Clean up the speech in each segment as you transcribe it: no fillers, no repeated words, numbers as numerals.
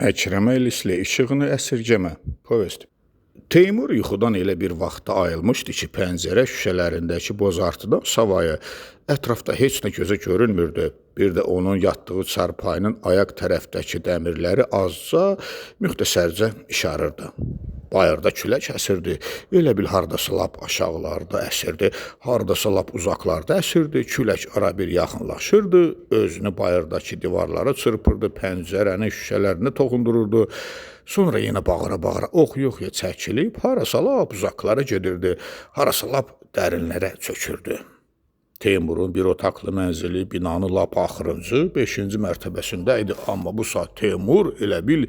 Əkrəm Əllisli işığını əsirgəmə. Povest. Teymur yuxudan elə bir vaxtda ayılmışdı ki, pəncərə şüşələrindəki bozartıdan savayı ətrafda heç nə gözə görünmürdü. Bir də onun yatdığı çarpayının ayaq tərəfdəki dəmirləri azca, müxtəsərcə işarırdı. Bayırda külək əsirdi, elə bil hardasa lap aşağılarda əsirdi, hardasa lap uzaqlarda əsirdi, külək ara bir yaxınlaşırdı, özünü bayırdakı divarlara çırpırdı, pəncərənin şüşələrini toxundururdu. Sonra yenə bağıra-bağıra ox-yoxya çəkilib, harasa lap uzaqlara gedirdi, harasa lap dərinlərə çökürdü. Teymurun bir otaqlı mənzili binanın lap axırıncı 5-ci mərtəbəsində idi. Amma bu saat Teymur elə bil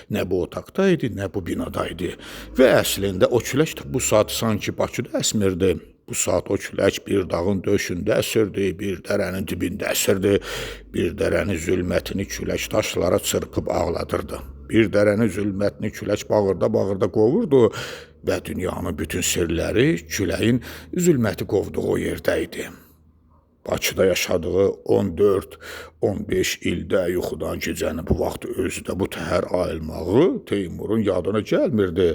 nə bu otaqda idi, nə bu binada idi. Və əslində o külək bu saat sanki Bakıda əsmirdi. Bu saat o külək bir dağın döşündə əsirdi, bir dərənin dibində əsirdi. Bir dərənin zülmətini külək daşlara çırpıb ağladırdı. Bir dərənin zülmətini külək bağırda-bağırda qovurdu və dünyanın bütün sirləri küləyin zülməti qovduğu yerdə idi. Bakıda yaşadığı 14-15 ildə yuxudan gecəni bu vaxt özü də bu təhər ayılmağı Teymurun yadına gəlmirdi.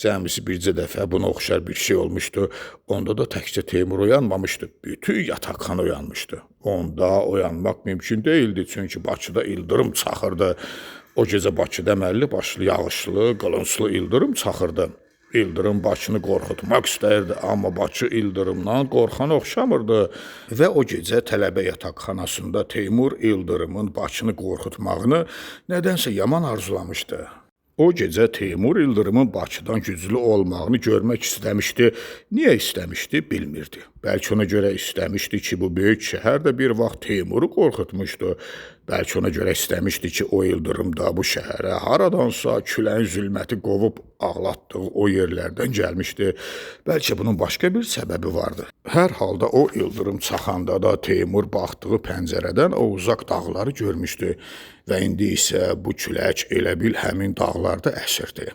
Cəmisi bircə dəfə buna oxşar bir şey olmuşdu. Onda da təkcə Teymur oyanmamışdı. Bütün yataqxana oyanmışdı. Onda oyanmaq mümkün değildi. Çünki Bakıda ildırım çaxırdı. O gecə Bakıda əməlli başlı yağışlı, qılınclı ildırım çaxırdı. İldırım Bakını qorxutmaq istəyirdi, amma Bakı ildırımdan qorxan oxşamırdı və o gecə tələbə yataqxanasında Teymur ildırımın Bakını qorxutmağını nədənsə yaman arzulamışdı. O gecə Teymur ildırımın Bakıdan güclü olmağını görmək istəmişdi. Niyə istəmişdi, bilmirdi. Bəlkə ona görə istəmişdi ki, bu böyük şəhər də bir vaxt Teymuru qorxutmuşdu. Bəlkə ona görə istəmişdi ki, o ildırımda bu şəhərə haradansa küləyin zülməti qovub ağlatdığı o yerlərdən gəlmişdi. Bəlkə bunun başqa bir səbəbi vardı. Hər halda o ildırım çaxanda da Teymur baxdığı pəncərədən o uzaq dağları görmüşdü və indi isə bu külək elə bil həmin dağlarda əsirdi.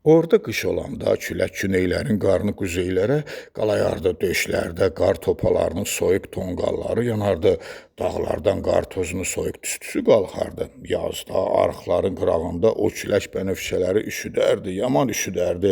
Orada qış olanda külək güneylərin qarnı quzeylərə qalayardı, döşlərdə qar topalarının soyuq tonqalları yanardı, dağlardan qar tozunu soyuq tüstüsü qalxardı. Yazda arxların qırağında o külək bənövşələri üşüdərdi, yaman üşüdərdi.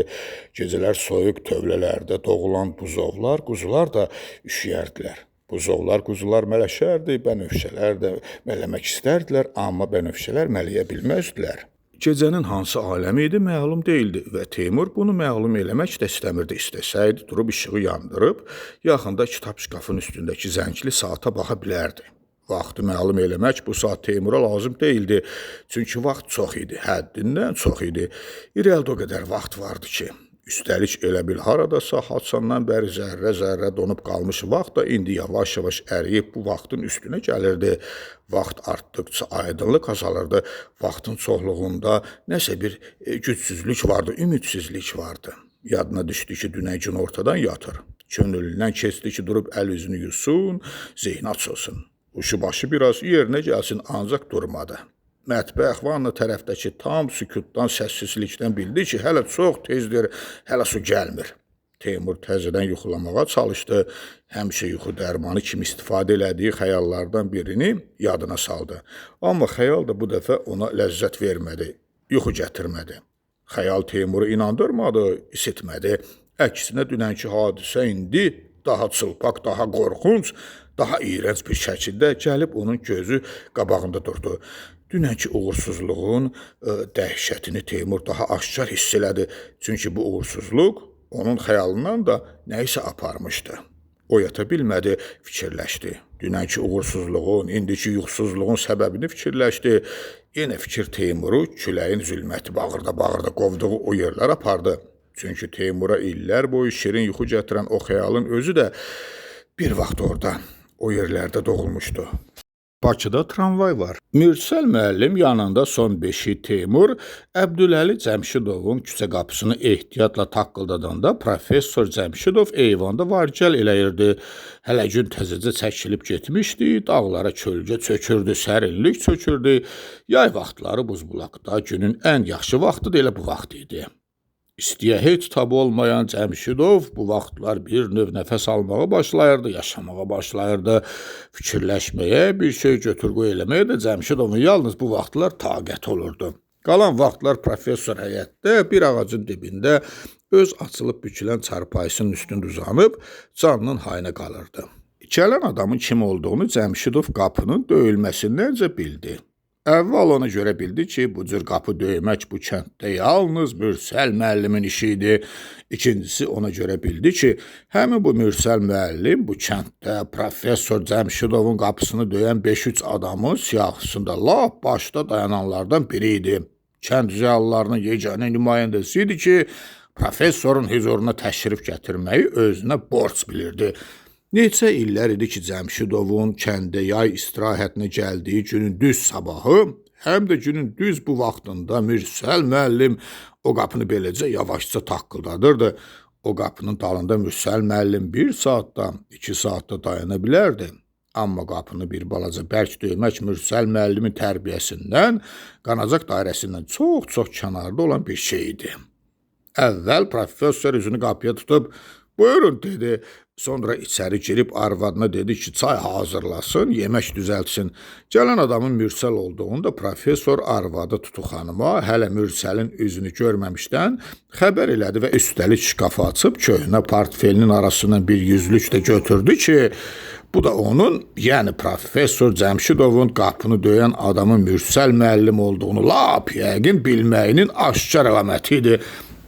Gecələr soyuq tövlələrdə doğulan buzovlar, quzular da üşüyərdilər. Buzovlar, quzular mələşərdi, bənövşələr də mələmək istərdilər, amma bənövşələr mələyə bilməzdilər. Gecənin hansı aləmi idi, məlum deyildi və Teymur bunu məlum eləmək də istəmirdi. İstəsəydi, durub işığı yandırıb, yaxında kitab şkafın üstündəki zəngli saata baxa bilərdi. Vaxtı məlum eləmək bu saat Teymura lazım deyildi, çünki vaxt çox idi, həddindən çox idi. İrəlidə o qədər vaxt vardı ki, üstəlik elə bil haradasa haçandan bəri zərrə-zərrə donub qalmış vaxt da indi yavaş-yavaş əriyib bu vaxtın üstünə gəlirdi. Vaxt artdıqca aydınlıq azalırdı. Vaxtın çoxluğunda nəsə bir gücsüzlük vardı, ümidsizlik vardı. Yadına düşdü ki, dünən gün ortadan yatır. Könlündən keçdi ki, durub əl üzünü yusun, zehni açılsın. Uşu başı biraz yerinə gəlsin, ancaq durmadı. Mətbəx vanna tərəfdəki tam sükutdan, səssizlikdən bildi ki, hələ çox tezdir, hələ su gəlmir. Teymur təzədən yuxulamağa çalışdı. Həmişə yuxu dərmanı kimi istifadə elədiyi xəyallardan birini yadına saldı. Amma xəyal da bu dəfə ona ləzzət vermədi, yuxu gətirmədi. Xəyal Teymuru inandırmadı, isitmədi. Əksinə dünənki hadisə indi daha çılpaq, daha qorxunc, daha iyrənc bir şəkildə gəlib onun gözü qabağında durdu. Dünənki uğursuzluğun dəhşətini Teymur daha aşkar hiss elədi. Çünki bu uğursuzluq onun xəyalından da nəyisə aparmışdı. O yata bilmədi, fikirləşdi. Dünənki uğursuzluğun, indiki yuxusuzluğun səbəbini fikirləşdi. Yenə fikir Teymuru küləyin zülməti bağırda-bağırda qovduğu o yerlər apardı. Çünki Teymura illər boyu şirin yuxu gətirən o xəyalın özü də bir vaxt orada, o yerlərdə doğulmuşdu. Bakıda tramvay var. Mürsəl müəllim yanında son beşi Teymur, Əbdüləli Cəmşidovun küçə qapısını ehtiyatla taqqıldadanda professor Cəmşidov eyvanda var-gəl eləyirdi. Hələ gün təzəcə çəkilib getmişdi, dağlara kölgə çökürdü, sərinlik çökürdü. Yay vaxtları Buzbulaqda günün ən yaxşı vaxtı da elə bu vaxt idi. İstəyə heç tabı olmayan Cəmşidov bu vaxtlar bir növ nəfəs almağa başlayırdı, yaşamağa başlayırdı. Fikirləşməyə, bir şey götür-qoy eləməyə də Cəmşidovun yalnız bu vaxtlar taqət olurdu. Qalan vaxtlar professor həyətdə bir ağacın dibində öz açılıb bükülən çarpayısının üstündə uzanıb canının hayına qalırdı. Gələn adamın kim olduğunu Cəmşidov qapının döyülməsindəncə bildi. Əvvəl ona görə bildi ki, bu cür qapı döymək bu kənddə yalnız Mürsəl müəllimin işi idi. İkincisi ona görə bildi ki, həmin bu Mürsəl müəllim bu kənddə professor Cəmşidovun qapısını döyən 5-3 adamın siyahısında lap başda dayananlardan biri idi. Kənd ziyalılarının yeganə nümayəndəsi idi ki, professorun huzuruna təşrif gətirməyi özünə borc bilirdi. Neçə illər idi ki, Cəmşidovun kəndə yay istirahətinə gəldiyi günün düz sabahı, həm də günün düz bu vaxtında Mürsəl müəllim o qapını beləcə yavaşca taqqıldadırdı. O qapının dalında Mürsəl müəllim 1 saatdan 2 saatda dayana bilərdi. Amma qapını bir balaca bərk döymək Mürsəl müəllimin tərbiyəsindən, qanacaq dairəsindən çox-çox kənarda olan bir şey idi. Əvvəl professor üzünü qapıya tutub, "Buyurun" dedi. Sonra içəri girib arvadına dedi ki, çay hazırlasın, yemək düzəltsin. Gələn adamın Mürsəl olduğunu da professor arvadı Tutu xanıma hələ Mürsəlin üzünü görməmişdən xəbər elədi və üstəlik şkafı açıb köhnə portfelinin arasından bir yüzlük də götürdü ki, bu da onun, yəni professor Cəmşidovun qapını döyən adamın Mürsəl müəllim olduğunu lap yəqin bilməyinin aşkar əlaməti idi.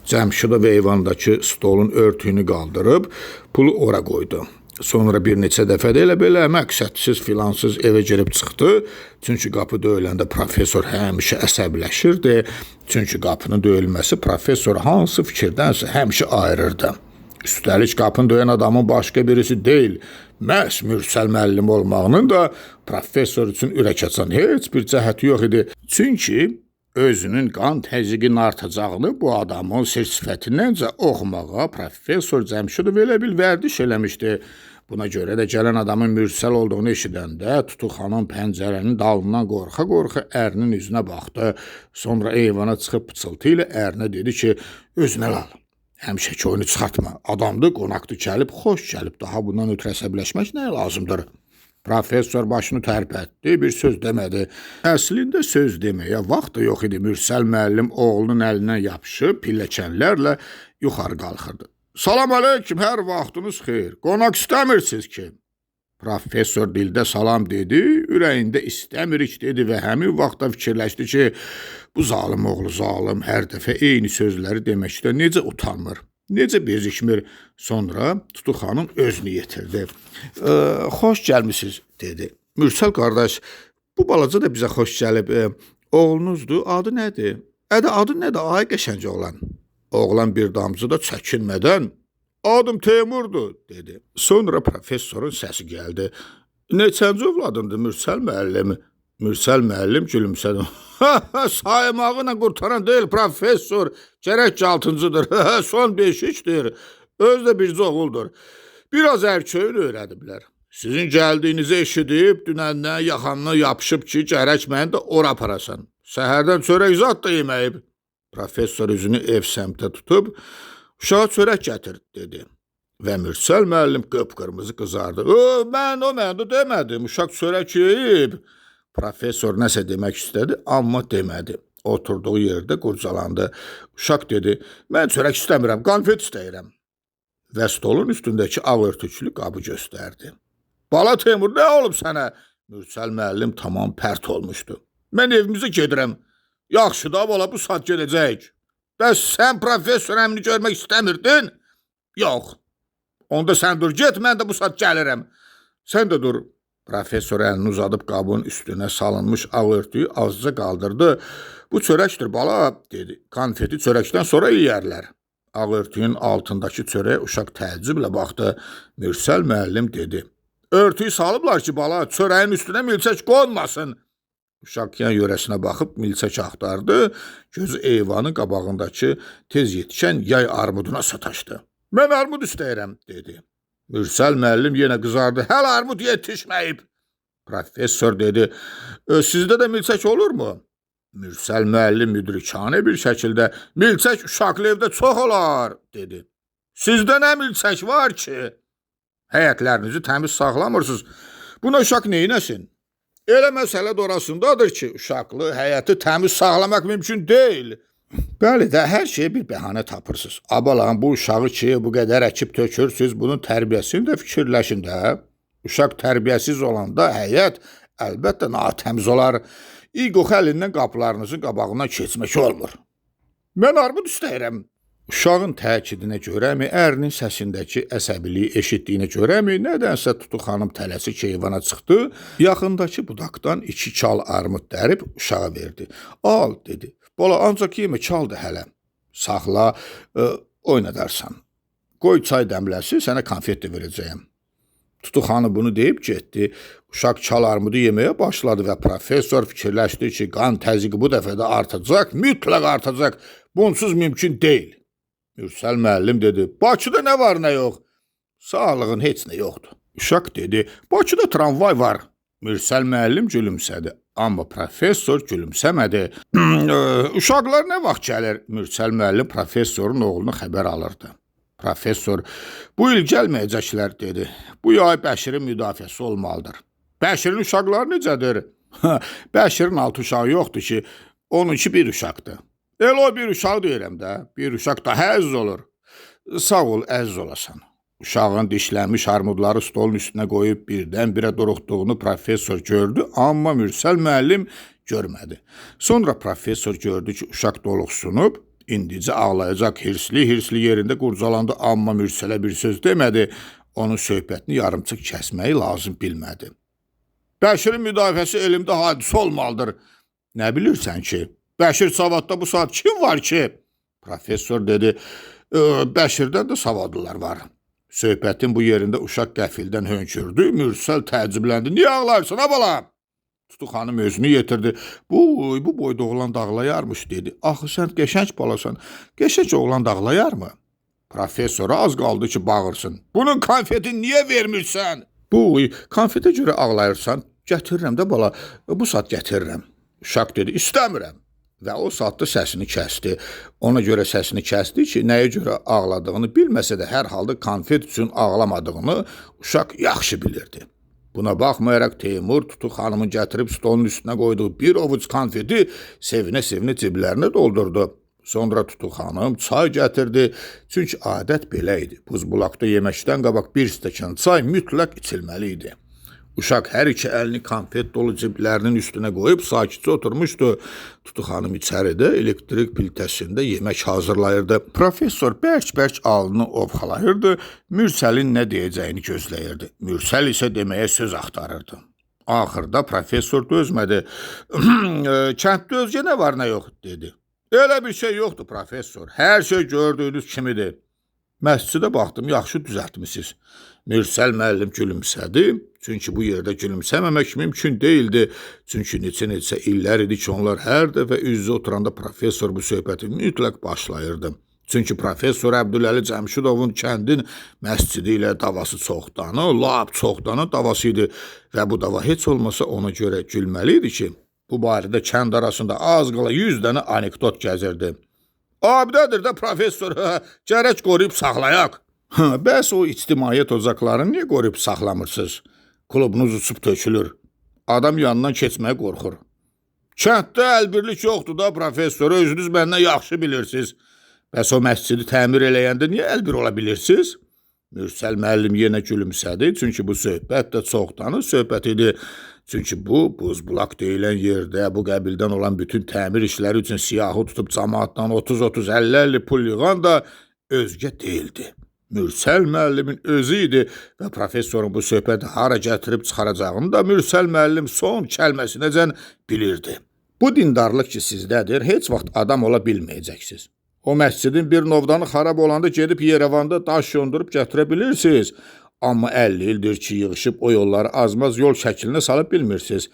Cəmşidov eyvandakı stolun örtüyünü qaldırıb, pulu ora qoydu. Sonra bir neçə dəfə də elə belə məqsədsiz filansız evə girib çıxdı. Çünki qapı döyüləndə professor həmişə əsəbləşirdi. Çünki qapının döyülməsi professor hansı fikirdənsə həmişə ayırırdı. Üstəlik qapını döyən adamın başqa birisi deyil, məhz Mürsəl müəllim olmağının da professor üçün ürək açan heç bir cəhəti yox idi. Çünki özünün qan təzyiqinin artacağını bu adamın sir-sifətindən oxumağa professor Cəmşidov elə bil vərdiş eləmişdi. Buna görə də gələn adamın Mürsəl olduğunu eşidəndə Tutu xanım pəncərənin dalından qorxa-qorxa ərinin üzünə baxdı. Sonra eyvana çıxıb pıçıltı ilə ərinə dedi ki, özünə al. Həmişəki oyunu çıxartma. Adamdır, qonaqdır, gəlib, xoş gəlib. Daha bundan ötürü əsəbləşmək nəyə lazımdır? Professor başını tərpətdi, bir söz demədi. Əslində söz deməyə vaxt da yox idi. Mürsəl müəllim oğlunun əlindən yapışıb pilləkənlərlə yuxarı qalxırdı. Salam aleyküm, hər vaxtınız xeyir. Qonaq istəmirsiniz ki? Professor dildə salam dedi, ürəyində istəmirik dedi və həmin vaxtda fikirləşdi ki, bu zalım oğlu zalım hər dəfə eyni sözləri deməkdə necə utanmır. Necə bezikmir. Sonra Tutu xanım özünü yetirdi. Xoş gəlmisiniz, dedi. Mürsəl qardaş, bu balaca da bizə xoş gəlib. Oğlunuzdur, adı nədir? Adı nədir, ay qəşəng oğlan? Oğlan bir damcı da çəkinmədən, adım Teymurdur, dedi. Sonra professorun səsi gəldi. Neçənci övladındır Mürsəl müəllim? Mürsəl müəllim gülümsədi. Saymağına qurtaran deyil professor, gərək ki 6-cıdır, son 5-3'dir, öz də bircə oğuldur. Biraz ərköyün öyrədiblər. Sizin gəldiyinizi eşidib, dünəndən yaxanına yapışıb ki, gərək məni də ora aparasan. Səhərdən çörək zat da yeməyib. Professor üzünü ev səmtə tutub, uşağa çörək gətir, dedi. Və Mürsəl müəllim qıpqırmızı qızardı. Mən demədim, uşaq çörək yeyib. Professor nəsə demək istədi, amma demədi. Oturduğu yerdə qurcalandı. Uşaq dedi, mən çörək istəmirəm, konfet istəyirəm. Və stolun üstündəki ağ örtüklü qabı göstərdi. Bala Teymur, nə olub sənə? Mürsəl müəllim tamam pərt olmuşdu. Mən evimizə gedirəm. Yaxşı da bala, bu saat gedəcək. Bəs sən professor əmini görmək istəmirdin? Yox. Onda sən dur, get, mən də bu saat gəlirəm. Sən də dur. Professor əlini uzadıb qabın üstünə salınmış ağ örtüyü azca qaldırdı. Bu çörəkdir bala, dedi. Konfeti çörəkdən sonra yeyərlər. Ağ örtüyün altındakı çörəyə uşaq təəccüblə baxdı. Mürsəl müəllim dedi. Örtüyü salıblar ki bala, çörəyin üstünə milçək qonmasın. Uşaq yan yörəsinə baxıb milçək axtardı. Gözü eyvanın qabağındakı tez yetişən yay armuduna sataşdı. Mən armud istəyirəm, dedi. Mürsəl müəllim yenə qızardı. Hələ armud yetişməyib. Professor dedi. Sizdə də milçək olur mu? Mürsəl müəllim müdrikanə bir şəkildə milçək uşaqlı evdə çox olar, dedi. Sizdə nə milçək var ki? Həyətlərinizi təmiz saxlamırsınız. Buna uşaq neynəsin? Elə məsələ də orasındadır ki, uşaqlı həyatı təmiz saxlamaq mümkün deyil. Bəli də, hər şeyə bir bəhanə tapırsınız. Abalan, bu uşağı ki, bu qədər əkib tökürsünüz, bunun tərbiyəsini də fikirləşin də. Uşaq tərbiyəsiz olanda həyat əlbəttə natəmiz olar. İyi qoxu əlindən qapılarınızın qabağından keçmək olmur. Mən armud istəyirəm. Uşağın təkidinə görəmi, ərinin səsindəki əsəbiliyi eşitdiyinə görəmi, nədənsə Tutu xanım tələsik eyvana çıxdı, yaxındakı budaqdan 2 çal armud dərib uşağa verdi. Al, dedi. Bala, ancaq yemə, çaldı hələ. Saxla, oynadarsan. Qoy çay dəmləsi, sənə konfet də verəcəyəm. Tutu xanım bunu deyib getdi. Uşaq çal armudu yeməyə başladı və professor fikirləşdi ki, qan təzyiqi bu dəfə də artacaq, mütləq artacaq. Bunsuz mümkün deyil. Mürsəl müəllim dedi, Bakıda nə var, nə yox? Sağlığın heç nə yoxdur. Uşaq dedi, Bakıda tramvay var. Mürsəl müəllim gülümsədi, amma professor gülümsəmədi. Uşaqlar nə vaxt gəlir? Mürsəl müəllim professorun oğlunu xəbər alırdı. Professor, bu il gəlməyəcəklər, dedi. Bu yay Bəşirin müdafiəsi olmalıdır. Bəşirin uşaqları necədir? Bəşirin 6 uşağı yoxdur ki, onunki bir uşaqdır. Elə o bir uşaq deyirəm də, bir uşaq daha əziz olur. Sağ ol, əziz olasan. Uşağın dişlənmiş armudları stolun üstünə qoyub birdən-birə duruxduğunu professor gördü, amma Mürsəl müəllim görmədi. Sonra professor gördü ki, uşaq doluxsunub, indicə ağlayacaq, hirsli yerində qurcalandı, amma Mürsələ bir söz demədi, onun söhbətini yarımçıq kəsməyi lazım bilmədi. Bəşirin müdafiəsi elimdə hadisə olmalıdır. Nə bilirsən ki? Bəşir savadda bu saat kim var ki? Professor dedi, Bəşirdən də savadlılar var. Söhbətin bu yerində uşaq qəfildən hönkürdü, Mürsəl təəccübləndi. Niyə ağlarsın, ha bala? Tutu xanım özünü yetirdi. Bu boyda oğlan dağlayarmış, dedi. Axı sən qəşəng balasan, qəşəng oğlan dağlayarmı? Professora az qaldı ki, bağırsın. Bunun konfetini niyə vermirsən? Konfetə görə ağlayırsan, gətirirəm də bala, bu saat gətirirəm. Uşaq dedi, istəmirəm. Və o saatda səsini kəsdi. Ona görə səsini kəsdi ki, nəyə görə ağladığını bilməsə də hər halda konfet üçün ağlamadığını uşaq yaxşı bilirdi. Buna baxmayaraq Teymur Tutu xanımın gətirib stolun üstünə qoyduğu bir ovuc konfeti sevinə-sevinə ciblərinə doldurdu. Sonra Tutu xanım çay gətirdi, çünki adət belə idi. Buzbulaqda yeməkdən qabaq bir stəkan çay mütləq içilməli idi. Uşaq hər iki əlini konfet dolu ciblərinin üstünə qoyub sakitcə oturmuşdu. Tutu xanım içəridə elektrik plitəsində yemək hazırlayırdı. Professor bərk-bərk alnını ovxalayırdı, Mürsəlin nə deyəcəyini gözləyirdi. Mürsəl isə deməyə söz axtarırdı. Axırda professor dözmədi. Kənddə özgə nə var, nə yox, dedi. Elə bir şey yoxdur, professor. Hər şey gördüyünüz kimidir. Məscidə baxdım, yaxşı düzəltmisiniz. Mürsəl müəllim gülümsədi, çünki bu yerdə gülümsəməmək mümkün deyildi. Çünki neçə illər idi ki, onlar hər dəfə üz-üzə oturanda professor bu söhbəti mütləq başlayırdı. Çünki professor Əbdüləli Cəmşidovun kəndin məscidi ilə davası çoxdanı, lap çoxdanı davası idi və bu dava heç olmasa ona görə gülməli idi ki, bu barədə kənd arasında az qala 100 dənə anekdot gəzirdi. Abidədir də professor, gərək qoruyub saxlayaq. Bəs o ictimaiyyət ocaqlarını niyə qoruyub saxlamırsınız? Klubunuz uçub tökülür. Adam yanından keçməyə qorxur. Kənddə əlbirlik yoxdur da, professor, özünüz məndən yaxşı bilirsiniz. Bəs o məscidi təmir eləyəndə niyə əlbir ola bilirsiniz? Mürsəl müəllim yenə gülümsədi, çünki bu söhbət də çoxdanın söhbət idi. Çünki bu, buzbulaq deyilən yerdə bu qəbildən olan bütün təmir işləri üçün siyahı tutub cəmaatdan 30-50 pul yığan da özgə deyildi. Mürsəl müəllimin özü idi və professorun bu söhbəti hara gətirib çıxaracağını da Mürsəl müəllim son kəlməsinəcən bilirdi. Bu dindarlıq ki sizdədir, heç vaxt adam ola bilməyəcəksiniz. O məscidin bir novdanı xarab olanda gedib Yerevanda daş yondurub gətirə bilirsiniz. Amma 50 ildir ki, yığışıb o yolları azmaz yol şəklinə salıb bilmirsiniz.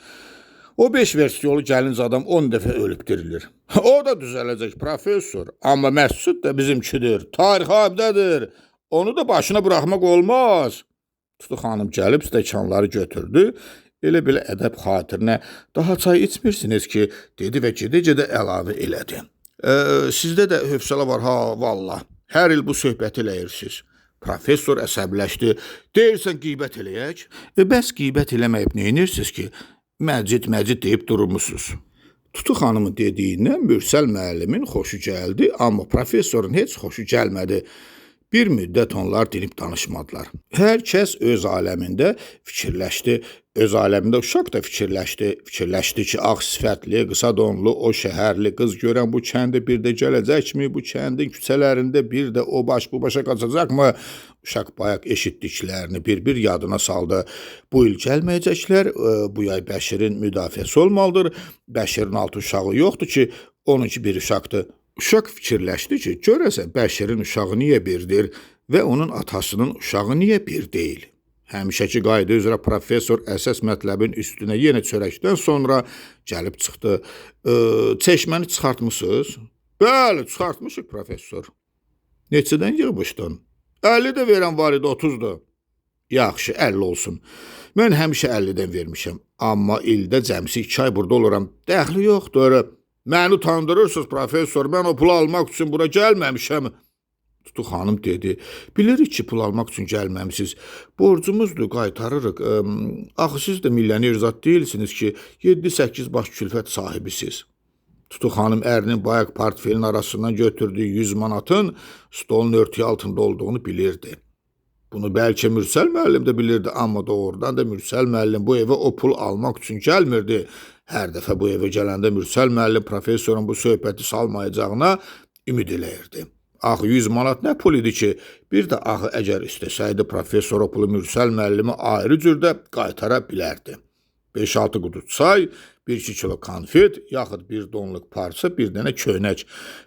O 5 vers yolu gəlinc adam 10 dəfə ölüb dirilir. O da düzələcək professor. Amma məscid də bizimkidir, tarixi abidədir. Onu da başına buraxmaq olmaz. Tutu xanım gəlib stəkanları götürdü. Elə belə ədəb xatirinə daha çay içmirsiniz ki, dedi və gedə-gedə əlavə elədi. Sizdə də hövsələ var, ha, vallah. Hər il bu söhbəti eləyirsiniz. Professor əsəbləşdi. Deyirsən qeybət eləyək? Bəs qeybət eləməyib neyinirsiniz ki? Məcid deyib dururmusunuz. Tutu xanımın dediyindən Mürsəl müəllimin xoşu gəldi, amma professorun heç xoşu gəlmədi. Bir müddət onlar dinib danışmadılar. Hər kəs öz aləmində fikirləşdi. Öz aləmində uşaq da fikirləşdi. Fikirləşdi ki, ağ sifətli, qısa donlu, o şəhərli qız görən bu kəndə bir də gələcəkmi? Bu kəndin küçələrində bir də o baş bu başa qaçacaqmı? Uşaq bayaq eşitdiklərini bir yadına saldı. Bu il gəlməyəcəklər, bu yay Bəşirin müdafiəsi olmalıdır. Bəşirin altı uşağı yoxdur ki, onunki bir uşaqdır. Uşaq fikirləşdi ki, görəsən Bəşirin uşağı niyə birdir və onun atasının uşağı niyə bir deyil? Həmişəki qayda üzrə professor əsas mətləbin üstünə yenə çörəkdən sonra gəlib çıxdı. Çeşməni çıxartmısınız? Bəli, çıxartmışıq professor. Neçədən yığmışdın? 50 də verən var idi, 30-dur. Yaxşı, 50 olsun. Mən həmişə 50-dən vermişəm. Amma ildə cəmsi 2 ay burada oluram. Dəxli yoxdur. Məni utandırırsınız, professor. Mən o pulu almaq üçün bura gəlməmişəm. Tutu xanım dedi. Bilirik ki, pul almaq üçün gəlməmişsiniz. Borcumuzdur, qaytarırıq. Axı siz də milyoner zat deyilsiniz ki, 7-8 baş külfət sahibisiz. Tutu xanım ərinin bayaq portfelin arasından götürdüyü 100 manatın stolun örtüyü altında olduğunu bilirdi. Bunu bəlkə Mürsəl müəllim də bilirdi, amma doğrudan da Mürsəl müəllim bu evə o pul almaq üçün gəlmirdi. Hər dəfə bu evə gələndə Mürsəl müəllim professorun bu söhbəti salmayacağına ümid eləyirdi. Axı 100 manat nə pul idi ki? Bir də axı əgər istəsəydi professor o pulu Mürsəl müəllimi ayrı cürdə qaytara bilərdi. 5-6 qutu çay, 1-2 kilo konfet, yaxud bir donluq parça, bir dənə köynək.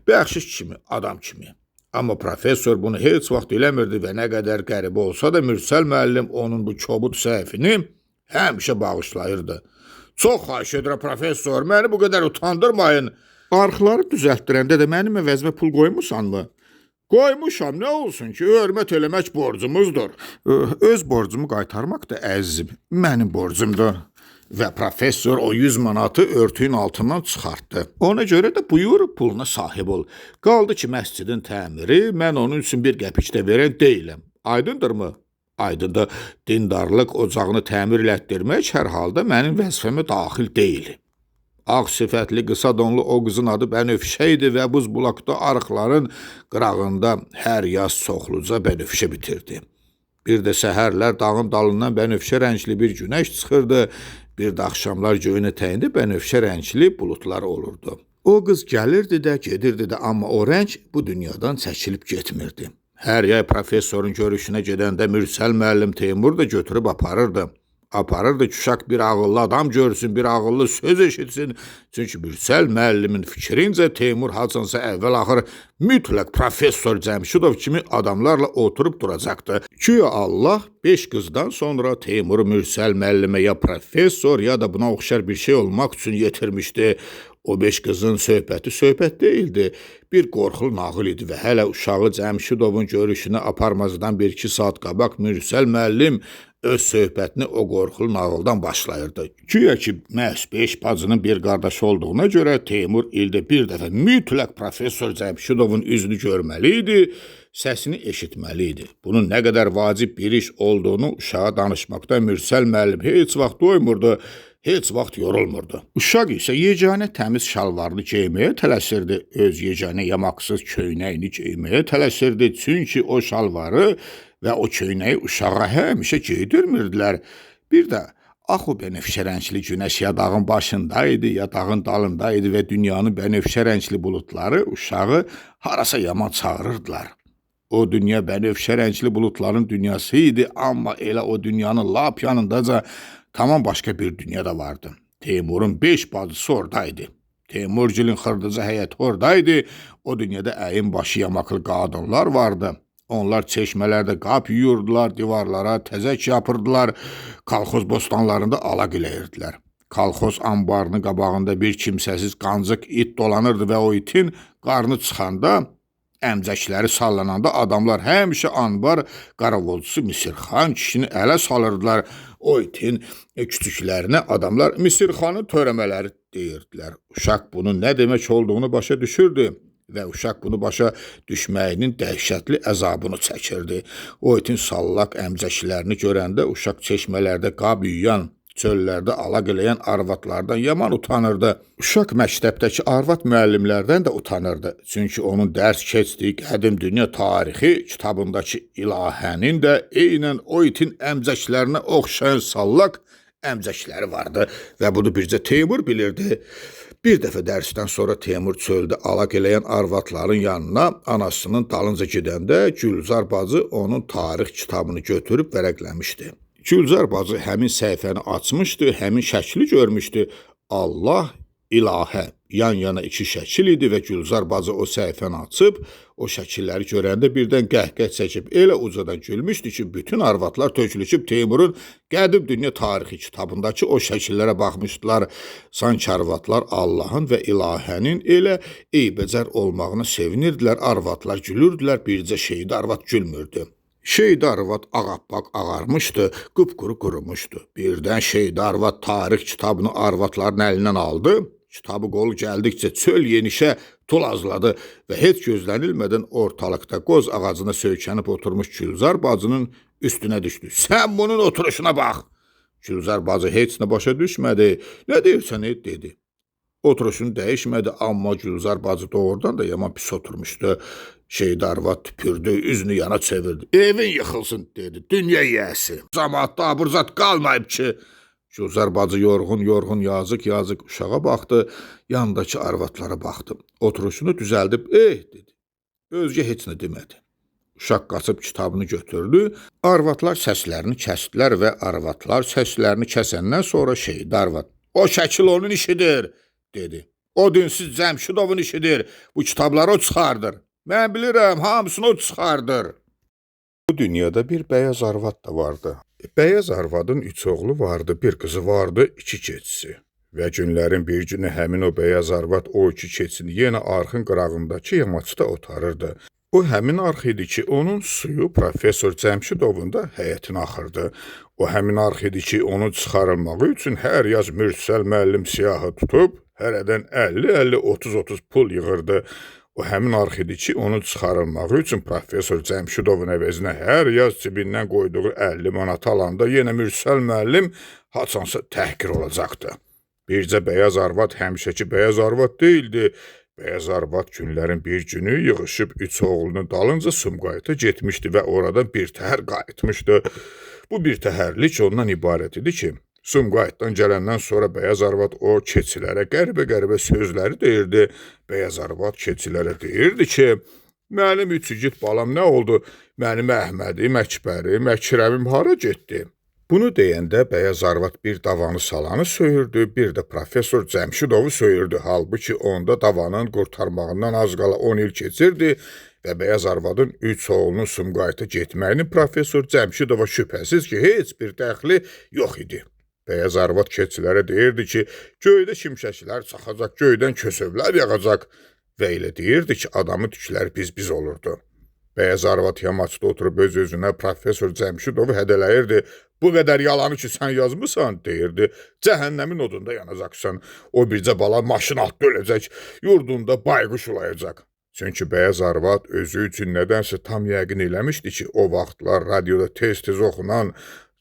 Bəxşiş kimi, adam kimi. Amma professor bunu heç vaxt eləmirdi və nə qədər qəribə olsa da Mürsəl müəllim onun bu kobud səhvini həmişə bağışlayırdı. Çox xahiş edirəm professor, məni bu qədər utandırmayın. Arxları düzəltdirəndə də mənim əvəzimə pul qoymusanmı? Qoymuşam, nə olsun ki, hörmət eləmək borcumuzdur. Öz borcumu qaytarmaq da əzizim, mənim borcumdur. Və professor o 100 manatı örtüyün altından çıxartdı. Ona görə də buyur puluna sahib ol. Qaldı ki, məscidin təmiri, mən onun üçün bir qəpik də verən deyiləm. Aydındırmı? Aydındır, dindarlıq ocağını təmir elətdirmək hər halda mənim vəzifəmə daxil deyil. Ağ sifətli, qısa donlu o qızın adı Bənövşə idi və buz bulaqda arıqların qırağında hər yaz çoxluca Bənövşə bitirdi. Bir də səhərlər dağın dalından Bənövşə rəngli bir günəş çıxırdı, bir də axşamlar göyün ətəyində Bənövşə rəngli buludlar olurdu. O qız gəlirdi də, gedirdi də, amma o rəng bu dünyadan çəkilib getmirdi. Hər yay professorun görüşünə gedəndə Mürsəl müəllim Teymur da götürüb aparırdı. Aparırdı ki, uşaq bir ağıllı adam görsün, bir ağıllı söz eşitsin. Çünki Mürsəl müəllimin fikrincə Teymur haçansa əvvəl-axır mütləq professor Cəmşidov kimi adamlarla oturub duracaqdı. Güya Allah 5 qızdan sonra Teymuru Mürsəl müəllimə ya professor ya da buna oxşar bir şey olmaq üçün yetirmişdi. O 5 qızın söhbəti söhbət deyildi. Bir qorxulu nağıl idi və hələ uşağı Cəmşidovun görüşünə aparmazdan 1-2 saat qabaq Mürsəl müəllim öz söhbətini o qorxulu nağıldan başlayırdı. Güya ki, məhz 5 bacının bir qardaşı olduğuna görə Teymur ildə bir dəfə mütləq professor Cəmşidovun üzünü görməli idi, səsini eşitməli idi. Bunun nə qədər vacib bir iş olduğunu uşağa danışmaqda Mürsəl müəllim heç vaxt doymurdu, heç vaxt yorulmurdu. Uşaq isə yeganə təmiz şalvarını geyməyə tələsirdi, öz yeganə yamaqsız köynəyini geyməyə tələsirdi, çünki o şalvarı və o köynəyi uşağa həmişə geydirmirdilər. Bir də axı bənövşə rəngli günəş ya dağın başında idi, ya dağın dalında idi və dünyanın bənövşə rəngli buludları uşağı harasa yaman çağırırdılar. O dünya bənövşə rəngli buludların dünyası idi, amma elə o dünyanın lap yanındaca tamam başqa bir dünya da vardı. Teymurun 5 bacısı oradaydı. Teymurgilin xırdıca həyəti oradaydı. O dünyada əyin başı yamaklı qadınlar vardı. Onlar çeşmələrdə qap yuyurdular, divarlara təzək yapırdılar, kalxoz bostanlarında alaq eləyirdilər. Kalxoz ambarının qabağında bir kimsəsiz qancıq it dolanırdı və o itin qarnı çıxanda, əmcəkləri sallananda adamlar həmişə anbar qaravolcusu Misirxan kişini ələ salırdılar. O itin küçüklərinə adamlar Misirxanın törəmələri deyirdilər. Uşaq bunun nə demək olduğunu başa düşürdü və uşaq bunu başa düşməyinin dəhşətli əzabını çəkirdi. O itin sallaq əmcəklərini görəndə uşaq çeşmələrdə qab yuyan, Çöllərdə alaq eləyən arvadlardan yaman utanırdı. Uşaq məktəbdəki arvad müəllimlərdən də utanırdı. Çünki onun dərs keçdiyi Qədim Dünya Tarixi kitabındakı ilahənin də eynən o itin əmcəklərinə oxşayan sallaq əmcəkləri vardı və bunu bircə Teymur bilirdi. Bir dəfə dərsdən sonra Teymur çöldə alaq eləyən arvadların yanına anasının dalınca gedəndə Gülzar bacı onun tarix kitabını götürüb vərəqləmişdi. Gülzar bacı həmin səhifəni açmışdı, həmin şəkli görmüşdü. Allah, ilahə, yan-yana iki şəkil idi və Gülzar bacı o səhifəni açıb, o şəkilləri görəndə birdən qəhqəh çəkib elə ucadan gülmüşdü ki, bütün arvadlar tökülüşüb Teymurun Qədim Dünya Tarixi kitabındakı o şəkillərə baxmışdılar. Sanki arvadlar Allahın və ilahənin elə eybəcər olmağına sevinirdilər, arvadlar gülürdülər, bircə şeydə arvad gülmürdü. Şeyda arvad ağappaq ağarmışdı, qıpquru qurumuşdu. Birdən Şeyda arvad tarix kitabını arvadların əlindən aldı. Kitabı qolu gəldikcə çöl yenişə tulazladı və heç gözlənilmədən ortalıqda qoz ağacına söykənib oturmuş Gülzar bacının üstünə düşdü. Sən bunun oturuşuna bax! Gülzar bacı heç nə başa düşmədi. Nə deyirsən, dedi. Oturuşunu dəyişmədi, amma Gülzar bacı doğrudan da yaman pis oturmuşdu. Şeyda arvad tüpürdü, üzünü yana çevirdi. Evin yıxılsın, dedi. Dünya yiyəsi. Camaatda aburzat qalmayıb ki. Gülzar bacı yorğun, yazıq uşağa baxdı, yandakı arvadlara baxdı. Oturuşunu düzəldib, dedi. Özgə heç nə demədi. Uşaq qaçıb kitabını götürdü. Arvadlar səslərini kəsdilər və arvadlar səslərini kəsəndən sonra Şeyda arvad, o şəkil onun işidir, dedi. O dinsiz Cəmşidovun işidir. Bu kitabları o çıxardır. Mən bilirəm, hamısını o çıxardır. Bu dünyada bir bəyaz arvad da vardı. Bəyaz arvadın 3 oğlu vardı, bir qızı vardı, 2 keçisi. Və günlərin bir günü həmin o bəyaz arvad o 2 keçini yenə arxın qırağındakı yamaçda otarırdı. O həmin arx idi ki, onun suyu Profesor Cəmşidovun da həyətinə axırdı. O həmin arx idi ki, onun çıxarılmağı üçün hər yaz Mürsəl müəllim siyahı tutub, hərədən 50-50, 30-30 pul yığırdı. O həmin arx idi ki, onu çıxarılmağı üçün Profesor Cəmşidovun əvəzinə hər yaz cibindən qoyduğu 50 manat alanda yenə Mürsəl müəllim haçansa təhqir olacaqdı. Bircə bəyaz arvad həmişəki bəyaz arvad deyildi. Bəyaz arvad günlərin bir günü yığışıb 3 oğlunun dalınca Sumqayıta getmişdi və oradan bir təhər qayıtmışdı. Bu bir təhərlik ondan ibarət idi ki, Sumqayıtdan gələndən sonra bəyaz arvad o keçilərə qəribə sözləri deyirdi. Bəyaz arvad keçilərə deyirdi ki, mənim 3 igid balam nə oldu? Mənim Əhmədi, Məkbəri, Məkrəmim hara getdi? Bunu deyəndə bəyaz arvad bir davanı salanı söyürdü, bir də Profesor Cəmşidovu söyürdü. Halbuki onda davanın qurtarmağından az qala 10 il keçirdi və bəyaz arvadın 3 oğlunun Sumqayıta getməyinin Profesor Cəmşidova şübhəsiz ki, heç bir dəxli yox idi. Bəyaz arvad keçilərə deyirdi ki, göydə şimşəklər çaxacaq, göydən kösövlər yağacaq və elə deyirdi ki, adamın tükləri biz olurdu. Bəyaz arvad yamaçda oturub öz-özünə Profesor Cəmşidovu hədələyirdi. Bu qədər yalanı ki, sən yazmısan, deyirdi. Cəhənnəmin odunda yanacaqsan. O bircə bala maşın altda öləcək, yurdunda bayquş ulayacaq. Çünki bəyaz arvad özü üçün nədənsə tam yəqin eləmişdi ki, o vaxtlar radioda tez-tez oxunan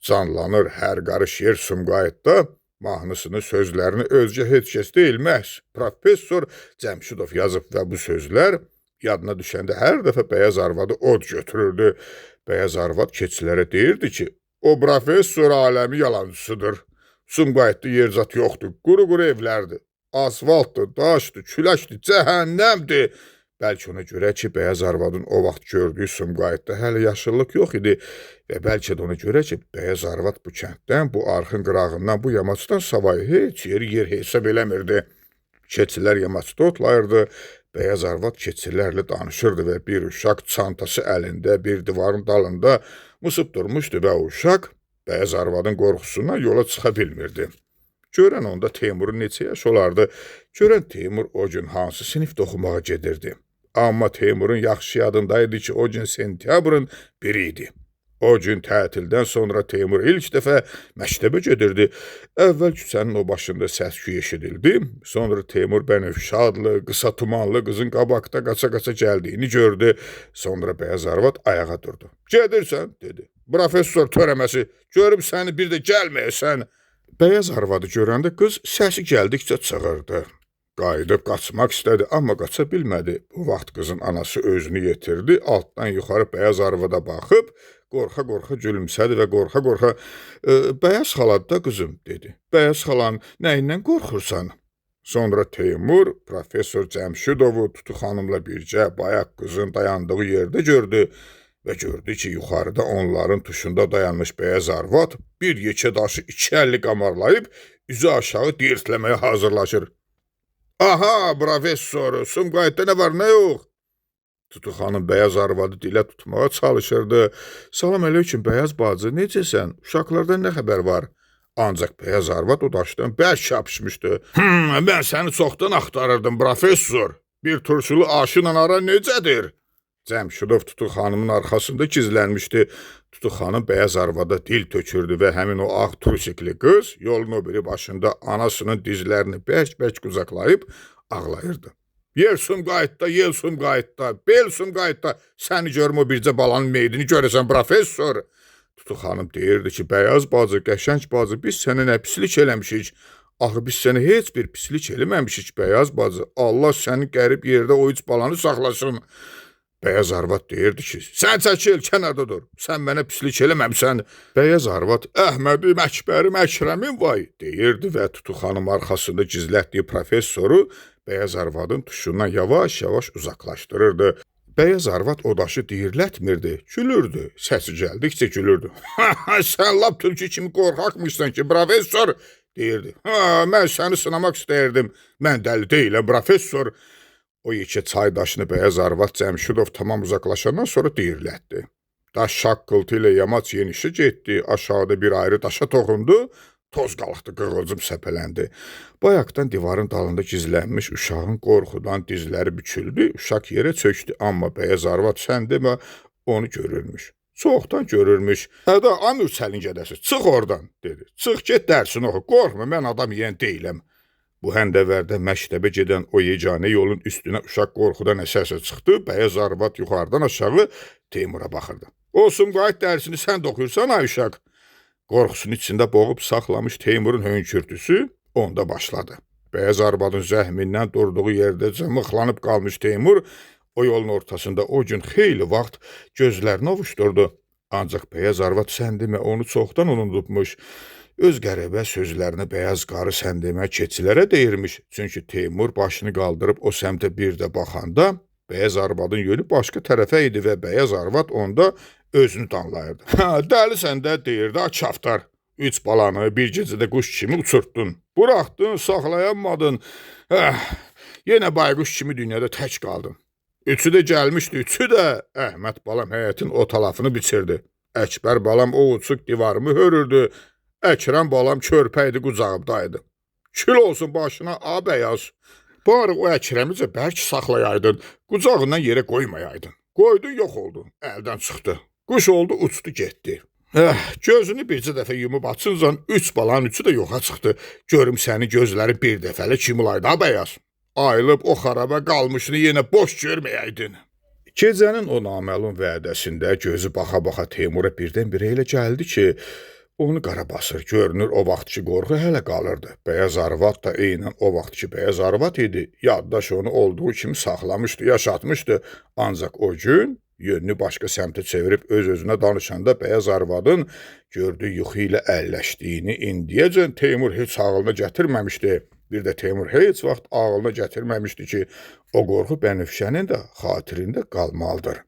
canlanır hər qarış yer Sumqayıtda mahnısını, sözlərini özgə heç kəs deyil, məhz Profesor Cəmşidov yazıb və bu sözlər yadına düşəndə hər dəfə bəyaz arvadı od götürürdü. Bəyaz arvad keçilərə deyirdi ki, o professor aləmi yalancısıdır. Sumqayıtda yerzat yoxdur, quru evlərdir, asfaltdır, daşdır, küləşdir, cəhənnəmdir. Bəlkə ona görə ki, bəyaz arvadın o vaxt gördüyü Sumqayıtda hələ yaşıllıq yox idi və bəlkə də ona görə ki, bəyaz arvad bu kənddən, bu arxın qırağından, bu yamaçdan savayı heç yeri yer hesab eləmirdi. Keçilər yamaçda otlayırdı, bəyaz arvad keçilərlə danışırdı və bir uşaq çantası əlində bir divarın dalında musub durmuşdu və o uşaq bəyaz arvadın qorxusundan yola çıxa bilmirdi. Görən onda Teymurun neçə yaş olardı, görən Teymur o gün hansı sinifdə oxumağa gedirdi. Amma Teymurun yaxşı yadındaydı ki, o gün sentyabrın 1 idi. O gün tətildən sonra Teymur ilk dəfə məktəbə gedirdi. Əvvəl küçənin o başında səs-küy eşidildi. Sonra Teymur bənövşə adlı, qısa tumanlı qızın qabaqda qaça-qaça gəldiyini gördü. Sonra bəyaz arvad ayağa durdu. Gedirsən, dedi. Professor törəməsi, görüb səni bir də gəlməyəsən. Bəyaz arvadı görəndə qız səsi gəldikcə çığırdı. Qayıdıb qaçmaq istədi, amma qaça bilmədi. Bu vaxt qızın anası özünü yetirdi, altdan yuxarı bəyaz arvada baxıb, qorxa-qorxa gülümsədi və qorxa-qorxa "Bəyaz xaladır da qızım" dedi. "Bəyaz xalan nəyindən qorxursan?" Sonra Teymur professor Cəmşidovu Tutu xanımla bircə bayaq qızın dayandığı yerdə gördü və gördü ki, yuxarıda onların tuşunda dayanmış bəyaz arvad bir yekə daşı iki əlli qamarlayıb üzü aşağı diyirtləməyə hazırlaşır. "Aha, professor, Sumqayıtda nə var, nə yox?" Tutu xanım bəyaz arvadı dilə tutmağa çalışırdı. "Salam əleykum, bəyaz bacı, necəsən? Uşaqlardan nə xəbər var?" Ancaq bəyaz arvad o daşdan bərk yapışmışdı. Mən səni çoxdan axtarırdım, professor. Bir turşulu aşınla ara necədir?" Cəmşidov Tutu xanımın arxasında gizlənmişdi. Tutu xanım bəyaz arvada dil tökürdü və həmin o ağ tursikli qız yolun o biri başında anasının dizlərini bərk-bərk qucaqlayıb ağlayırdı. "Yer Sumqayıtda, yel Sumqayıtda, bel Sumqayıtda, səni görüm o bircə balanın meydini görəsən, professor." Tutu xanım deyirdi ki, "Bəyaz bacı, qəşəng bacı, biz sənə nə pislik eləmişik? Axı biz sənə heç bir pislik eləməmişik, bəyaz bacı. Allah səni qərib yerdə o üç balanı saxlasın." Bəyaz arvad deyirdi ki, "Sən çəkil, kənarda dur. Sən mənə pislik eləməmsən." Bəyaz arvad, "Əhmədim, Əkbərim, Əkrəmim vay" deyirdi və Tutu xanım arxasında gizlətdiyi professoru bəyaz arvadın tuşundan yavaş-yavaş uzaqlaşdırırdı. Bəyaz arvad o daşı diyirlətmirdi, gülürdü. Səsi gəldikcə gülürdü. "Sən lap tülkü kimi qorxaqmışsan ki, professor" deyirdi. "Mən səni sınamaq istəyirdim. Mən dəli deyiləm, professor." O yekə çay daşını bəyaz arvad Cəmşidov tamam uzaqlaşandan sonra diyirlətdi. Daş şaqqıltı ilə yamaç yenişi getdi, aşağıda bir ayrı daşa toxundu, toz qalxdı, qığılcım səpələndi. Bayaqdan divarın dalında gizlənmiş uşağın qorxudan dizləri büküldü, uşaq yerə çöktü, amma bəyaz arvad sən demə onu görürmüş. Çoxdan görürmüş. "Hədə, amür səlin gedəsi, çıx oradan" dedi. "Çıx get dərsini oxu, qorxma, mən adam yeyən deyiləm." Bu həndəvərdə məktəbə gedən o yeganə yolun üstünə uşaq qorxudan əsəsə çıxdı, bəyaz arvad yuxarıdan aşağı Teymura baxırdı. "O Sumqayıt dərsini sən də oxuyursan, ay uşaq?" Qorxusunun içində boğub saxlamış Teymurun hönkürtüsü onda başladı. Bəyaz arvadın zəhmindən durduğu yerdəcə mıxlanıb qalmış Teymur o yolun ortasında o gün xeyli vaxt gözlərini ovuşdurdu. Ancaq bəyaz arvad sən demə onu çoxdan unutmuş. Öz qəribə sözlərini bəyaz qarı sən demə keçilərə deyirmiş. Çünki Teymur başını qaldırıb o səmtə bir də baxanda bəyaz arvadın yönü başqa tərəfə idi və bəyaz arvad onda özünü danlayırdı. "Dəlisən də" deyirdi, "Çaftar. Üç balanı bir gecədə quş kimi uçurtdun. Buraxdın, saxlayamadın. Yenə bayquş kimi dünyada tək qaldın. Üçü də gəlmişdi, üçü də." Əhməd balam həyətin o talafını biçirdi. Əkbər balam o uçuq divarımı hörürdü. Əkrəm balam körpəydi, qucağımdaydı. "Kül olsun başına, a bəyaz. Bari o Əkrəmicə bərk saxlayaydın, qucağından yerə qoymayaydın. Qoydun, yox oldu, əldən çıxdı. Quş oldu, uçdu, getdi. Gözünü bircə dəfə yumub açıncan, üç balanın üçü də yoxa çıxdı. Görüm səni gözləri bir dəfəli kimulaydı, a bəyaz. Ayılıb o xaraba qalmışını yenə boş görməyəydin." Gecənin o naməlum vədəsində gözü baxa-baxa Teymura birdən-birə elə gəldi ki, onu qara basır, görünür o vaxtki qorxu hələ qalırdı. Bəyaz arvad da eynən o vaxtki bəyaz arvad idi. Yaddaş onu olduğu kimi saxlamışdı, yaşatmışdı. Ancaq o gün yönünü başqa səmtə çevirib öz-özünə danışanda bəyaz arvadın gördüyü yuxu ilə əlləşdiyini indiyəcən Teymur heç ağılına gətirməmişdi. Bir də Teymur heç vaxt ağılına gətirməmişdi ki, o qorxu Bənövşənin də xatirində qalmalıdır.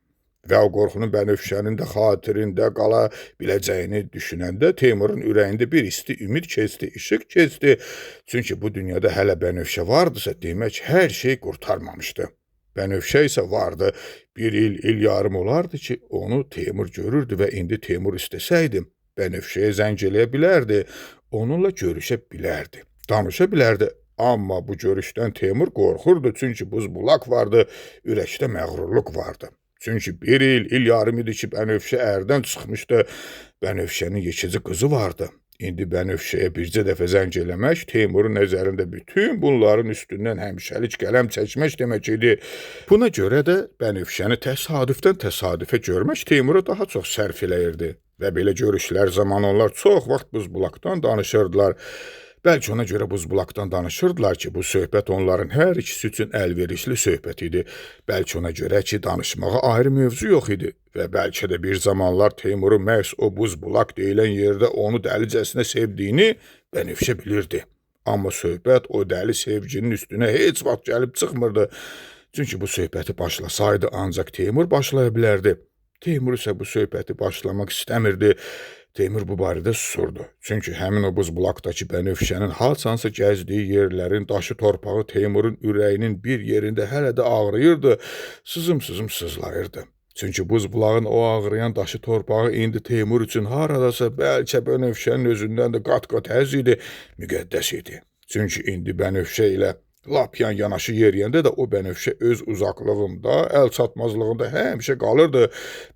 Və o qorxunun Bənövşənin də xatirində qala biləcəyini düşünəndə Teymurun ürəyində bir isti ümid keçdi, işıq keçdi. Çünki bu dünyada hələ Bənövşə vardısa, demək hər şey qurtarmamışdı. Bənövşə isə vardı. Bir il yarım olardı ki, onu Teymur görürdü və indi Teymur istəsəydi, Bənövşəyə zəng eləyə bilərdi, onunla görüşə bilərdi, danışa bilərdi. Amma bu görüşdən Teymur qorxurdu, çünki buz-bulaq vardı, ürəkdə məğrurluq vardı. Çünki bir il yarım idi ki, Bənövşə ərdən çıxmışdı. Bənövşənin yekəci qızı vardı. İndi Bənövşəyə bircə dəfə zəng eləmək Teymurun nəzərində bütün bunların üstündən həmişəlik qələm çəkmək demək idi. Buna görə də Bənövşəni təsadüfdən təsadüfə görmək Teymura daha çox sərf eləyirdi. Və belə görüşlər zamanı onlar çox vaxt buzbulaqdan danışırdılar. Bəlkə ona görə buzbulaqdan danışırdılar ki, bu söhbət onların hər ikisi üçün əlverişli söhbət idi. Bəlkə ona görə ki, danışmağa ayrı mövzu yox idi. Və bəlkə də bir zamanlar Teymurun məhz o buzbulaq deyilən yerdə onu dəlicəsinə sevdiyini Bənövşə bilirdi. Amma söhbət o dəli sevginin üstünə heç vaxt gəlib çıxmırdı. Çünki bu söhbəti başlasaydı ancaq Teymur başlaya bilərdi. Teymur isə bu söhbəti başlamaq istəmirdi. Teymur bu barədə susurdu. Çünki həmin o buzbulaqdakı Bənövşənin haçansa gəzdiyi yerlərin daşı torpağı Teymurun ürəyinin bir yerində hələ də ağrıyırdı, sızım-sızım sızlayırdı. Çünki buzbulağın o ağrıyan daşı torpağı indi Teymur üçün haradasa bəlkə Bənövşənin özündən də qat-qat əz idi, müqəddəs idi. Çünki indi Bənövşə ilə lap yan-yanaşı yeriyəndə də o Bənövşə öz uzaqlığında, əl çatmazlığında həmişə qalırdı.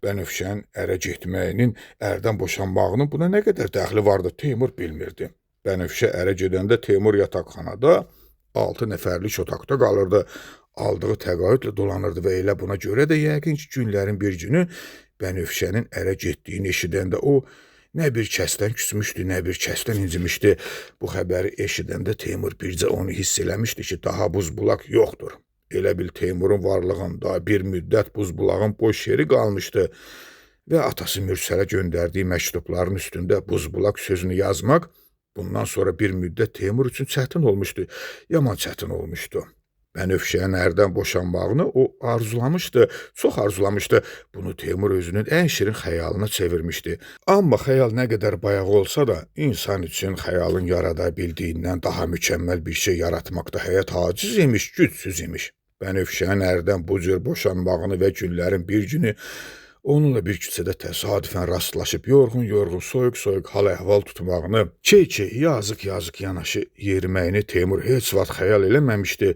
Bənövşənin ərə getməyinin, ərdən boşanmağının buna nə qədər dəxli vardı, Teymur bilmirdi. Bənövşə ərə gedəndə Teymur yataqxanada 6 nəfərlik otaqda qalırdı. Aldığı təqaüdlə dolanırdı və elə buna görə də yəqin ki, günlərin bir günü Bənövşənin ərə getdiyini eşidəndə o nə bir kəsdən küsmüşdü, nə bir kəsdən incimişdi. Bu xəbəri eşidəndə Teymur bircə onu hiss eləmişdi ki, daha buzbulaq yoxdur. Elə bil Teymurun varlığında bir müddət buzbulağın boş yeri qalmışdı və atası Mürsələ göndərdiyi məktubların üstündə buzbulaq sözünü yazmaq bundan sonra bir müddət Teymur üçün çətin olmuşdu, yaman çətin olmuşdu. Bənövşənin ərdən boşanmağını o arzulamışdı, çox arzulamışdı. Bunu Teymur özünün ən şirin xəyalına çevirmişdi. Amma xəyal nə qədər bayaq olsa da, insan üçün xəyalın yarada bildiyindən daha mükəmməl bir şey yaratmaqda həyat aciz imiş, gücsüz imiş. Bənövşənin ərdən bu cür boşanmağını və günlərin bir günü onunla bir küçədə təsadüfən rastlaşıb yorğun-yorğun, soyuq-soyuq hal-əhval tutmağını, key-key, yazıq-yazıq yanaşı yeriməyini Teymur heç vaxt xəyal eləməmişdi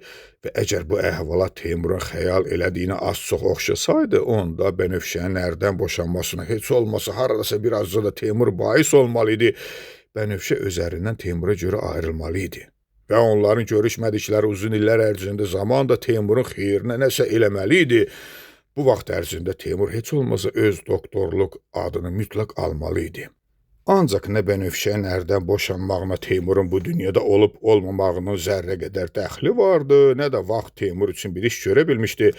və əgər bu əhvalat Teymurun xəyal elədiyini az-çox oxşasaydı, onda Bənövşənin ərdən boşanmasına heç olmasa haradasa birazca da Teymur bais olmalı idi. Bənövşə özərindən Teymura görə ayrılmalı idi. Və onların görüşmədikləri uzun illər ərzində zaman da Teymurun xeyrinə nəsə eləməli idi. Bu vaxt ərzində Teymur heç olmasa öz doktorluq adını mütləq almalı idi. Ancaq nə Bənövşənin ərdən boşanmağına Teymurun bu dünyada olub-olmamağının zərrə qədər dəxli vardı, nə də vaxt Teymur üçün bir iş görə bilmişdi.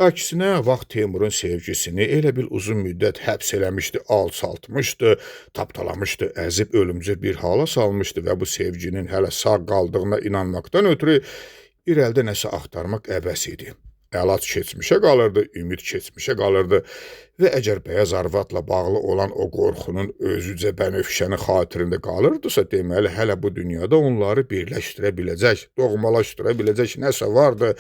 Əksinə, vaxt Teymurun sevgisini elə bil uzun müddət həbs eləmişdi, alçaltmışdı, tapdalamışdı, əzib ölümcül bir hala salmışdı və bu sevginin hələ sağ qaldığına inanmaqdan ötürü irəlidə nəsə axtarmaq əbəs idi. Əlac keçmişə qalırdı, ümid keçmişə qalırdı və əgər bəyaz arvadla bağlı olan o qorxunun özücə Bənövşənin xatirində qalırdısa, deməli hələ bu dünyada onları birləşdirə biləcək, doğmalaşdıra biləcək nəsə vardı,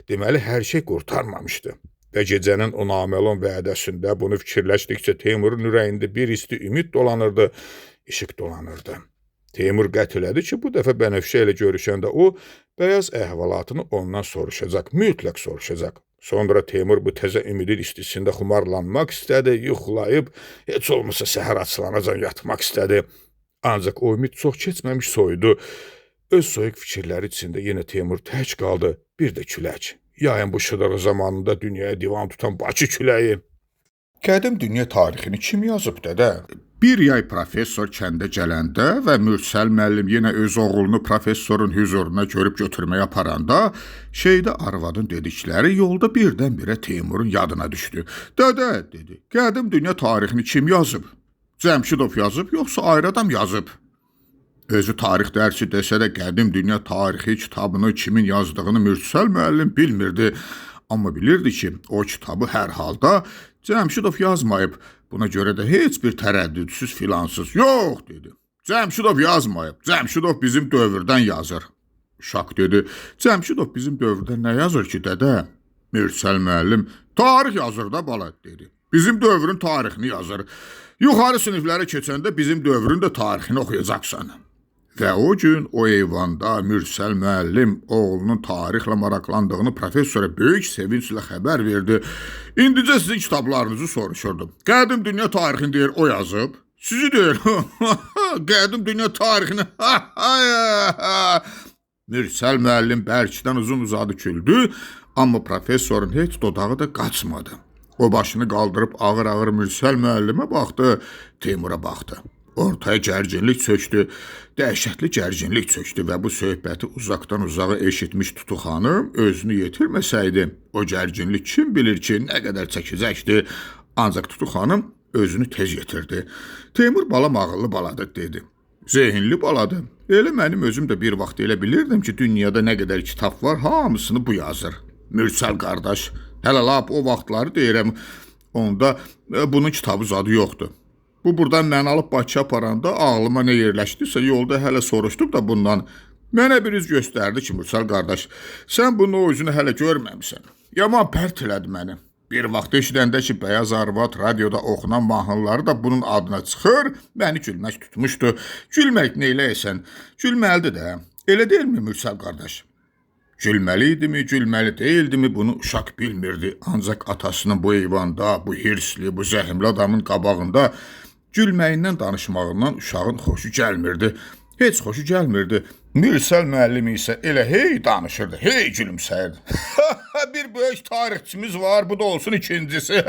deməli hər şey qurtarmamışdı. Və gecənin o naməlum vədəsində bunu fikirləşdikcə Teymurun ürəyində bir isti ümid dolanırdı, işıq dolanırdı. Teymur qət elədi ki, bu dəfə Bənövşə ilə görüşəndə o, bəyaz əhvalatını ondan soruşacaq, mütləq soruşacaq. Sonra Teymur bu təzə ümidin istisində xumarlanmaq istədi, yuxulayıb, heç olmasa səhər açılanacan yatmaq istədi. Ancaq o ümid çox keçməmiş soyudu. Öz soyuq fikirləri içində yenə Teymur tək qaldı, bir də külək. Yayın bu şıdığı zamanında dünyaya divan tutan Bakı küləyi. Qədim dünya tarixini kim yazıb, dədə? Bir yay professor kəndə gələndə və Mürsəl müəllim yenə öz oğlunu professorun hüzuruna görüb götürməyə aparanda, şeydə arvadın dedikləri yolda birdən-birə Teymurun yadına düşdü. Dədə, dedi, qədim dünya tarixini kim yazıb? Cəmşidov yazıb, yoxsa ayrı adam yazıb? Özü tarix dərsi desə də qədim dünya tarixi kitabını kimin yazdığını Mürsəl müəllim bilmirdi. Amma bilirdi ki, o kitabı hər halda Cəmşidov yazmayıb. Buna görə də heç bir tərəddüdsüz filansız. Yox, dedi. Cəmşidov yazmayıb. Cəmşidov bizim dövrdən yazır. Uşaq dedi. Cəmşidov bizim dövrdən nə yazır ki, dədə? Mürsəl müəllim, tarix yazır da bala, dedi. Bizim dövrün tarixini yazır. Yuxarı siniflərə keçəndə bizim dövrün də tarixini oxuyacaqsan. Və o gün o eyvanda Mürsəl müəllim oğlunun tarixlə maraqlandığını professora böyük sevinclə xəbər verdi. İndicə sizin kitablarınızı soruşurdum. Qədim dünya tarixini deyir, o yazıb. Sizi deyir, qədim dünya tarixini. Mürsəl müəllim bərkdən uzun uzadı güldü, amma professorun heç dodağı da qaçmadı. O başını qaldırıb ağır-ağır Mürsəl müəllimə baxdı, Teymura baxdı. Ortaya gərginlik çökdü, dəhşətli gərginlik çökdü və bu söhbəti uzaqdan uzağa eşitmiş Tutu xanım özünü yetirməsəydi, o gərginlik kim bilir ki, nə qədər çəkəcəkdi. Ancaq Tutu xanım özünü tez yetirdi. Teymur balam ağıllı baladır, dedi. Zehinli baladır. Elə mənim özüm də bir vaxt elə bilirdim ki, dünyada nə qədər kitab var, hamısını bu yazır. Mürsəl qardaş, hələ lap o vaxtları deyirəm, onda bunun kitabı zadı yoxdur. Bu buradan məni alıb Bakıya aparanda ağlıma nə yerləşdirsə, yolda hələ soruşdum da bundan. Mənə bir üz göstərdi ki, Mürsəl qardaş, sən bunu o üzünü hələ görməmisən. Yaman pərt elədi məni. Bir vaxt eşidəndə ki, Bəyaz Arvad radioda oxunan mahnıları da bunun adına çıxır, məni gülmək tutmuşdu. Gülmək neyləyəsən? Gülməlidir də. Elə deyilmi Mürsəl qardaş? Gülməli idimi, gülməli deyildimi bunu uşaq bilmirdi. Ancaq atasının bu eyvanda, bu hirsli, bu zəhimli adamın qabağında gülməyindən danışmağından uşağın xoşu gəlmirdi. Heç xoşu gəlmirdi. Mürsəl müəllim isə elə hey danışırdı, hey gülümsəyirdi. Bir böyük tarixçimiz var, bu da olsun ikincisi.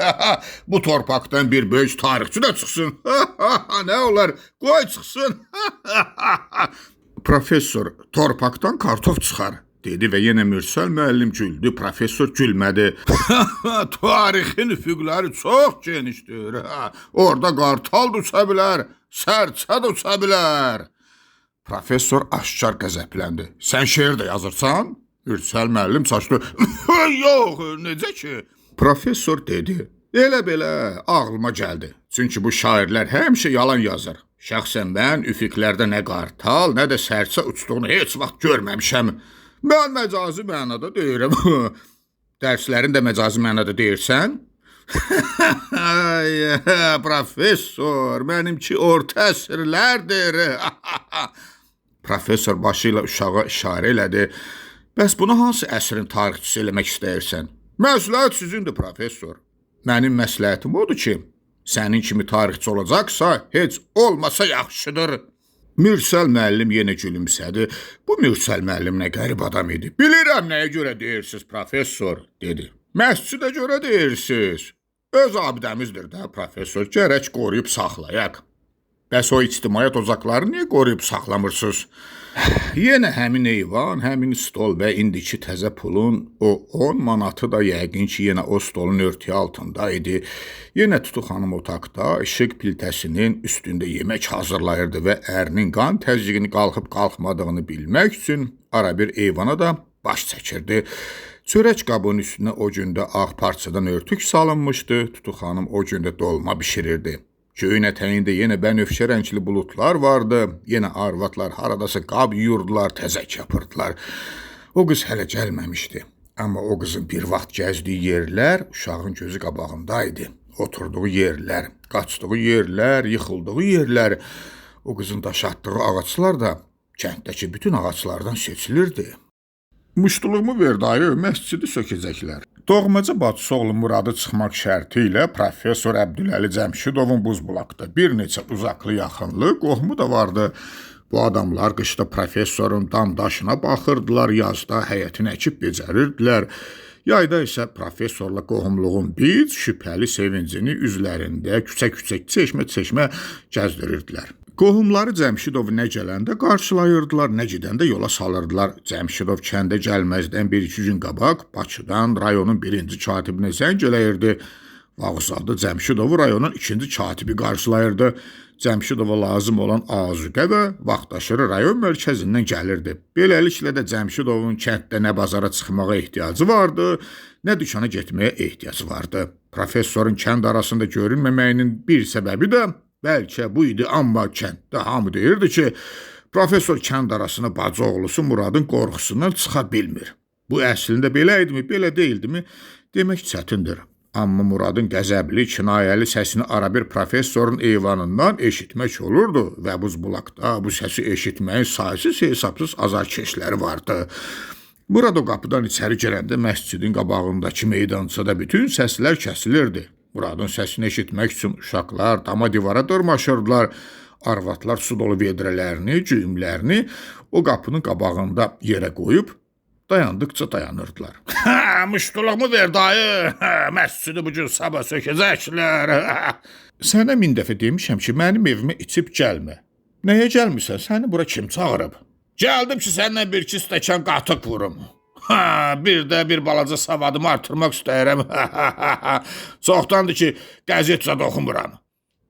Bu torpaqdan bir böyük tarixçi də çıxsın. Nə olar, qoy çıxsın. Professor, torpaqdan kartof çıxar, dedi və yenə Mürsəl müəllim güldü. Professor gülmədi. Tarixin üfüqləri çox genişdir. Orada qartal da uça bilər, sərçə də uça bilər. Professor aşkar qəzəbləndi. Sən şeir də yazırsan? Mürsəl müəllim saçdı. Yox, necə ki? Professor dedi. Elə belə ağlıma gəldi. Çünki bu şairlər həmişə yalan yazır. Şəxsən mən üfüqlərdə nə qartal, nə də sərçə uçduğunu heç vaxt görməmişəm. Mən məcazi mənada deyirəm. Dərslərin də məcazi mənada deyirsən? Professor, mənimki orta əsrlərdir. Professor başı ilə uşağa işarə elədi. Bəs bunu hansı əsrin tarixçisi eləmək istəyirsən? Məsləhət sizindir, professor. Mənim məsləhətim odur ki, sənin kimi tarixçi olacaqsa, heç olmasa yaxşıdır. Mürsəl müəllim yenə gülümsədi. Bu Mürsəl müəllim nə qərib adam idi. Bilirəm nəyə görə deyirsiniz, professor, dedi. Məscidə görə deyirsiniz. Öz abidəmizdir də, professor, gərək qoruyub saxlayaq. Bəs o ictimaiyyət ocaqları niyə qoruyub saxlamırsınız? Yenə həmin eyvan, həmin stol və indiki təzə pulun o 10 manatı da yəqin ki, yenə o stolun örtüyü altında idi. Yenə Tutu xanım otaqda işıq piltəsinin üstündə yemək hazırlayırdı və ərinin qan təzyiqini qalxıb qalxmadığını bilmək üçün ara bir eyvana da baş çəkirdi. Çörək qabının üstünə o gündə ağ parçadan örtük salınmışdı. Tutu xanım o gündə dolma bişirirdi. Göyün ətəyində yenə bənövşə rəngli bulutlar vardı. Yenə arvadlar haradasa qab yuyurdular, təzək yapırdılar. O qız hələ gəlməmişdi. Amma o qızın bir vaxt gəzdiyi yerlər uşağın gözü qabağında idi. Oturduğu yerlər, qaçdığı yerlər, yıxıldığı yerlər. O qızın daş atdığı ağaclar da kənddəki bütün ağaclardan seçilirdi. Muştuluğumu ver dayı, məscidi sökəcəklər. Doğmaca bacısı oğlu Muradı çıxmaq şərti ilə Professor Əbdüləli Cəmşidovun Buzbulaqda bir neçə uzaqlı yaxınlı qohumu da vardı. Bu adamlar qışda professorun dam daşına baxırdılar, yazda həyətini əkib becərirdilər. Yayda isə professorla qohumluğun biz şübhəli sevincini üzlərində küçə-küçə, çeşmə-çeşmə gəzdirirdilər. Qohumları Cəmşidovu nə gələndə qarşılayırdılar, nə gedəndə yola salırdılar. Cəmşidov kəndə gəlməzdən 1-2 gün qabaq Bakıdan rayonun 1-ci katibinə zəng eləyirdi. Vağzalda Cəmşidovu rayonun 2-ci katibi qarşılayırdı. Cəmşidova lazım olan azuqə və vaxtaşırı rayon mərkəzindən gəlirdi. Beləliklə də Cəmşidovun kənddə nə bazara çıxmağa ehtiyacı vardı, nə dükana getməyə ehtiyacı vardı. Professorun kənd arasında görünməməyinin bir səbəbi də bəlkə bu idi, amma kənddə hamı deyirdi ki, professor kənd arasına bacı oğlusu Muradın qorxusundan çıxa bilmir. Bu əslində belə idimi, belə deyildimi demək çətindir. Amma Muradın qəzəbli, kinayəli səsini arabir professorun eyvanından eşitmək olurdu və Buzbulaqda bu səsi eşitməyin saysız hesabsız azarkeşləri vardı. Murad o qapıdan içəri gələndə məscidin qabağındakı meydançada bütün səslər kəsilirdi. Muradın səsini eşitmək üçün uşaqlar dama divara dırmaşırdılar. Arvadlar su dolu vedrələrini, güyümlərini o qapının qabağında yerə qoyub dayandıqca dayanırdılar. Muştuluğumu ver dayı. Məscidi bu gün sabah sökəcəklər. Sənə min dəfə demişəm ki, mənim evimə içib gəlmə. Nəyə gəlmirsən? Səni bura kim çağırıb? Gəldim ki, səndən bir-iki stəkan qatıq vurum. Bir də bir balaca savadımı artırmaq istəyirəm. Çoxdandır ki, qəzet zad oxumuram.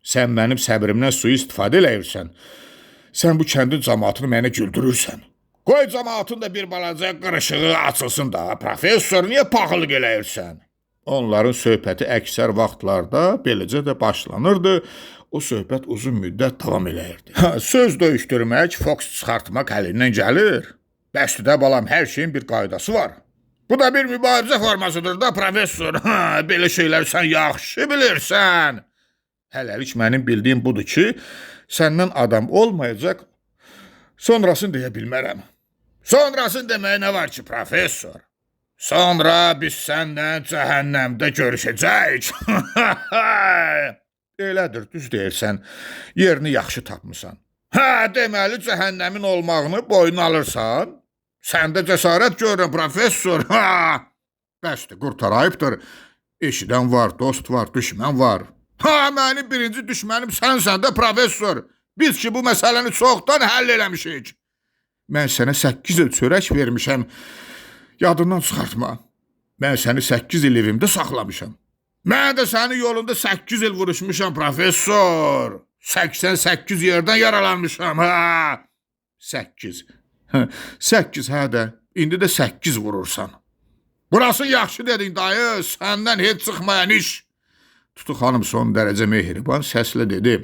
Sən mənim səbrimdən sui-istifadə eləyirsən. Sən bu kəndin cəmaatını mənə güldürürsən. Qoy cəmaatın da bir balaca qırışığı açılsın da. Professor, niyə paxıllıq eləyirsən? Onların söhbəti əksər vaxtlarda beləcə də başlanırdı. O söhbət uzun müddət davam eləyirdi. Söz döyüşdürmək, foks çıxartmaq əlindən gəlir. Bəsdə balam, hər şeyin bir qaydası var. Bu da bir mübarizə formasıdır da, professor. Belə şeylər sən yaxşı bilirsən. Hələlik mənim bildiyim budur ki, səndən adam olmayacaq. Sonrasını deyə bilmərəm. Sonrasını deməyə nə var ki, professor? Sonra biz səndən cəhənnəmdə görüşəcəyik. Elədir, düz deyirsən. Yerini yaxşı tapmısan. Deməli cəhənnəmin olmağını boynuna alırsan? Səndə cəsarət görürəm, professor. Bəsdir, qurtarayıbdır. Eşidən var, dost var, düşmən var. Mənim birinci düşmənim sənsən də, professor. Biz ki, bu məsələni çoxdan həll eləmişik. Mən sənə 8 il çörək vermişəm. Yadından çıxartma. Mən səni 8 il evimdə saxlamışam. Mən də sənin yolunda 8 il vuruşmuşam, professor. 88 yerdən yaralanmışam, 8. 8, hə də. İndi də 8 vurursan. Burası yaxşı dedin, dayı. Səndən heç çıxmayan iş. Tutu xanım son dərəcə mehriban səslə dedi.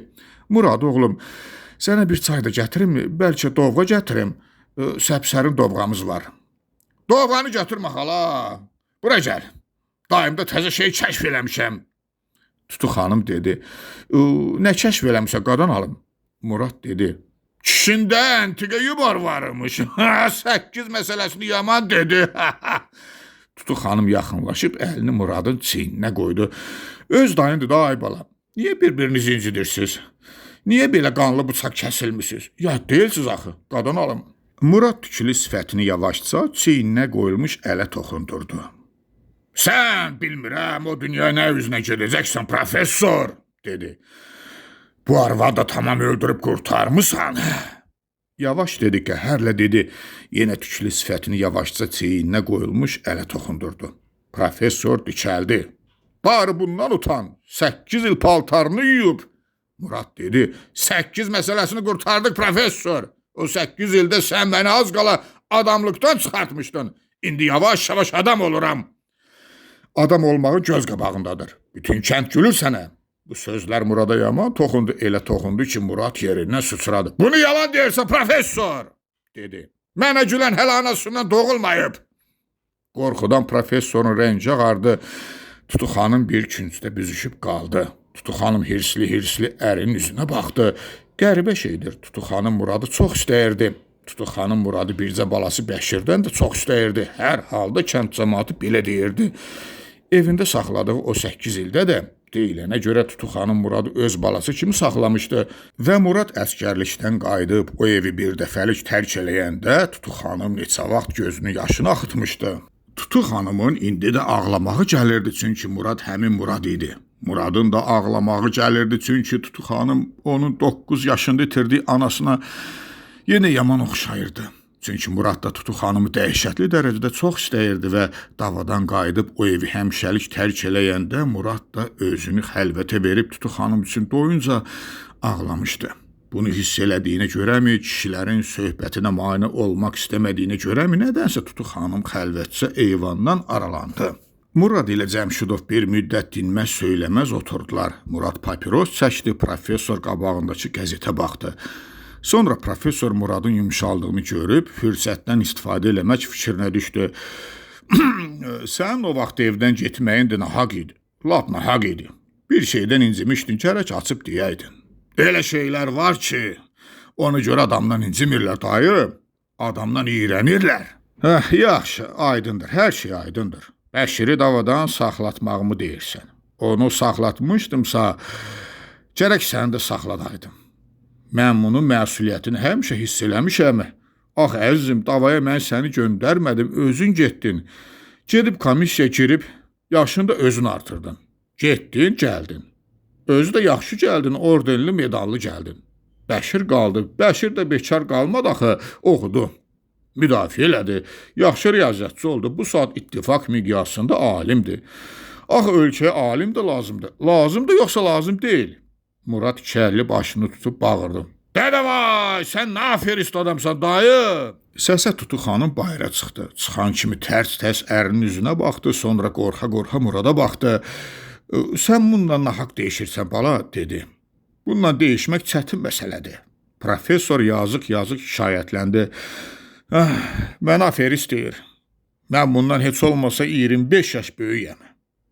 Murad, oğlum, sənə bir çay da gətirim, bəlkə dovğa gətirim. Səpsərin dovğamız var. Dovğanı götürmə xala. Bura gəl. Daimdə təzə şey kəşf eləmişəm. Tutu xanım dedi. Nə kəşf eləmişə qadan alım? Murad dedi. Kişində antiqə yumor varmış. 8 məsələsini yaman dedi. Tutu xanım yaxınlaşıb əlini Muradın çiyninə qoydu. Öz dayındır da, ay balam. Niyə bir-birinizi incidirsiniz? Niyə belə qanlı bıçaq kəsilmişsiniz? Yad deyilsiz axı, qadan alım. Murad tükülü sifətini yavaşca çiyninə qoyulmuş ələ toxundurdu. Sən bilmirəm o dünya nə üzünə gedəcəksən, professor, dedi. Bu arvadı tamam öldürüb qurtarmısan. Yavaş dedi ki, hərlə dedi, yenə tükülü sifətini yavaşca çiyninə qoyulmuş ələ toxundurdu. Professor dikəldi. Bari bundan utan, 8 il paltarını yuyub. Murad dedi, 8 məsələsini qurtardıq, professor. O 8 ildə sən məni az qala adamlıqdan çıxartmışdın. İndi yavaş-yavaş adam oluram. Adam olmağı göz qabağındadır. Bütün kənd gülür sənə. Bu sözlər Murada yaman toxundu, elə toxundu ki, Murad yerindən sıçradı. Bunu yalan deyirsən, professor, dedi. Mənə gülən hələ anasından doğulmayıb. Qorxudan professorun rəngi ağardı. Tutu xanım bir küncdə büzüşüb qaldı. Tutu xanım hirsli ərinin üzünə baxdı. Qəribə şeydir, Tutu xanım Muradı çox istəyirdi. Tutu xanım Muradı bircə balası Bəşirdən də çox istəyirdi. Hər halda kənd cəmaatı belə deyirdi. Evində saxladığı o 8 ildə də deyilənə görə Tutu xanım Muradı öz balası kimi saxlamışdı və Murad əskərlikdən qayıdıb o evi bir dəfəlik tərk eləyəndə Tutu xanım neçə vaxt gözünü yaşını axıtmışdı. Tutu xanımın indi də ağlamağı gəlirdi, çünki Murad həmin Murad idi. Muradın da ağlamağı gəlirdi, çünki Tutu xanım onun 9 yaşında itirdiyi anasına yenə yaman oxşayırdı. Çünki Murad da Tutu xanımı dəhşətli dərəcədə çox istəyirdi və davadan qayıdıb o evi həmişəlik tərk eləyəndə Murad da özünü xəlvətə verib Tutu xanım üçün doyunca ağlamışdı. Bunu hiss elədiyinə görəmi, kişilərin söhbətinə mane olmaq istəmədiyinə görəmi, nədənsə Tutu xanım xəlvətcə eyvandan aralandı. Murad ilə Cəmşidov bir müddət dinməz söyləməz oturdular. Murad papiros çəkdi, professor qabağındakı qəzetə baxdı. Sonra professor Muradın yumşaldığını görüb, fürsətdən istifadə eləmək fikrinə düşdü. Sən o vaxt evdən getməyin də nahaq idi. Lap nahaq idi. Bir şeydən incimişdin, gərək açıb deyəydin. Elə şeylər var ki, onu görə adamdan incimirlər dayı, adamdan iyrənirlər. Yaxşı, aydındır, hər şey aydındır. Bəşiri davadan saxlatmağımı deyirsən. Onu saxlatmışdımsa, gərək səni də saxladaydım. Mən bunun məsuliyyətini həmişə hiss eləmişəm. Əzizim, davaya mən səni göndərmədim, özün getdin. Gedib komissiya girib, yaşında özün artırdın. Getdin, gəldin. Özü də yaxşı gəldin, ordenli, medallı gəldin. Bəşir qaldı. Bəşir də bekar qalmadı axı, oxudu. Müdafiə elədi. Yaxşı riyaziyyatçı oldu. Bu saat ittifaq miqyasında alimdir. Axı ölkəyə alim də lazımdır. Lazımdır yoxsa lazım deyil. Murad kərli başını tutub bağırdı. Dədə vay, sən nə aferist adamsan dayı? Səsə Tutu xanım bayıra çıxdı. Çıxan kimi tərs-tərs ərinin üzünə baxdı, sonra qorxa-qorxa Murada baxdı. Sən bununla nahaq değişirsən bala, dedi. Bununla değişmək çətin məsələdir. Professor yazıq-yazıq şikayətləndi. Mən aferist deyir. Mən bundan heç olmasa 25 yaş böyüyəm.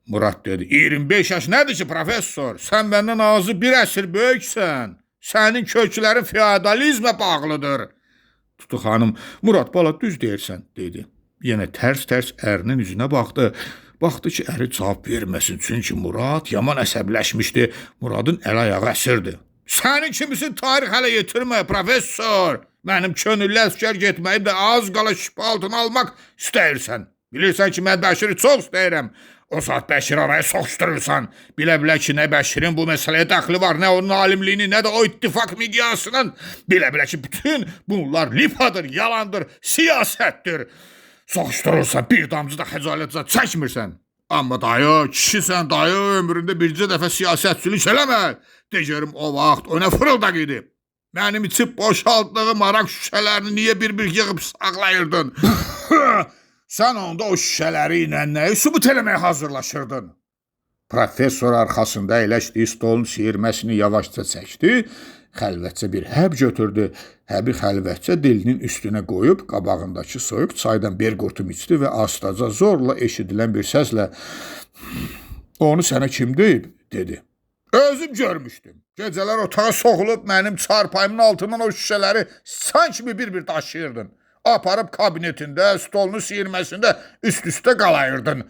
Murad dedi. 25 yaş nədir ki, professor? Sən məndən azı bir əsr böyüksən. Sənin köklərin feodalizmə bağlıdır. Tutu xanım, Murad bala düz deyirsən, dedi. Yenə tərs-tərs ərinin üzünə baxdı. Baxdı ki, əri cavab verməsin. Çünki Murad yaman əsəbləşmişdi. Muradın əl-ayağı əsirdi. Sənin kimisin tarix hələ yetirmə, professor. Mənim könüllü əskər getməyib də az qala şübhə altına almaq istəyirsən. Bilirsən ki, mən Bəşiri çox istəyirəm. O saat Bəşiri araya soxuşdurursan. Bilə-bilə ki, nə Bəşirin bu məsələyə dəxli var, nə onun alimliyini, nə də o ittifaq miqyasının. Bilə-bilə ki, bütün bunlar lifadır, yalandır, siyasətdir. Soxuşdurursan, bir damcı da xəcalətcə çəkmirsən. Amma dayı, kişisən dayı, ömründə bircə dəfə siyasətçilik eləmə. Deyərim, o vaxt o nə fırıldaq idi. Mənim içib boşaltdığım maraq şüşələrini niyə bir-bir yığıb saxlayırdın? Sən onda o şüşələri ilə nəyi sübut eləməyə hazırlaşırdın? Professor arxasında əyləşdiyi stolun siyirməsini yavaşca çəkdi, xəlvətcə bir həb götürdü. Həbi xəlvətcə dilinin üstünə qoyub, qabağındakı soyuq çaydan bir qurtum içdi və astaca zorla eşidilən bir səslə onu sənə kim deyib, dedi. Özüm görmüşdüm. Gecələr otağa soxulub mənim çarpayımın altından o şüşələri sən kimi bir-bir daşıyırdın. Aparıb kabinetində, stolunu siyirməsində üst-üstə qalayırdın.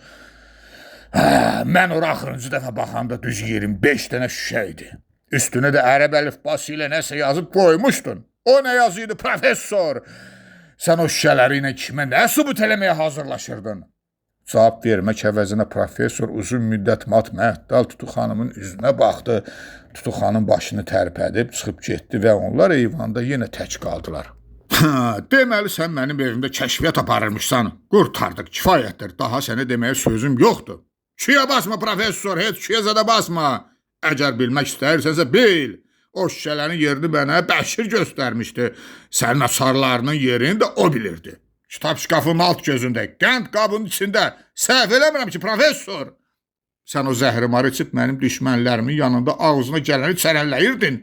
Mən ora axırıncı dəfə baxanda düz 25 dənə şüşə idi. Üstünə də ərəb əlifbası ilə nəsə yazıb qoymuşdun. O nə yazıydı, professor? Sən o şüşələri ilə kimə nə sübut eləməyə hazırlaşırdın? Cavab vermək əvəzinə professor uzun müddət mat-məhdal Tutu xanımın üzünə baxdı. Tutu xanım başını tərpədib çıxıb getdi və onlar eyvanda yenə tək qaldılar. Deməli sən mənim evimdə kəşfiyyat aparırmışsan. Qurtardıq, kifayətdir. Daha sənə deməyə sözüm yoxdur. Küyə basma professor, heç küyə zədə basma. Əgər bilmək istəyirsənsə bil. O şüşələrin yerini mənə Bəşir göstərmişdi. Sənin açarlarının yerini də o bilirdi. Kitab şkafının alt gözündə, qənd qabının içində. Səhv eləmirəm ki, professor. Sən o zəhrimarı içib mənim düşmənlərimin yanında ağzına gələni çərənləyirdin.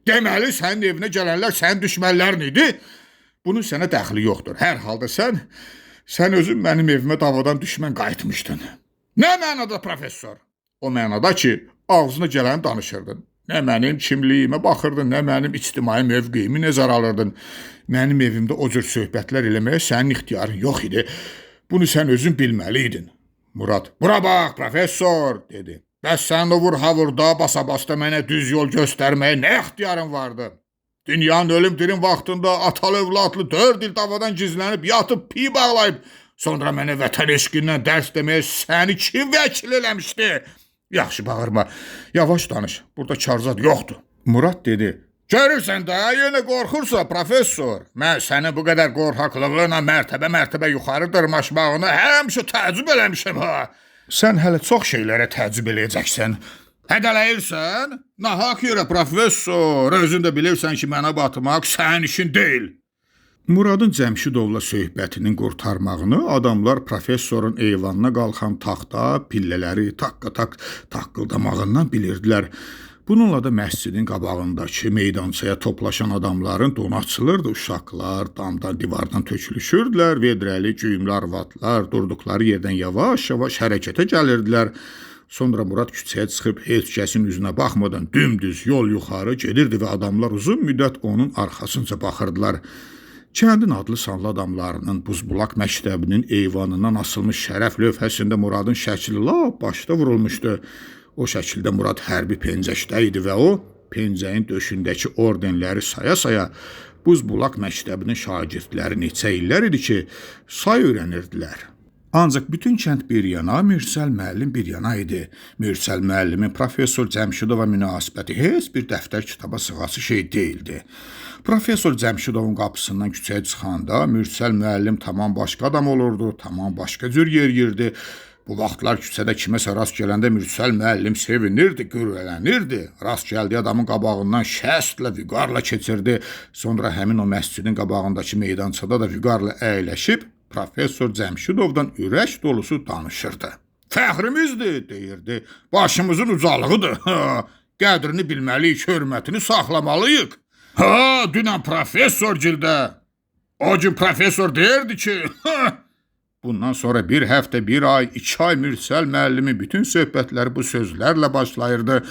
Deməli, sənin evinə gələnlər sənin düşmənlərin idi. Bunun sənə dəxli yoxdur. Hər halda sən özün mənim evimə davadan düşmən qayıtmışdın. Nə mənada, professor? O mənada ki, ağzına gələni danışırdın. Nə mənim kimliyimə baxırdın, nə mənim ictimai mövqeyimi nəzər alırdın. Mənim evimdə o cür söhbətlər eləməyə sənin ixtiyarın yox idi. Bunu sən özün bilməliydin. Murad, bura bax, professor, dedi. Bəs sən o vur-havurda, basa-basta mənə düz yol göstərməyə nə ixtiyarın vardı? Dünyanın ölüm dirin vaxtında atalı-övladlı 4 il davadan gizlənib, yatıb, pi bağlayıb, sonra mənə vətən eşqindən dərs deməyə səni kim vəkil eləmişdi? Yaxşı, bağırma, yavaş danış, burada karzat yoxdur. Murad dedi, görürsən də, yenə qorxursa, professor. Mən səni bu qədər qorxaqlığına mərtəbə yuxarı dırmaşmağını həmişə təəccüb eləmişəm, ha. Sən hələ çox şeylərə təəccüb eləyəcəksən. Hədələyirsən? Nahaq yerə, professor. Özün də bilirsən ki, mənə batmaq sənin işin deyil. Muradın Cəmşidovla söhbətinin qurtarmağını adamlar professorun eyvanına qalxan taxta, pillələri takka-tak taqqıldamağından bilirdilər. Bununla da məscidin qabağındakı meydançaya toplaşan adamların donu açılırdı. Uşaqlar damdan, divardan tökülüşürdülər, vedrəli, güyümlü arvadlar durduqları yerdən yavaş-yavaş hərəkətə gəlirdilər. Sonra Murad küçəyə çıxıb heç kəsin üzünə baxmadan dümdüz yol yuxarı gedirdi və adamlar uzun müddət onun arxasınca baxırdılar. Kəndin adlı sanlı adamlarının Buzbulaq məktəbinin eyvanından asılmış şərəf lövhəsində Muradın şəkli lap başda vurulmuşdu. O şəkildə Murad hərbi pencəkdə idi və o, pencəyin döşündəki ordenləri saya-saya Buzbulaq məktəbinin şagirdləri neçə illər idi ki, say öyrənirdilər. Ancaq bütün kənd bir yana, Mürsəl müəllim bir yana idi. Mürsəl müəllimin professor Cəmşidova münasibəti heç bir dəftər kitaba sığası şey deyildi. Professor Cəmşidovun qapısından küçəyə çıxanda Mürsəl müəllim tamam başqa adam olurdu, tamam başqa cür yeriyirdi. Bu vaxtlar küçədə kiməsə rast gələndə Mürsəl müəllim sevinirdi, qürrələnirdi. Rast gəldiyi adamın qabağından şəstlə, vüqarla keçirdi. Sonra həmin o məscidin qabağındakı meydançada da vüqarla əyləşib Professor Cəmşidovdan ürək dolusu danışırdı. Fəxrimizdir, deyirdi. Başımızın ucalığıdır. Qədrini bilməliyik, hörmətini saxlamalıyıq. Dünən professor gildə. O gün professor deyirdi ki... Bundan sonra bir həftə, bir ay, 2 ay Mürsəl müəllimin bütün söhbətləri bu sözlərlə başlayırdı.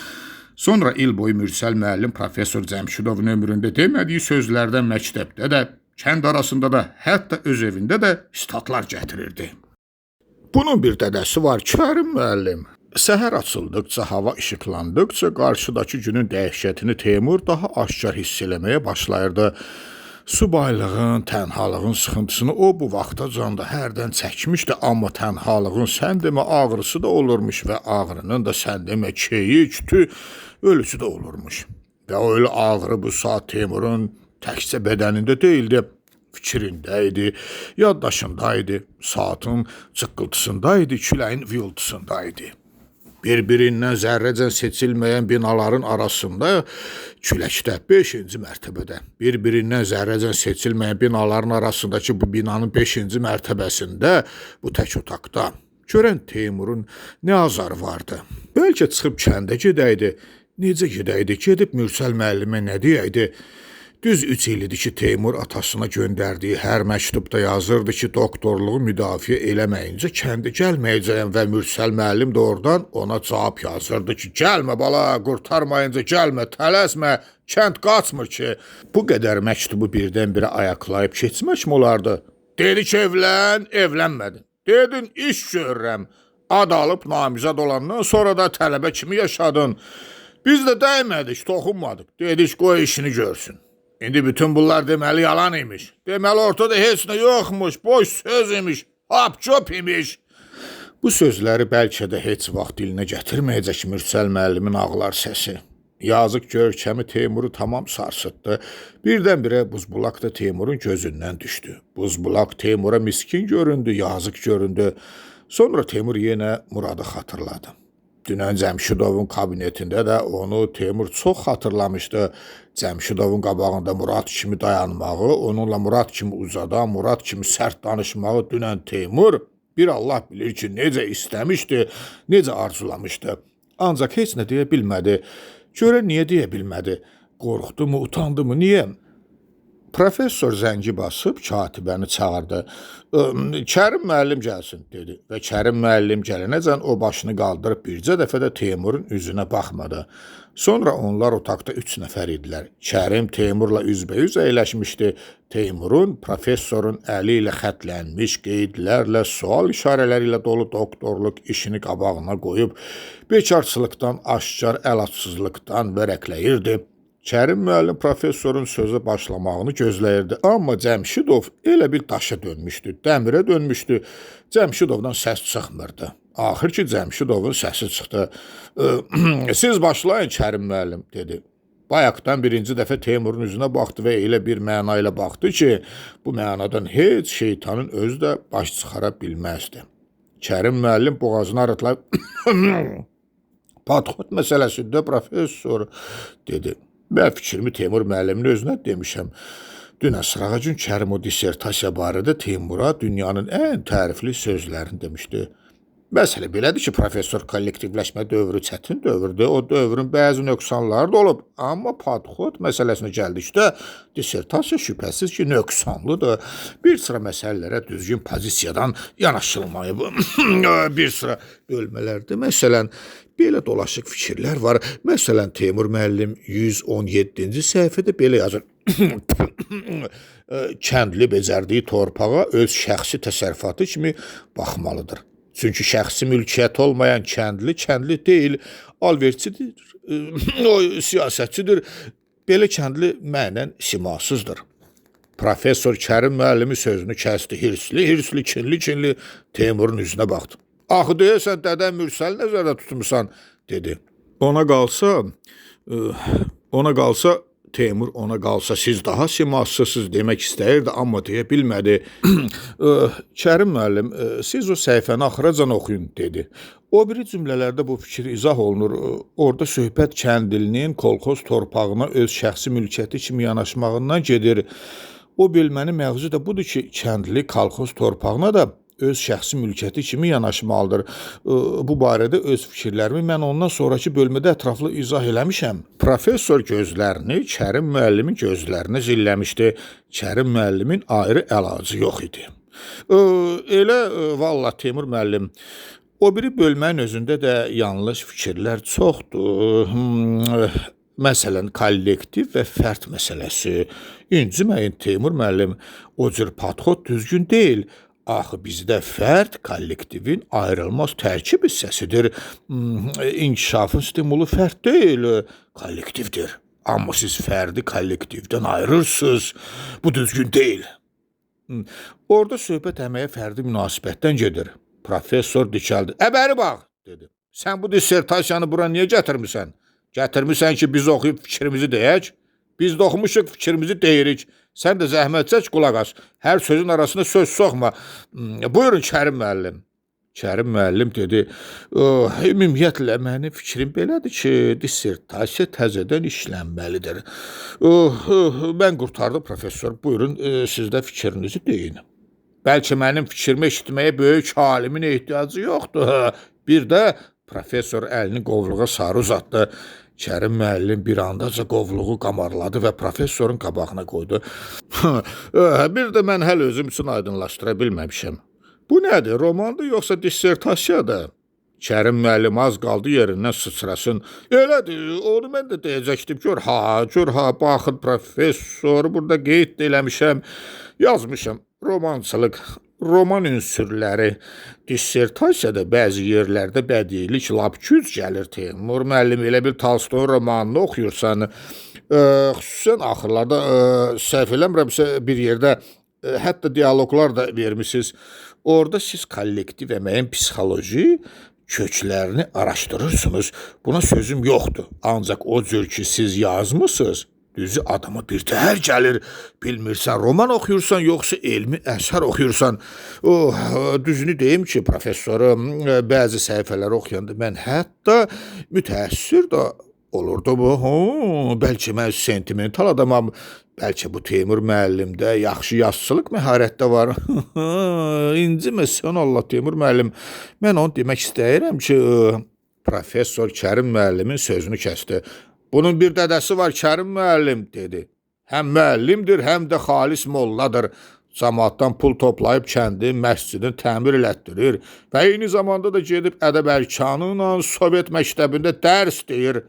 Sonra il boyu Mürsəl müəllim Professor Cəmşidovun ömründə demədiyi sözlərdən məktəbdə də, kənd arasında da, hətta öz evində də statlar gətirirdi. Bunun bir dədəsi var, Kərim müəllim. Səhər açıldıqca, hava işıqlandıqca qarşıdakı günün dəhşətini Teymur daha aşkar hiss eləməyə başlayırdı. Subaylığın, tənhalığın sıxıntısını o bu vaxtacan da hərdən çəkmişdi, amma tənhalığın sən demə ağrısı da olurmuş və ağrının da sən demə keyi, kütü, ölüsü də olurmuş. Və öyle ağrı bu saat Teymurun təkcə bədənində deyildi, fikrində idi, yaddaşında idi, saatın cıqqıltısında idi, küləyin viyultusunda idi. Bir-birindən zərrəcən seçilməyən binaların arasında küləkdə 5-ci mərtəbədə, bir-birindən zərrəcən seçilməyən binaların arasındakı bu binanın 5-ci mərtəbəsində, bu tək otaqda görən Teymurun nə azarı vardı. Bəlkə çıxıb kəndə gedəydi, necə gedəydi, gedib Mürsəl müəllimə nə deyəydi? Düz 3 il idi ki, Teymur atasına göndərdiyi hər məktubda yazırdı ki, doktorluğu müdafiə eləməyincə kəndə gəlməyəcəyəm və Mürsəl müəllim də oradan ona cavab yazırdı ki, gəlmə bala, qurtarmayınca gəlmə, tələsmə, kənd qaçmır ki. Bu qədər məktubu birdən-birə ayaqlayıb keçmək mi olardı? Dedi ki, evlən, evlənmədin. Dedin, iş görürəm. Ad alıb namizad olandan sonra da tələbə kimi yaşadın. Biz də dəymədik, toxunmadıq. Dedik, qoy işini görsün. İndi bütün bunlar deməli yalan imiş. Deməli ortada heç nə yoxmuş, boş söz imiş, hap-çop imiş. Bu sözləri bəlkə də heç vaxt dilinə gətirməyəcək Mürsəl müəllimin ağlar səsi. Yazıq görkəmi Teymuru tamam sarsıtdı. Birdən-birə buzbulaq da Teymurun gözündən düşdü. Buzbulaq Teymura miskin göründü, yazıq göründü. Sonra Teymur yenə Muradı xatırladı. Dünən Cəmşidovun kabinetində də onu Teymur çox xatırlamışdı. Cəmşidovun qabağında Murad kimi dayanmağı, onunla Murad kimi uzadan, Murad kimi sərt danışmağı dünən Teymur bir Allah bilir ki, necə istəmişdi, necə arzulamışdı. Ancaq heç nə deyə bilmədi. Görən niyə deyə bilmədi? Qorxdu mu, utandı mı, niyə? Professor zəngi basıb katibəni çağırdı. Kərim müəllim gəlsin, dedi. Və Kərim müəllim gələnəcən o başını qaldırıb bircə dəfə də Teymurun üzünə baxmadı. Sonra onlar otaqda 3 nəfər idilər. Kərim Teymurla üzbəyüz əyləşmişdi. Teymurun professorun əli ilə xətlənmiş qeydlərlə, sual işarələri ilə dolu doktorluq işini qabağına qoyub, bekarçılıqdan, aşkar əlacsızlıqdan vərəqləyirdi. Kərim müəllim professorun sözə başlamağını gözləyirdi, amma Cəmşidov elə bir daşa dönmüşdü, dəmirə dönmüşdü. Cəmşidovdan səs çıxmırdı. Axır ki, Cəmşidovun səsi çıxdı. Siz başlayın, Kərim müəllim, dedi. Bayaqdan birinci dəfə Teymurun üzünə baxdı və elə bir məna ilə baxdı ki, bu mənadan heç şeytanın özü də baş çıxara bilməzdi. Kərim müəllim boğazını arıtlayıb, padxot məsələsində professor, dedi. Mən fikrimi Teymur müəllimin özünə demişəm. Dünən sırağa gün Kərim o dissertasiya barədə Teymura dünyanın ən tərifli sözlərini demişdi. Məsələ belədir ki, professor kollektivləşmə dövrü çətin dövrdür. O dövrün bəzi nöqsanları da olub. Amma padxot məsələsinə gəldikdə dissertasiya şübhəsiz ki, nöqsanlıdır. Bir sıra məsələlərə düzgün pozisiyadan yanaşılmayıb. Bir sıra bölmələrdə, məsələn, belə dolaşıq fikirlər var. Məsələn, Teymur müəllim 117-ci səhifədə belə yazır. Kəndli becərdiyi torpağa öz şəxsi təsərrüfatı kimi baxmalıdır. Çünki şəxsi mülkiyyət olmayan kəndli deyil, alverçidir, o siyasətçidir. Belə kəndli mənən simasızdır. Professor Kərim müəllimi sözünü kəsdi. Hirsli, kinli Teymurun üzünə baxdı. Axı deyəsən dədən Mürsəli nəzərdə tutmusan, dedi. Ona qalsa Teymur siz daha simasısınız demək istəyirdi, amma deyə bilmədi. Kərim müəllim, siz o səhifəni axıracan oxuyun, dedi. O biri cümlələrdə bu fikir izah olunur. Orada söhbət kəndlinin kolxoz torpağına öz şəxsi mülkiyyəti kimi yanaşmağından gedir. O bölmənin məğzu da budur ki, kəndli kolxoz torpağına da öz şəxsi mülkiyyəti kimi yanaşmalıdır. Bu barədə öz fikirlərimi mən ondan sonraki bölmədə ətraflı izah eləmişəm. Professor gözlərini Kərim müəllimin gözlərinə zilləmişdi. Kərim müəllimin ayrı əlacı yox idi. Valla Teymur müəllim, o biri bölmənin özündə də yanlış fikirlər çoxdur. Məsələn, kollektiv və fərd məsələsi. İnciməyin Teymur müəllim, o cür podxod düzgün deyil. Axı bizdə fərd kollektivin ayrılmaz tərkib hissəsidir. İnkişafın stimulu fərd deyil, kollektivdir. Amma siz fərdi kollektivdən ayırırsınız. Bu düzgün deyil. Orada söhbət əməyə fərdi münasibətdən gedir. Professor dikəldi. Bəri bax, dedi. Sən bu dissertasiyanı bura niyə gətirmisən? Gətirmisən ki, biz oxuyub fikrimizi deyək. Biz də oxumuşuq, fikrimizi deyirik. Sən də zəhmət çək, qulaq as. Hər sözün arasında söz soxma. Buyurun Kərim müəllim. Kərim müəllim dedi, ümumiyyətlə mənim fikrim belədir ki, dissertasiya təzədən işlənməlidir. Mən qurtardım, professor. Buyurun, siz də fikrinizi deyin. Bəlkə mənim fikrimi eşitməyə böyük alimin ehtiyacı yoxdur. Bir də professor əlini qovluğa sarı uzatdı. Kərim müəllim bir andaca qovluğu qamarladı və professorun qabağına qoydu. Bir də mən hələ özüm üçün aydınlaşdıra bilməmişəm. Bu nədir, romandır yoxsa dissertasiyadır? Kərim müəllim az qaldı yerindən sıçrasın. Elədir, onu mən də deyəcəkdim. Gör ha, baxın professor, burada qeyd eləmişəm, yazmışam. Romançılıq, roman ünsürləri, dissertasiyada bəzi yerlərdə bədiilik lap güc gəlir Teymur müəllim. Elə bir Tolstoyun romanını oxuyursan, xüsusən axırlarda səhv eləmirəmsə bir yerdə hətta dialoqlar da vermişsiniz. Orada siz kollektiv əməyin psixoloji köklərini araşdırırsınız. Buna sözüm yoxdur. Ancaq o cür ki siz yazmısınız, düzü adama bir təhər gəlir. Bilmirsən, roman oxuyursan, yoxsa elmi əsər oxuyursan. Düzünü deyim ki, professorum, bəzi səhifələri oxuyanda mən hətta mütəəssir də olurdu bu. Bəlkə mən sentimental adamam. Bəlkə bu Teymur müəllimdə yaxşı yazıçılıq məharətdə var. İnciməsən Allah Teymur müəllim. Mən onu demək istəyirəm ki, professor Kərim müəllimin sözünü kəsdi. Bunun bir dədəsi var Kərim müəllim, dedi. Həm müəllimdir, həm də xalis molladır. Camaatdan pul toplayıb kəndin, məscidin təmir elətdirir və eyni zamanda da gedib ədəb-ərkanıyla Sovet məktəbində dərs deyir.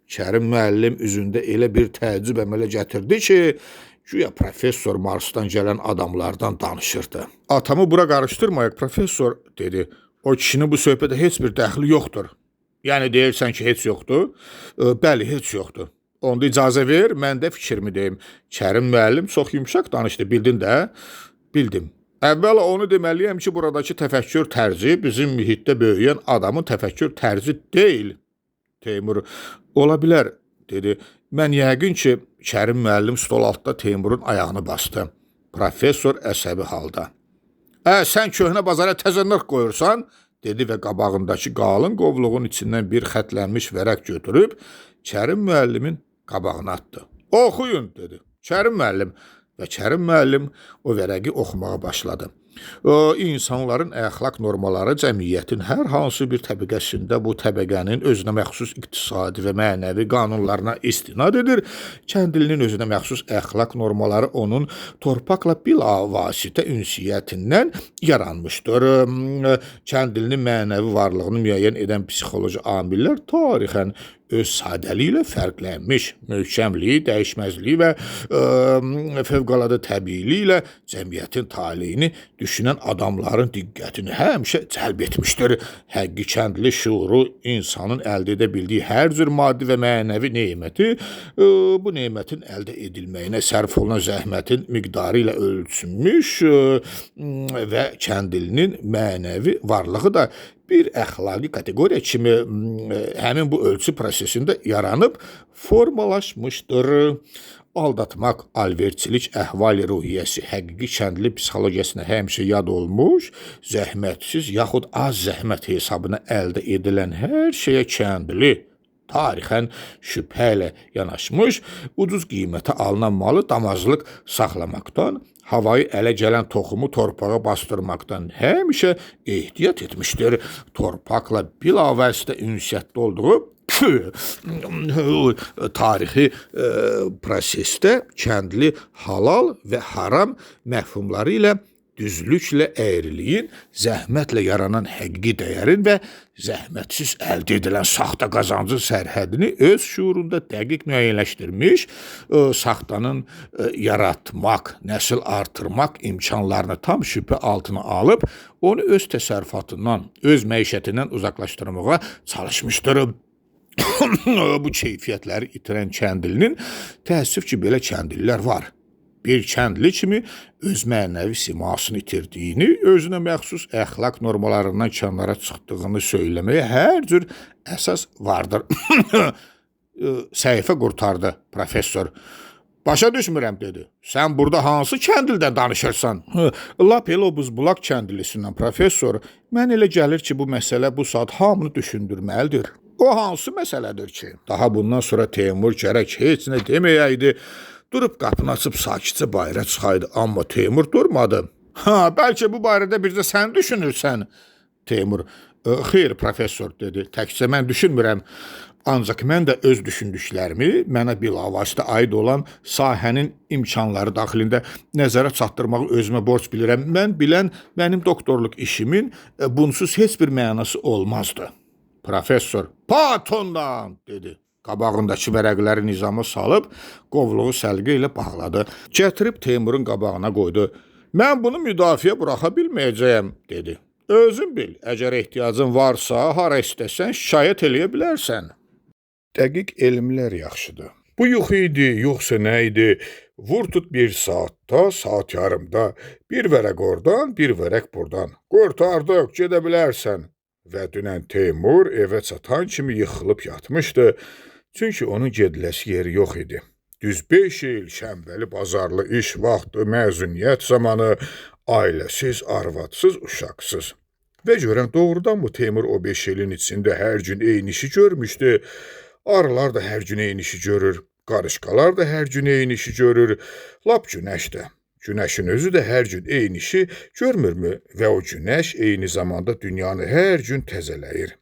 Kərim müəllim üzündə elə bir təəccüb əmələ gətirdi ki, güya professor Marsdan gələn adamlardan danışırdı. Atamı bura qarışdırmayaq, professor, dedi. O kişinin bu söhbətə heç bir dəxli yoxdur. Yəni deyirsən ki, heç yoxdur? Bəli, heç yoxdur. Onda icazə ver, mən də fikrimi deyim. Kərim müəllim çox yumşaq danışdı, bildin də? Bildim. Əvvəla onu deməliyəm ki, buradakı təfəkkür tərzi bizim mühitdə böyüyən adamın təfəkkür tərzi deyil. Teymur, ola bilər, dedi. Mən yəqin ki, Kərim müəllim stol altda Teymurun ayağını bastı. Professor əsəbi halda. Sən köhnə bazara təzə nırx qoyursan, dedi və qabağındakı qalın qovluğun içindən bir xətlənmiş vərəq götürüb Kərim müəllimin qabağına atdı. Oxuyun, dedi. Kərim müəllim və Kərim müəllim o vərəqi oxumağa başladı. İnsanların əxlaq normaları cəmiyyətin hər hansı bir təbəqəsində bu təbəqənin özünə məxsus iqtisadi və mənəvi qanunlarına istinad edir. Kəndlinin özünə məxsus əxlaq normaları onun torpaqla bilavasitə ünsiyyətindən yaranmışdır. Kəndlinin mənəvi varlığını müəyyən edən psixoloji amillər tarixən öz sadəliyi ilə fərqlənmiş, möhkəmliyi, dəyişməzliyi və fövqəladə təbiiliyi ilə cəmiyyətin taleyini düşünən adamların diqqətini həmişə cəlb etmişdir. Həqqi kəndli şuuru insanın əldə edə bildiyi hər cür maddi və mənəvi neməti bu nemətin əldə edilməyinə sərf olunan zəhmətin miqdarı ilə ölçülmüş və kəndlinin mənəvi varlığı da bir əxlaqi kateqoriya kimi həmin bu ölçü prosesində yaranıb formalaşmışdır. Aldatmaq, alverçilik əhval-ruhiyyəsi həqiqi kəndli psixologiyasına həmişə yad olmuş, zəhmətsiz yaxud az zəhmət hesabına əldə edilən hər şeyə kəndli tarixən şübhə ilə yanaşmış, ucuz qiymətə alınan malı damazlıq saxlamaqdan, havayı ələ gələn toxumu torpağa bastırmaqdan həmişə ehtiyat etmişdir. Torpaqla bilavasitə ünsiyyətdə olduğu tarixi prosesdə kəndli halal və haram məfhumları ilə düzlüklə əyriliyin, zəhmətlə yaranan həqiqi dəyərin və zəhmətsiz əldə edilən saxta qazancın sərhədini öz şuurunda dəqiq müəyyənləşdirmiş, saxtanın yaratmaq, nəsil artırmaq imkanlarını tam şübhə altına alıb, onu öz təsərrüfatından, öz məişətindən uzaqlaşdırmağa çalışmışdır. Bu keyfiyyətləri itirən kəndlinin təəssüf ki, belə kəndlilər var. Bir kəndli kimi öz mənəvi simasını itirdiyini, özünə məxsus əxlaq normalarından kənara çıxdığını söyləməyə hər cür əsas vardır. Səhifə qurtardı professor. Başa düşmürəm, dedi. Sən burada hansı kəndildən danışırsan? Lap elə o buzbulaq kəndlisindən, professor. Mən elə gəlir ki, bu məsələ bu saat hamını düşündürməlidir. O hansı məsələdir ki? Daha bundan sonra Teymur gərək heç nə deməyəydi. Durub qapını açıb sakitcə bayıra çıxaydı, amma Teymur durmadı. Bəlkə bu barədə bir də sən düşünürsən, Teymur. Xeyr, professor, dedi. Təkcə mən düşünmürəm. Ancaq mən də öz düşündüklərimi mənə bilavasitə aid olan sahənin imkanları daxilində nəzərə çatdırmağı özümə borc bilirəm. Mən bilən mənim doktorluq işimin bunsuz heç bir mənası olmazdı. Professor, Patondan, dedi. Qabağındakı vərəqləri nizama salıb, qovluğu səlqə ilə bağladı. Gətirib Teymurun qabağına qoydu. Mən bunu müdafiə buraxa bilməyəcəyəm, dedi. Özün bil, əgər ehtiyacın varsa, hara istəsən şikayət eləyə bilərsən. Dəqiq elmlər yaxşıdır. Bu yuxu idi, yoxsa nə idi? Vur tut bir saatda, saat yarımda, bir vərəq oradan, bir vərəq buradan. Qurtardıq, gedə bilərsən. Və dünən Teymur evə çatan kimi yıxılıb yatmışdı. Çünki onun gediləsi yeri yox idi. Düz 5 il şənbəli bazarlı iş vaxtı, məzuniyyət zamanı, ailəsiz, arvadsız, uşaqsız. Və görən doğrudan bu Teymur o 5 ilin içində hər gün eyni işi görmüşdü. Arılar da hər gün eyni işi görür, qarışqalar da hər gün eyni işi görür, lap günəş də. Günəşin özü də hər gün eyni işi görmürmü və o günəş eyni zamanda dünyanı hər gün təzələyir.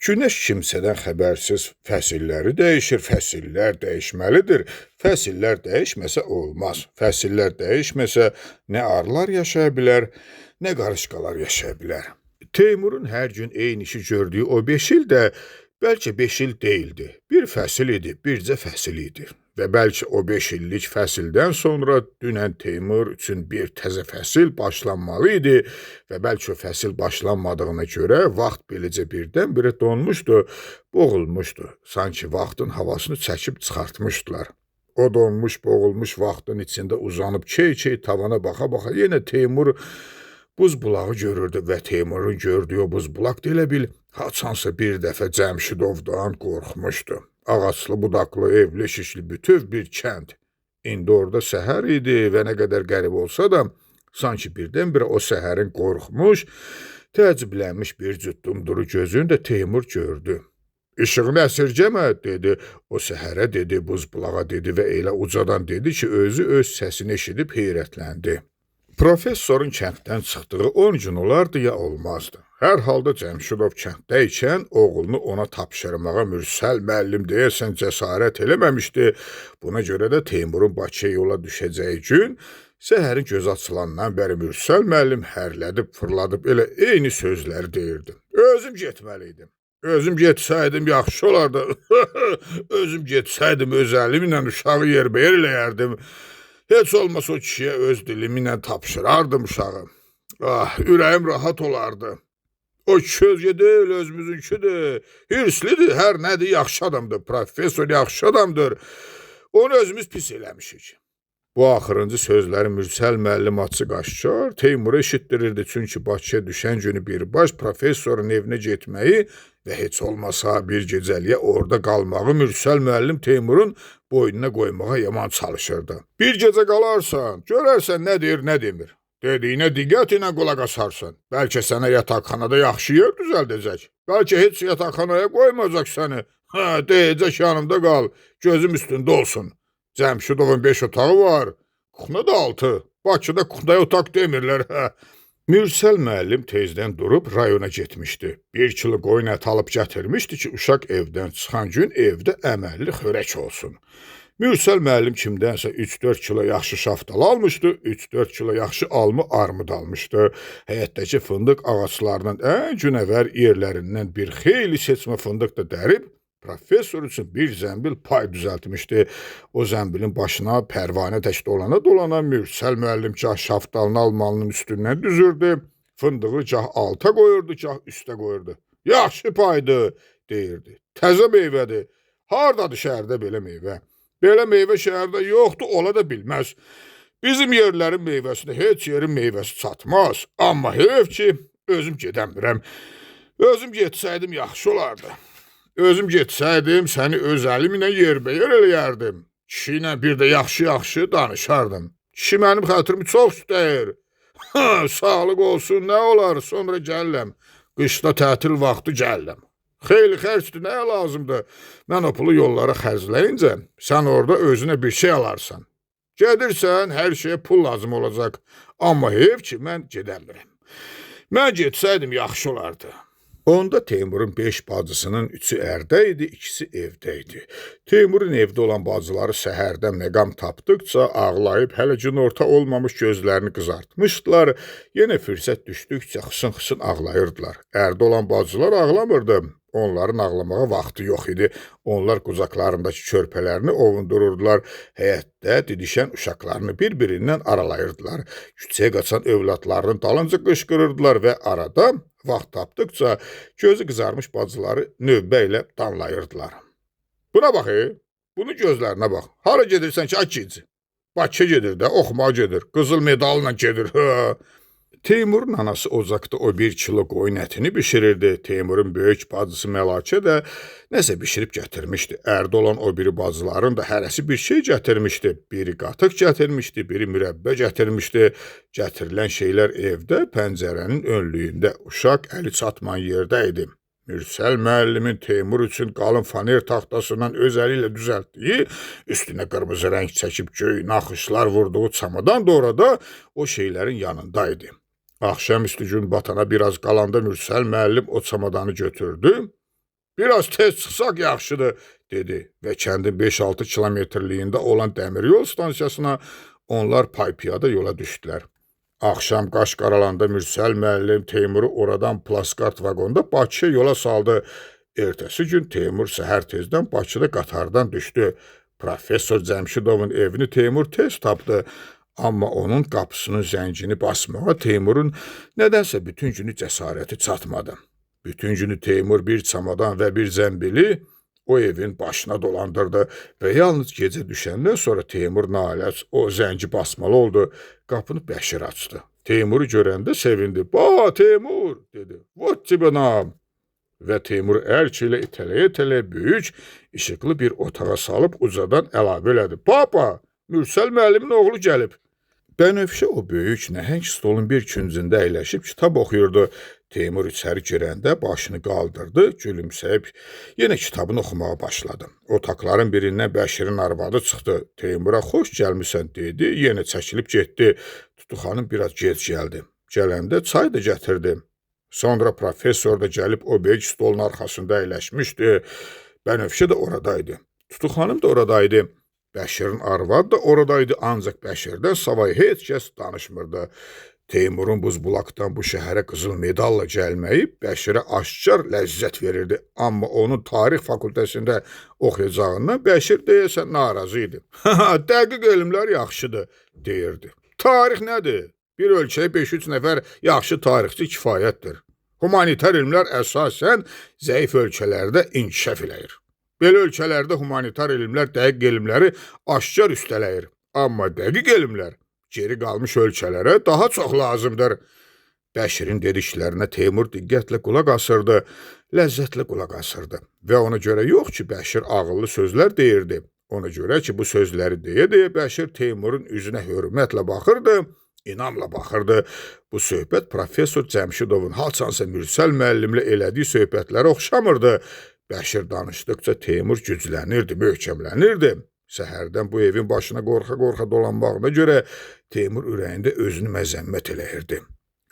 Günəş kimsədən xəbərsiz fəsilləri dəyişir, fəsillər dəyişməlidir. Fəsillər dəyişməsə olmaz. Fəsillər dəyişməsə nə arılar yaşaya bilər, nə qarışqalar yaşaya bilər. Teymurun hər gün eyni işi gördüyü o 5 il də bəlkə 5 il deyildi. Bir fəsil idi, bircə fəsil idi. Və bəlkə o 5 illik fəsildən sonra dünən Teymur üçün bir təzə fəsil başlanmalı idi və bəlkə o fəsil başlanmadığına görə vaxt beləcə birdən-birə donmuşdu, boğulmuşdu. Sanki vaxtın havasını çəkib çıxartmışdılar. O donmuş, boğulmuş vaxtın içində uzanıb key-key tavana baxa-baxa yenə Teymur buzbulağı görürdü və Teymurun gördüyü o buzbulaq da elə bil haçansa bir dəfə Cəmşidovdan qorxmuşdu. Ağaçlı, budaqlı, evli, şişli, bütöv bir kənd. İndi orada səhər idi və nə qədər qərib olsa da, sanki birdən-birə o səhərin qorxmuş, təəccüblənmiş bir cütdumduru gözünü də Teymur gördü. İşığını əsirgəmə, dedi, o səhərə dedi, buzbulağa dedi və elə ucadan dedi ki, özü öz səsini eşidib heyrətləndi. Professorun kənddən çıxdığı 10 gün olardı ya olmazdı. Hər halda Cəmşidov kənddə ikən oğlunu ona tapşırmağa Mürsəl müəllim deyəsən cəsarət eləməmişdi. Buna görə də Teymurun Bakıya yola düşəcəyi gün səhərin göz açılandan bəri Mürsəl müəllim hərlədib, fırladıb elə eyni sözləri deyirdi. Özüm getməliydim. Özüm getsəydim yaxşı olardı. Özüm getsəydim öz əlimlə uşağı yerbəyer eləyərdim. Heç olmasa o kişiyə öz dilimlə tapşırardım uşağı. Ah, ürəyim rahat olardı. O kişi özgə deyil, özümüzünkidir. Hirslidir, hər nədir, yaxşı adamdır. Professor yaxşı adamdır. Onu özümüz pis eləmişik. Bu axırıncı sözləri Mürsəl müəllim açıq-aşkar Teymuru eşitdirirdi. Çünki Bakıya düşən günü birbaş professorun evinə getməyi və heç olmasa bir gecəliyə orada qalmağı Mürsəl müəllim Teymurun boynuna qoymağa yaman çalışırdı. Bir gecə qalarsan, görərsən nə deyir, nə demir. Dediyinə diqqət ilə qulaq asarsan. Bəlkə sənə yataqxanada yaxşı yer düzəldəcək. Bəlkə heç yataqxanaya qoymayacaq səni. Deyəcək yanımda qal, gözüm üstündə olsun. Cəmşidovun 5 otağı var, kuxna da 6. Bakıda kuxnaya otaq demirlər. Mürsəl müəllim tezdən durub rayona getmişdi. 1 kilo qoyun əti alıb gətirmişdi ki, uşaq evdən çıxan gün evdə əməlli xörək olsun. Mürsəl müəllim kimdənsə 3-4 kilo yaxşı şaftal almışdı, 3-4 kilo yaxşı alma armud almışdı. Həyətdəki fındıq ağaclarının ən günəvər yerlərindən bir xeyli seçmə fındıq da dərib, professor üçün bir zəmbil pay düzəltmişdi. O zəmbilin başına pərvanə tək dolana Mürsəl müəllim gah şaftalını almalının üstündən düzürdü, fındığı gah alta qoyurdu, gah üstə qoyurdu. Yaxşı paydı, deyirdi. Təzə meyvədir. Hardadır şəhərdə belə meyvə? Belə meyvə şəhərdə yoxdur, ola da bilməz. Bizim yerlərin meyvəsində heç yerin meyvəsi çatmaz. Amma heyf ki, özüm gedəmirəm. Özüm getsəydim yaxşı olardı. Özüm getsəydim, səni öz əlimlə yerbəyer eləyərdim. Kişi ilə bir də yaxşı-yaxşı danışardım. Kişi mənim xətrimi çox istəyir. Sağlıq olsun, nə olar, sonra gəlirəm. Qışda tətil vaxtı gəlirəm. Xeyli xərcdir, nəyə lazımdır? Mən o pulu yollara xərcləyincə, sən orada özünə bir şey alarsan. Gedirsən, hər şeyə pul lazım olacaq. Amma heyf ki, mən gedəmirəm. Mən getsəydim yaxşı olardı. Onda Teymurun 5 bacısının 3-ü ərdə idi, 2-si evdə idi. Teymurun evdə olan bacıları səhərdən məqam tapdıqca ağlayıb, hələ günorta olmamış gözlərini qızartmışdılar. Yenə fürsət düşdükcə xısın-xısın ağlayırdılar. Ərdə olan bacılar ağlamırdı. Onların ağlamağa vaxtı yox idi. Onlar qucaqlarındakı körpələrini ovundururdular. Həyətdə didişən uşaqlarını bir-birindən aralayırdılar. Küçəyə qaçan övladlarının dalınca qışqırırdılar və arada vaxt tapdıqca gözü qızarmış bacıları növbə ilə danlayırdılar. Buna bax, bunun gözlərinə bax. Hara gedirsən ki, akici? Bakıya gedir də, oxumağa gedir. Qızıl medalla gedir. Teymurun anası ocaqda o 1 kilo qoyun ətini bişirirdi. Teymurun böyük bacısı Məlakə də nəsə bişirib gətirmişdi. Ərdə olan o biri bacıların da hərəsi bir şey gətirmişdi. Biri qatıq gətirmişdi, biri mürəbbə gətirmişdi. Gətirilən şeylər evdə, pəncərənin önlüyündə, uşaq əli çatman yerdə idi. Mürsəl müəllimin Teymur üçün qalın faner taxtasından öz əli ilə düzəltdiyi, üstünə qırmızı rəng çəkib göy naxışlar vurduğu çamadan da orada o şeylərin yanındaydı. Axşamüstü gün batana biraz qalanda Mürsəl müəllim o çamadanı götürdü. Biraz tez çıxsaq yaxşıdır, dedi və kəndin 5-6 kilometrliyində olan dəmiryol stansiyasına onlar pay-piyada yola düşdülər. Axşam qaş qaralanda Mürsəl müəllim Teymuru oradan plaskart vagonda Bakıya yola saldı. Ertəsi gün Teymur səhər tezdən Bakıda qatardan düşdü. Professor Cəmşidovun evini Teymur tez tapdı. Amma onun qapısının zəngini basmağa Teymurun nədənsə bütün günü cəsarəti çatmadı. Bütün günü Teymur bir çamadan və bir zəmbili o evin başına dolandırdı və yalnız gecə düşəndən sonra Teymur naləc o zəngi basmalı oldu. Qapını Bəşir açdı. Teymuru görəndə sevindi. "Ba, Teymur!" dedi. "Vot cibinam!" Və Teymur ərk ilə itələyə-itələyə böyük, işıqlı bir otağa salıb ucadan əlavə elədi. "Papa, Mürsəl müəllimin oğlu gəlib." Bənövşə o böyük nəhəng stolun bir küncündə əyləşib kitab oxuyurdu. Teymur içəri girəndə başını qaldırdı, gülümsəyib yenə kitabını oxumağa başladı. Otaqların birindən Bəşirin arvadı çıxdı. Teymura xoş gəlmisən dedi, yenə çəkilib getdi. Tutu xanım biraz gec gəldi. Gələndə çay da gətirdi. Sonra professor da gəlib o böyük stolun arxasında əyləşmişdi. Bənövşə də oradaydı. Tutu xanım da oradaydı. Bəşirin arvadı da oradaydı, ancaq Bəşirdən savayı heç kəs danışmırdı. Teymurun Buzbulaqdan bu şəhərə qızıl medalla gəlməyi Bəşirə aşkar ləzzət verirdi. Amma onun tarix fakültəsində oxuyacağından Bəşir deyəsən narazı idi. Dəqiq elmlər yaxşıdır, deyirdi. Tarix nədir? Bir ölkəyə 5-3 nəfər yaxşı tarixçi kifayətdir. Humanitar elmlər əsasən zəif ölkələrdə inkişaf eləyir. Belə ölkələrdə humanitar elmlər dəqiq elmləri aşkar üstələyir. Amma dəqiq elmlər geri qalmış ölkələrə daha çox lazımdır. Bəşirin dediklərinə Teymur diqqətlə qulaq asırdı, ləzzətlə qulaq asırdı. Və ona görə yox ki, Bəşir ağıllı sözlər deyirdi. Ona görə ki, bu sözləri deyə-deyə Bəşir Teymurun üzünə hörmətlə baxırdı, inamla baxırdı. Bu söhbət professor Cəmşidovun haçansa Mürsəl müəllimlə elədiyi söhbətlərə oxşamırdı. Bəşir danışdıqca Teymur güclənirdi, möhkəmlənirdi. Səhərdən bu evin başına qorxa-qorxa dolanmağına görə Teymur ürəyində özünü məzəmmət eləyirdi.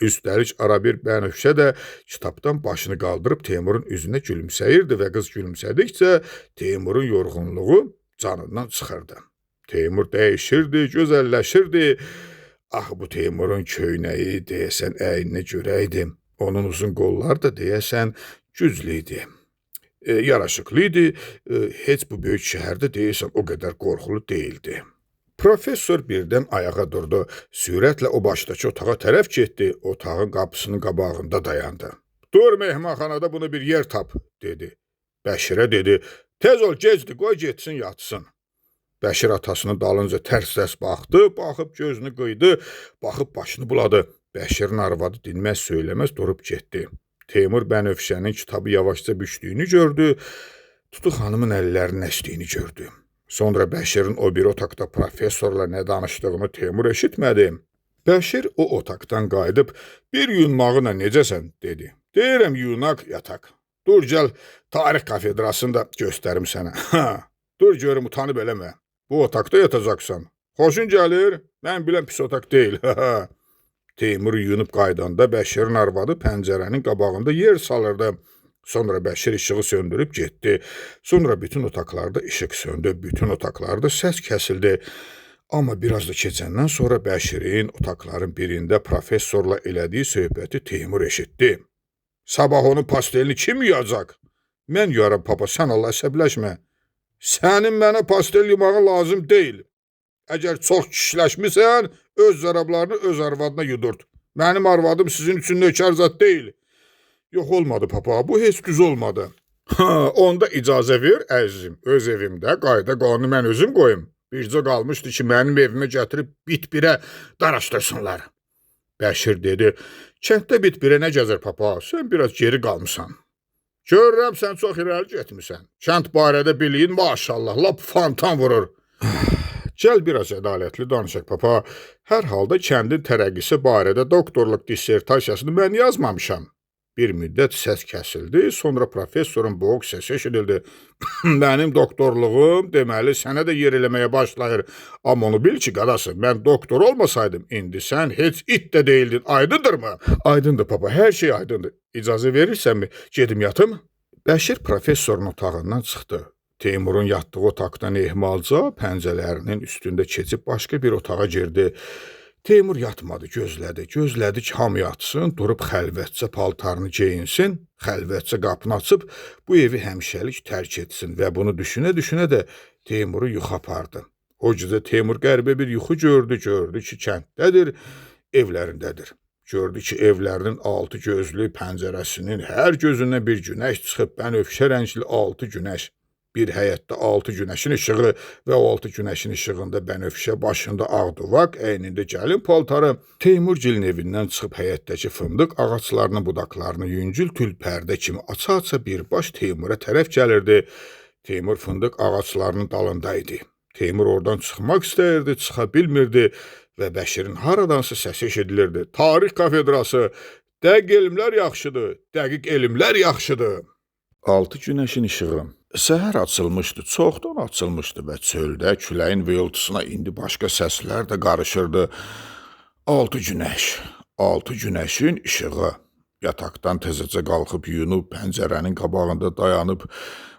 Üstəlik arabir Bənövşə də kitabdan başını qaldırıb Teymurun üzünə gülümsəyirdi və qız gülümsədikcə Teymurun yorğunluğu canından çıxırdı. Teymur dəyişirdi, gözəlləşirdi. Ah, bu Teymurun köynəyi deyəsən əyninə görə idi. Onun uzun qolları da deyəsən güclü idi. Yaraşıqlı idi, heç bu böyük şəhərdə deyəsən o qədər qorxulu deyildi. Professor birdən ayağa durdu, sürətlə o başdakı otağa tərəf getdi, otağın qapısının qabağında dayandı. Dur mehmanxanada bunu bir yer tap, dedi. Bəşirə dedi, tez ol gecdi, qoy getsin yatsın. Bəşir atasının dalınca tərs-tərs baxdı, baxıb gözünü qıydı, baxıb başını buladı. Bəşirin arvadı dinməz söyləməz durub getdi. Teymur Bənövşənin kitabı yavaşca büşdüyünü gördü, Tutu xanımın əllərinin əsdiyini gördü. Sonra Bəşirin o bir otaqda professorla nə danışdığını Teymur eşitmədi. Bəşir o otaqdan qayıdıb, bir yunmağına necəsən, dedi. Deyirəm yunaq yataq. Dur gəl, tarix kafedrasında göstərim sənə. Dur görüm utanıb eləmə. Bu otaqda yatacaqsan. Xoşun gəlir? Mən bilən pis otaq deyil. Teymur yunub qaydanda Bəşirin arvadı pəncərənin qabağında yer salırdı. Sonra Bəşir işığı söndürüb getdi. Sonra bütün otaqlarda işıq söndü, bütün otaqlarda səs kəsildi. Amma biraz da keçəndən sonra Bəşirin otaqların birində professorla elədiyi söhbəti Teymur eşitdi. Sabah onun pastelini kim yuyacaq? Mən yuyarım papa, sən Allah əsəbləşmə. Sənin mənə pastel yumağın lazım deyil. Əgər çox kişiləşmirsən, öz zarablarını öz arvadına yudurt. Mənim arvadım sizin üçün nökər zat deyil. Yox olmadı papa, bu heç düz olmadı. Onda icazə ver əzizim, öz evimdə qayda qanunu mən özüm qoyum. Bircə qalmışdı ki, mənim evimə gətirib bit-birə daraşdırsınlar. Bəşir dedi, kənddə bit-birə nə gəzir papa, sən biraz geri qalmışsan. Görürəm, sən çox irəli getmirsən. Kənd barədə biliyin, maşallah, lap fantan vurur. Gəl biraz ədalətli danışaq papa. Hər halda kəndin tərəqqisi barədə doktorluq dissertasiyasını mən yazmamışam. Bir müddət səs kəsildi, sonra professorun boğuq səsi eşidildi. Mənim doktorluğum deməli sənə də yer eləməyə başlayır. Amma onu bil ki, qadası, mən doktor olmasaydım, indi sən heç it də deyildin. Aydındırmı? Aydındır papa, hər şey aydındır. İcazə verirsənmi? Gedim yatım? Bəşir professorun otağından çıxdı. Teymurun yatdığı otaqdan ehmalca pəncələrinin üstündə keçib başqa bir otağa girdi. Teymur yatmadı, gözlədi ki, hamı yatsın, durub xəlvətcə paltarını geyinsin, xəlvətcə qapını açıb bu evi həmişəlik tərk etsin və bunu düşünə-düşünə də Teymuru yuxu apardı. O gecə Teymur qəribə bir yuxu gördü ki, kənddədir, evlərindədir. Gördü ki, evlərinin altı gözlü pəncərəsinin hər gözündən bir günəş çıxıb, bənövşə rəngli 6 günəş. Bir həyətdə 6 günəşin işığı və o 6 günəşin işığında bənövşə başında ağ duvaq, əynində gəlin paltarı. Teymurgilin evindən çıxıb həyətdəki fındıq ağaçlarının budaqlarını yüngül tül pərdə kimi aça-aça birbaş Teymura tərəf gəlirdi. Teymur fındıq ağaçlarının dalında idi. Teymur oradan çıxmaq istəyirdi, çıxa bilmirdi və Bəşirin haradansa səsi eşidilirdi. Tarix kafedrası, dəqiq elmlər yaxşıdır, dəqiq elmlər yaxşıdır. 6 günəşin işığı. Səhər açılmışdı, çoxdan açılmışdı və çöldə küləyin vıyıltısına indi başqa səslər də qarışırdı. 6 günəşin işığı. Yataqdan təzəcə qalxıb yunub, pəncərənin qabağında dayanıb,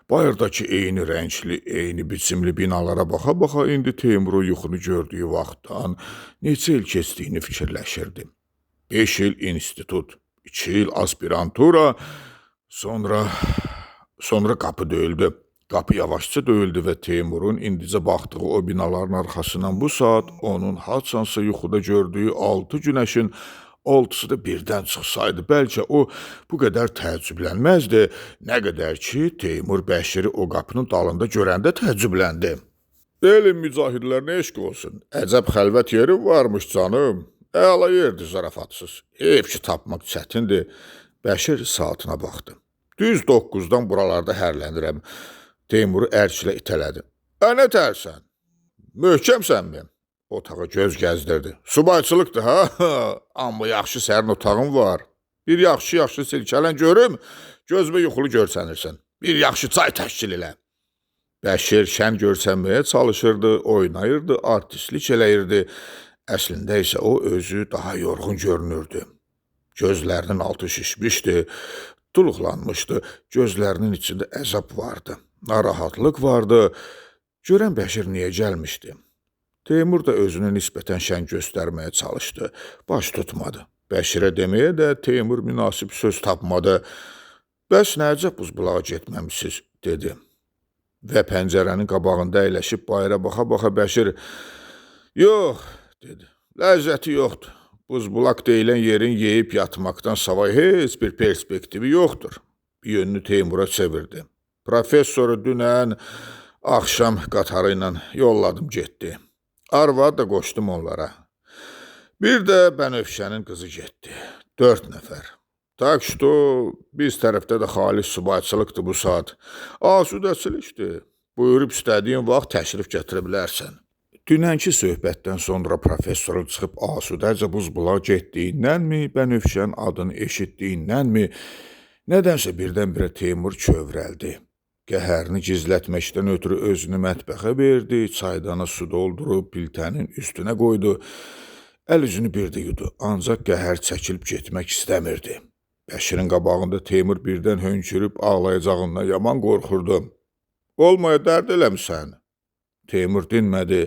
bayırdakı eyni rəngli, eyni biçimli binalara baxa-baxa indi Teymuru yuxunu gördüyü vaxtdan neçə il keçdiyini fikirləşirdi. 5 il institut, 2 il aspirantura, sonra qapı döyüldü. Qapı yavaşca döyüldü və Teymurun indicə baxdığı o binaların arxasından bu saat onun haçansa yuxuda gördüyü 6 günəşin 6-sı da birdən çıxsaydı, bəlkə o bu qədər təəccüblənməzdi, nə qədər ki, Teymur Bəşiri o qapının dalında görəndə təəccübləndi. Elm mücahidlərinə eşq olsun, əcəb xəlvət yeri varmış canım, əla yerdir zarafatsız, ev ki tapmaq çətindir. Bəşir saatına baxdı. Düz 9-dan buralarda hərlənirəm. Teymuru ərklə itələdi. Nə tərsən? Möhkəmsənmi? Otağa göz gəzdirdi. Subayçılıqdır ha? Amma yaxşı sərin otağın var. Bir yaxşı silkələn görüm, gözümə yuxulu görsənirsən. Bir yaxşı çay təşkil elə. Bəşir şən görsənməyə çalışırdı, oynayırdı, artistlik eləyirdi. Əslində isə o özü daha yorğun görünürdü. Gözlərinin altı şişmişdi, duluqlanmışdı, gözlərinin içində əzab vardı, narahatlıq vardı. Görən Bəşir niyə gəlmişdi? Teymur da özünü nisbətən şən göstərməyə çalışdı, baş tutmadı. Bəşirə deməyə də Teymur münasib söz tapmadı. Bəs nəcə buzbulağa getməmişsiniz, dedi. Və pəncərənin qabağında əyləşib bayıra baxa-baxa Bəşir, yox, dedi, ləzzəti yoxdur. Buzbulaq deyilən yerin yeyib yatmaqdan savay heç bir perspektivi yoxdur. Bir yönünü Teymura çevirdi. Professoru dünən axşam qatarı ilə yolladım getdi. Arvad da qoşdum onlara. Bir də Bənövşənin qızı getdi. 4 nəfər. Tak što biz tərəfdə də xalis subayçılıqdır bu saat. Asudəçilikdir. Buyurub istədiyin vaxt təşrif gətirə bilərsən. Dünənki söhbətdən sonra professorun çıxıb asudəcə buzbulağa getdiyindənmi, Bənövşənin adını eşitdiyindənmi, nədənsə birdən-birə Teymur kövrəldi. Qəhərini gizlətməkdən ötürü özünü mətbəxə verdi, çaydana su doldurub biltənin üstünə qoydu. Əl üzünü bir də yudu, ancaq qəhər çəkilib getmək istəmirdi. Bəşirin qabağında Teymur birdən hönkürüb ağlayacağından yaman qorxurdu. Olmaya dərd eləmisən? Teymur dinmədi.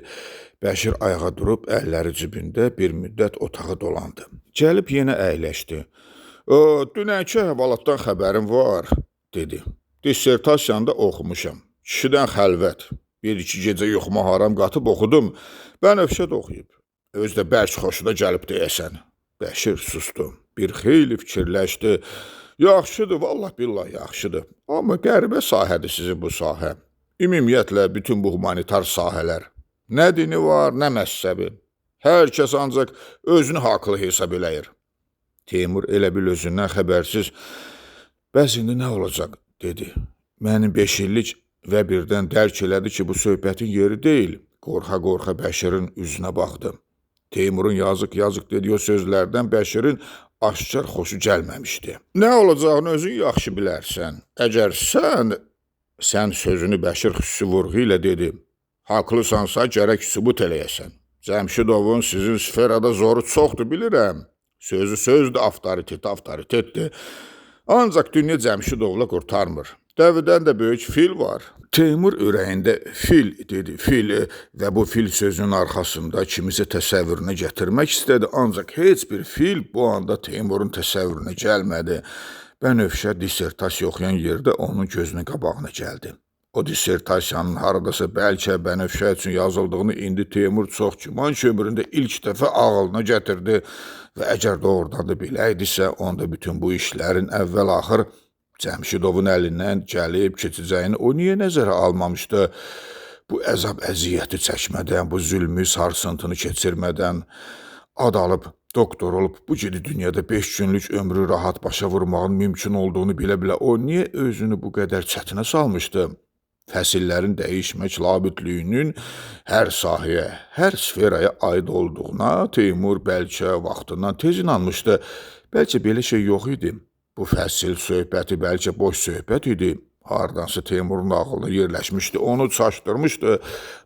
Bəşir ayağa durub əlləri cibində bir müddət otağı dolandı. Gəlib yenə əyləşdi. Dünənki əhvalatdan xəbərim var, dedi. Dissertasiyanda oxumuşam. Kişidən xəlvət. Bir-iki gecə yoxuma haram qatıb oxudum. Bənövşə də oxuyub. Özü də bərk xoşuna gəlib deyəsən. Bəşir sustu. Bir xeyli fikirləşdi. Yaxşıdır, vallah billah yaxşıdır. Amma qəribə sahədir sizin bu sahə. Ümumiyyətlə, bütün bu humanitar sahələr. Nə dini var, nə məzhəbi. Hər kəs ancaq özünü haqlı hesab eləyir. Teymur elə bil özündən xəbərsiz, bəs indi nə olacaq, dedi. Mənim 5 illik və birdən dərk elədi ki, bu söhbətin yeri deyil. Qorxa-qorxa Bəşirin üzünə baxdı. Teymurun yazıq dediyi o sözlərdən Bəşirin aşkar xoşu gəlməmişdi. Nə olacağını özün yaxşı bilərsən. Əgər sən sözünü Bəşir xüsusi vurğu ilə dedi. Haqlısansa gərək sübut eləyəsən. Cəmşidovun sizin sferada zoru çoxdur bilirəm. Sözü sözdür, avtoritetdir. Ancaq dünya Cəmşidovla qurtarmır. Dəvədən də böyük fil var. Teymur ürəyində fil dedi, fil və bu fil sözünün arxasında kimisə təsəvvürünə gətirmək istədi. Ancaq heç bir fil bu anda Teymurun təsəvvürünə gəlmədi. Bənövşə dissertasiya oxuyan yerdə onun gözünün qabağına gəldi. O dissertasiyanın haradasa bəlkə Bənövşə üçün yazıldığını indi Teymur çox güman ki, ömründə ilk dəfə ağılına gətirdi və əgər doğrudan da biləydisə, onda bütün bu işlərin əvvəl-axır Cəmşidovun əlindən gəlib keçəcəyini o niyə nəzərə almamışdı? Bu əzab-əziyyəti çəkmədən, bu zülmü, sarsıntını keçirmədən, ad alıb, doktor olub, bu gidi dünyada 5 günlük ömrü rahat başa vurmağın mümkün olduğunu bilə-bilə o niyə özünü bu qədər çətinə salmışdı? Fəsillərin dəyişmək labüdlüyünün hər sahəyə, hər sferaya aid olduğuna Teymur bəlkə vaxtından tez inanmışdı. Bəlkə belə şey yox idi. Bu fəsil söhbəti bəlkə boş söhbət idi. Hardansa Teymurun ağlına yerləşmişdi, onu çaşdırmışdı,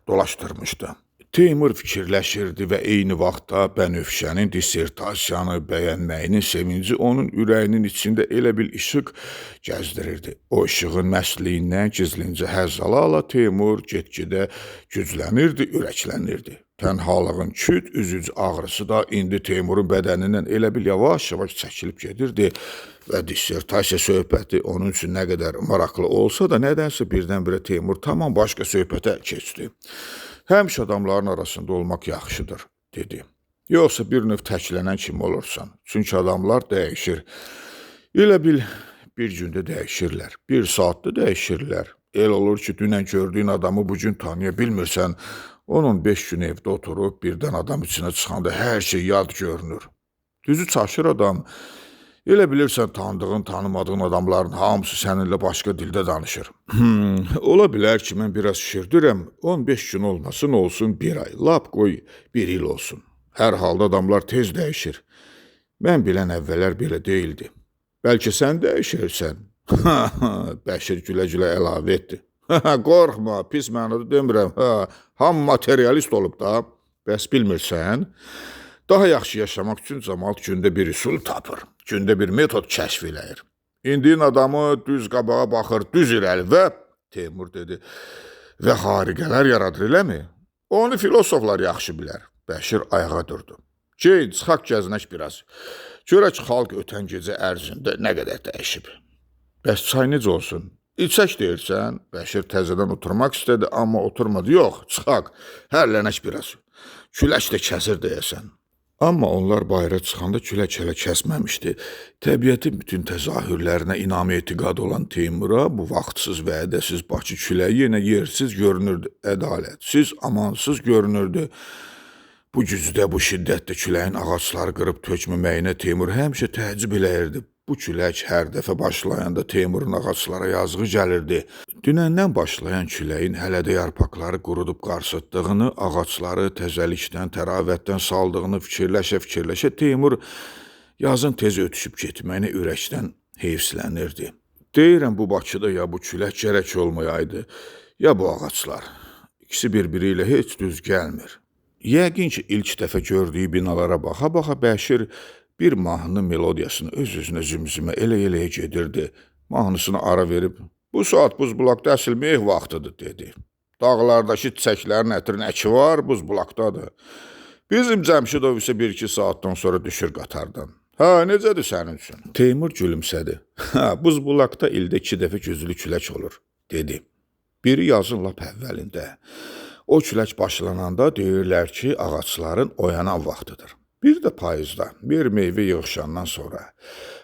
dolaşdırmışdı. Teymur fikirləşirdi və eyni vaxtda Bənövşənin dissertasiyanı bəyənməyinin sevinci onun ürəyinin içində elə bir işıq gəzdirirdi. O işığın məstliyindən gizlincə həzz ala Teymur get-gedə güclənirdi, ürəklənirdi. Tənhalığın küt, üzücü ağrısı da indi Teymurun bədənindən elə bil yavaş-yavaş çəkilib gedirdi və dissertasiya söhbəti onun üçün nə qədər maraqlı olsa da nədənsə birdən-birə Teymur tamam başqa söhbətə keçdi. Həmişə adamların arasında olmaq yaxşıdır, dedi. Yoxsa bir növ təklənən kimi olursan. Çünki adamlar dəyişir. Elə bil bir gündə dəyişirlər, bir saatda dəyişirlər. El olur ki, dünən gördüyün adamı bugün tanıya bilmirsən. 10-15 gün evdə oturub birdən adam içinə çıxanda hər şey yad görünür. Düzü çaşır adam. Elə bilirsən tanıdığın, tanımadığın adamların hamısı səninlə başqa dildə danışır. Ola bilər ki, mən biraz şişirdirəm, 15 gün olmasın olsun bir ay, lap qoy bir il olsun. Hər halda adamlar tez dəyişir. Mən bilən əvvəllər belə deyildi. Bəlkə sən dəyişirsən. Bəşir gülə-gülə əlavə etdi. Qorxma, pis mənada demirəm. Ham materialist olub da, bəs bilmirsən? Daha yaxşı yaşamaq üçün cəmaət gündə bir üsul tapır, gündə bir metod kəşf eləyir. İndinin adamı düz qabağa baxır, düz irəli və, Teymur dedi, və xariqələr yaradır, eləmi? Onu filosoflar yaxşı bilər. Bəşir ayağa durdu. Geyin, çıxaq gəzinək biraz. Görək xalq ötən gecə ərzində nə qədər dəyişib. Bəs çay necə olsun? İçək deyirsən? Bəşir təzədən oturmaq istədi, amma oturmadı. Yox, çıxaq, hərlənək biraz. Küləş də kəsir deyəsən. Amma onlar bayıra çıxanda külək hələ kəsməmişdi. Təbiətin bütün təzahürlərinə inam etiqad olan Teymura bu vaxtsız və ədəsiz Bakı küləyi yenə yersiz görünürdü, ədalətsiz, amansız görünürdü. Bu gücdə, bu şiddətdə küləyin ağacları qırıb tökməməyinə Teymur həmişə təəccüb eləyirdi. Bu külək hər dəfə başlayanda Teymurun ağaclara yazığı gəlirdi. Dünəndən başlayan küləyin hələ də yarpaqları qurudub qarsıtdığını, ağacları təzəlikdən, təravətdən saldığını fikirləşə-fikirləşə Teymur yazın tez ötüşüb getməyini ürəkdən heyfsilənirdi. Deyirəm bu Bakıda ya bu külək gərək olmayaydı, ya bu ağaclar. İkisi bir-biri ilə heç düz gəlmir. Yəqin ki, ilk dəfə gördüyü binalara baxa-baxa Bəşir bir mahnı melodiyasını öz-özünə zümzümə elə-eləyə gedirdi. Mahnısını ara verib, bu saat buzbulaqda əsilmək vaxtıdır, dedi. Dağlardakı çiçəklərin ətrin əki var, buzbulaqdadır. Bizim Cəmşidov isə 1-2 saatdan sonra düşür qatardan. Necədir sənin üçün? Teymur gülümsədi. Buzbulaqda ildə 2 dəfə güclü külək olur, dedi. Biri yazın lap əvvəlində. O külək başlananda deyirlər ki, ağacların oyanan vaxtıdır. Bir də payızda, bir meyvə yığışandan sonra.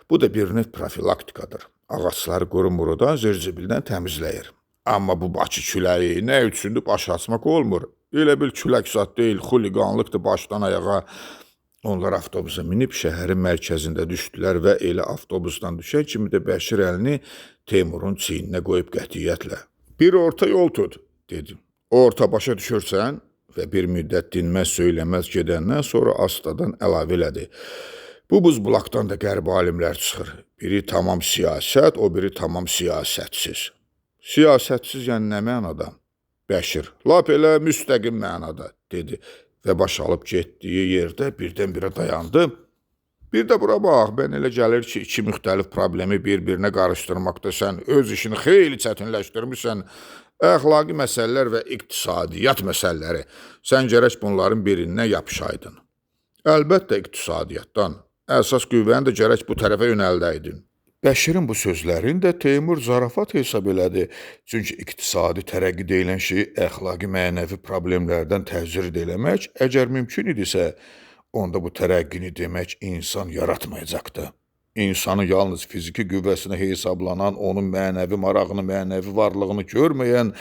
Bu da bir növ profilaktikadır. Ağacları quru-murudan, zirzibildən təmizləyir. Amma bu Bakı küləyi nə üçündür baş açmaq olmur. Elə bil külək zat deyil, xuliqanlıqdır başdan ayağa. Onlar avtobusa minib şəhərin mərkəzində düşdülər və elə avtobusdan düşən kimi də Bəşir əlini Teymurun çiyninə qoyub qətiyyətlə. Bir orta yol tut, dedi. Orta başa düşürsən? Və bir müddət dinməz söyləməz gedəndən sonra astadan əlavə elədi. Bu buzbulaqdan da qərb alimlər çıxır. Biri tamam siyasət, o biri tamam siyasətsiz. Siyasətsiz yəni nə mənada? Bəşir, lap elə müstəqim mənada, dedi və baş alıb getdiyi yerdə birdən-birə dayandı. Bir də bura bax, mən elə gəlir ki, 2 müxtəlif problemi bir-birinə qarışdırmaqda sən öz işini xeyli çətinləşdirmişsən. Əxlaqi məsələlər və iqtisadiyyat məsələləri. Sən gərək bunların birindən yapışaydın. Əlbəttə iqtisadiyyatdan. Əsas qüvvəni də gərək bu tərəfə yönəldəydin. Bəşirin bu sözlərini də Teymur zarafat hesab elədi. Çünki iqtisadi tərəqqi deyilən şeyi əxlaqi mənəvi problemlərdən təzrid eləmək, əgər mümkün idisə, onda bu tərəqqini demək insan yaratmayacaqdı. İnsanı yalnız fiziki qüvvəsinə hesablanan, onun mənəvi marağını, mənəvi varlığını görməyən,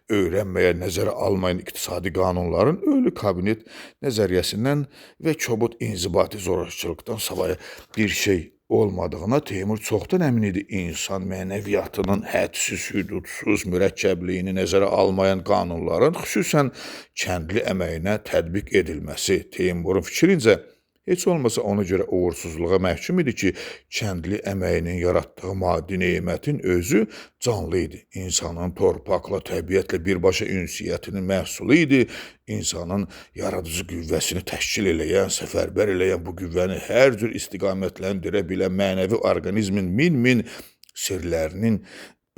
öyrənməyən, nəzərə almayan iqtisadi qanunların ölü kabinet nəzəriyyəsindən və kobud inzibati zorakılıqdan savayı bir şey olmadığına Teymur çoxdan əmin idi. İnsan mənəviyyatının hədsiz, hüdudsuz mürəkkəbliyini nəzərə almayan qanunların xüsusən kəndli əməyinə tətbiq edilməsi Teymurun fikrincə Heç olmasa ona görə uğursuzluğa məhkum idi ki, kəndli əməyinin yaratdığı maddi nemətin özü canlı idi. İnsanın torpaqla, təbiətlə birbaşa ünsiyyətinin məhsulu idi. İnsanın yaradıcı qüvvəsini təşkil eləyən, səfərbər eləyən bu qüvvəni hər cür istiqamətləndirə bilən mənəvi orqanizmin min sirlərinin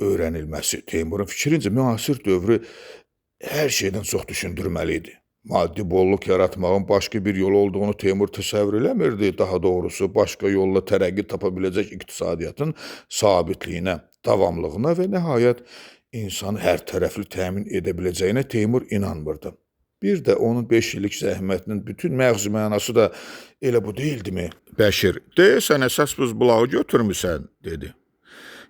öyrənilməsi Teymurun fikrincə müasir dövrü hər şeydən çox düşündürməli idi. Maddi bolluk yaratmağın başqa bir yol olduğunu Teymur təsəvvür eləmirdi. Daha doğrusu, başqa yolla tərəqqi tapa biləcək iqtisadiyyatın sabitliyinə, davamlığına və nəhayət insanı hər tərəfli təmin edə biləcəyinə Teymur inanmırdı. Bir də onun 5 illik zəhmətinin bütün məğzi mənası da elə bu deyildimi? Bəşir, deyəsən əsas buz bulağı götürmüsən, dedi.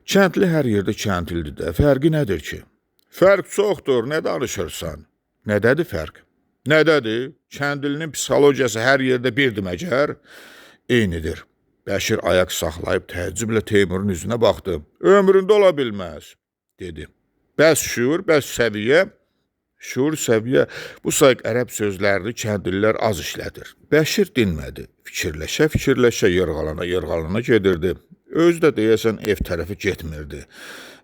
Kəndli hər yerdə kəndlidir də, fərqi nədir ki? Fərq çoxdur, nə danışırsan? Nədədir fərq? Nədədir? Kəndlinin psixologiyası hər yerdə birdir məgər? Eynidir. Bəşir ayaq saxlayıb təəccüblə Teymurun üzünə baxdı. Ömründə ola bilməz, dedi. Bəs şuur, bəs səviyyə? Şuur, səviyyə, bu sayıq ərəb sözlərini kəndlilər az işlədir. Bəşir dinmədi. Fikirləşə, yırğalana gedirdi. Özü də deyəsən ev tərəfi getmirdi.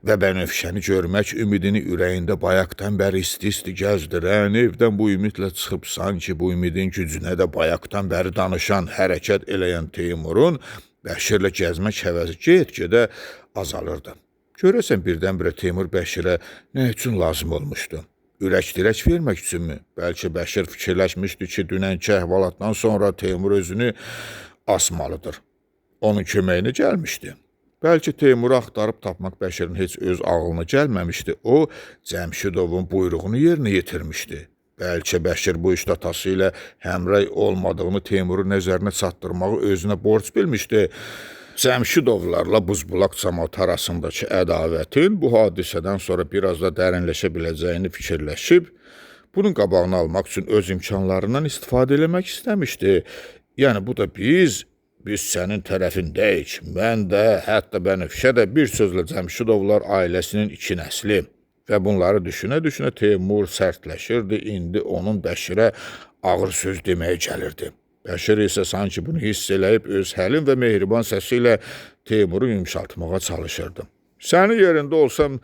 Və Bənövşəni görmək ümidini ürəyində bayaqdan bəri isti gəzdirən, evdən bu ümidlə çıxıb sanki bu ümidin gücünə də bayaqdan bəri danışan, hərəkət eləyən Teymurun Bəşirlə gəzmək həvəsi get-gedə azalırdı. Görəsən birdən-birə Teymur Bəşirə nə üçün lazım olmuşdu? Ürək-dirək vermək üçünmü? Bəlkə Bəşir fikirləşmişdi ki, dünənki əhvalatdan sonra Teymur özünü asmalıdır. Onun köməyinə gəlmişdi. Bəlkə Teymuru axtarıb tapmaq Bəşirin heç öz ağlına gəlməmişdi. O, Cəmşidovun buyruğunu yerinə yetirmişdi. Bəlkə Bəşir bu işdə atası ilə həmrəy olmadığını Teymuru nəzərinə çatdırmağı özünə borc bilmişdi. Cəmşidovlarla Buzbulaq cəmaatı arasındakı ədavətin bu hadisədən sonra biraz da dərinləşə biləcəyini fikirləşib, bunun qabağını almaq üçün öz imkanlarından istifadə eləmək istəmişdi. Yəni, bu da biz sənin tərəfindəyik. Mən də, hətta Bənövşə də bir sözlə Cəmşidovlar ailəsinin 2 nəsli. Və bunları düşünə-düşünə Teymur sərtləşirdi. İndi onun Bəşirə ağır söz deməyə gəlirdi. Bəşir isə sanki bunu hiss eləyib öz həlim və mehriban səsi ilə Teymuru yumşaltmağa çalışırdı. Sənin yerində olsam,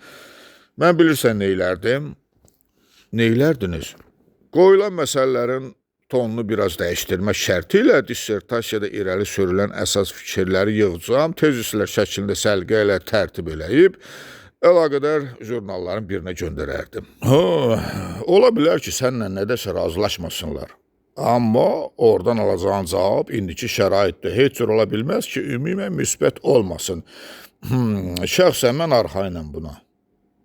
mən bilirsən neylərdim? Neylərdiniz? Qoyulan məsələlərin tonunu biraz dəyişdirmək şərti ilə dissertasiyada irəli sürülən əsas fikirləri yığcam, tezislər şəklində səlqə ilə tərtib eləyib, əlaqədar jurnalların birinə göndərərdim. Ola bilər ki, sənlə nədəsə razılaşmasınlar. Amma oradan alacağın cavab indiki şəraitdə heç cür ola bilməz ki, ümumən müsbət olmasın. Şəxsən mən arxayınam buna.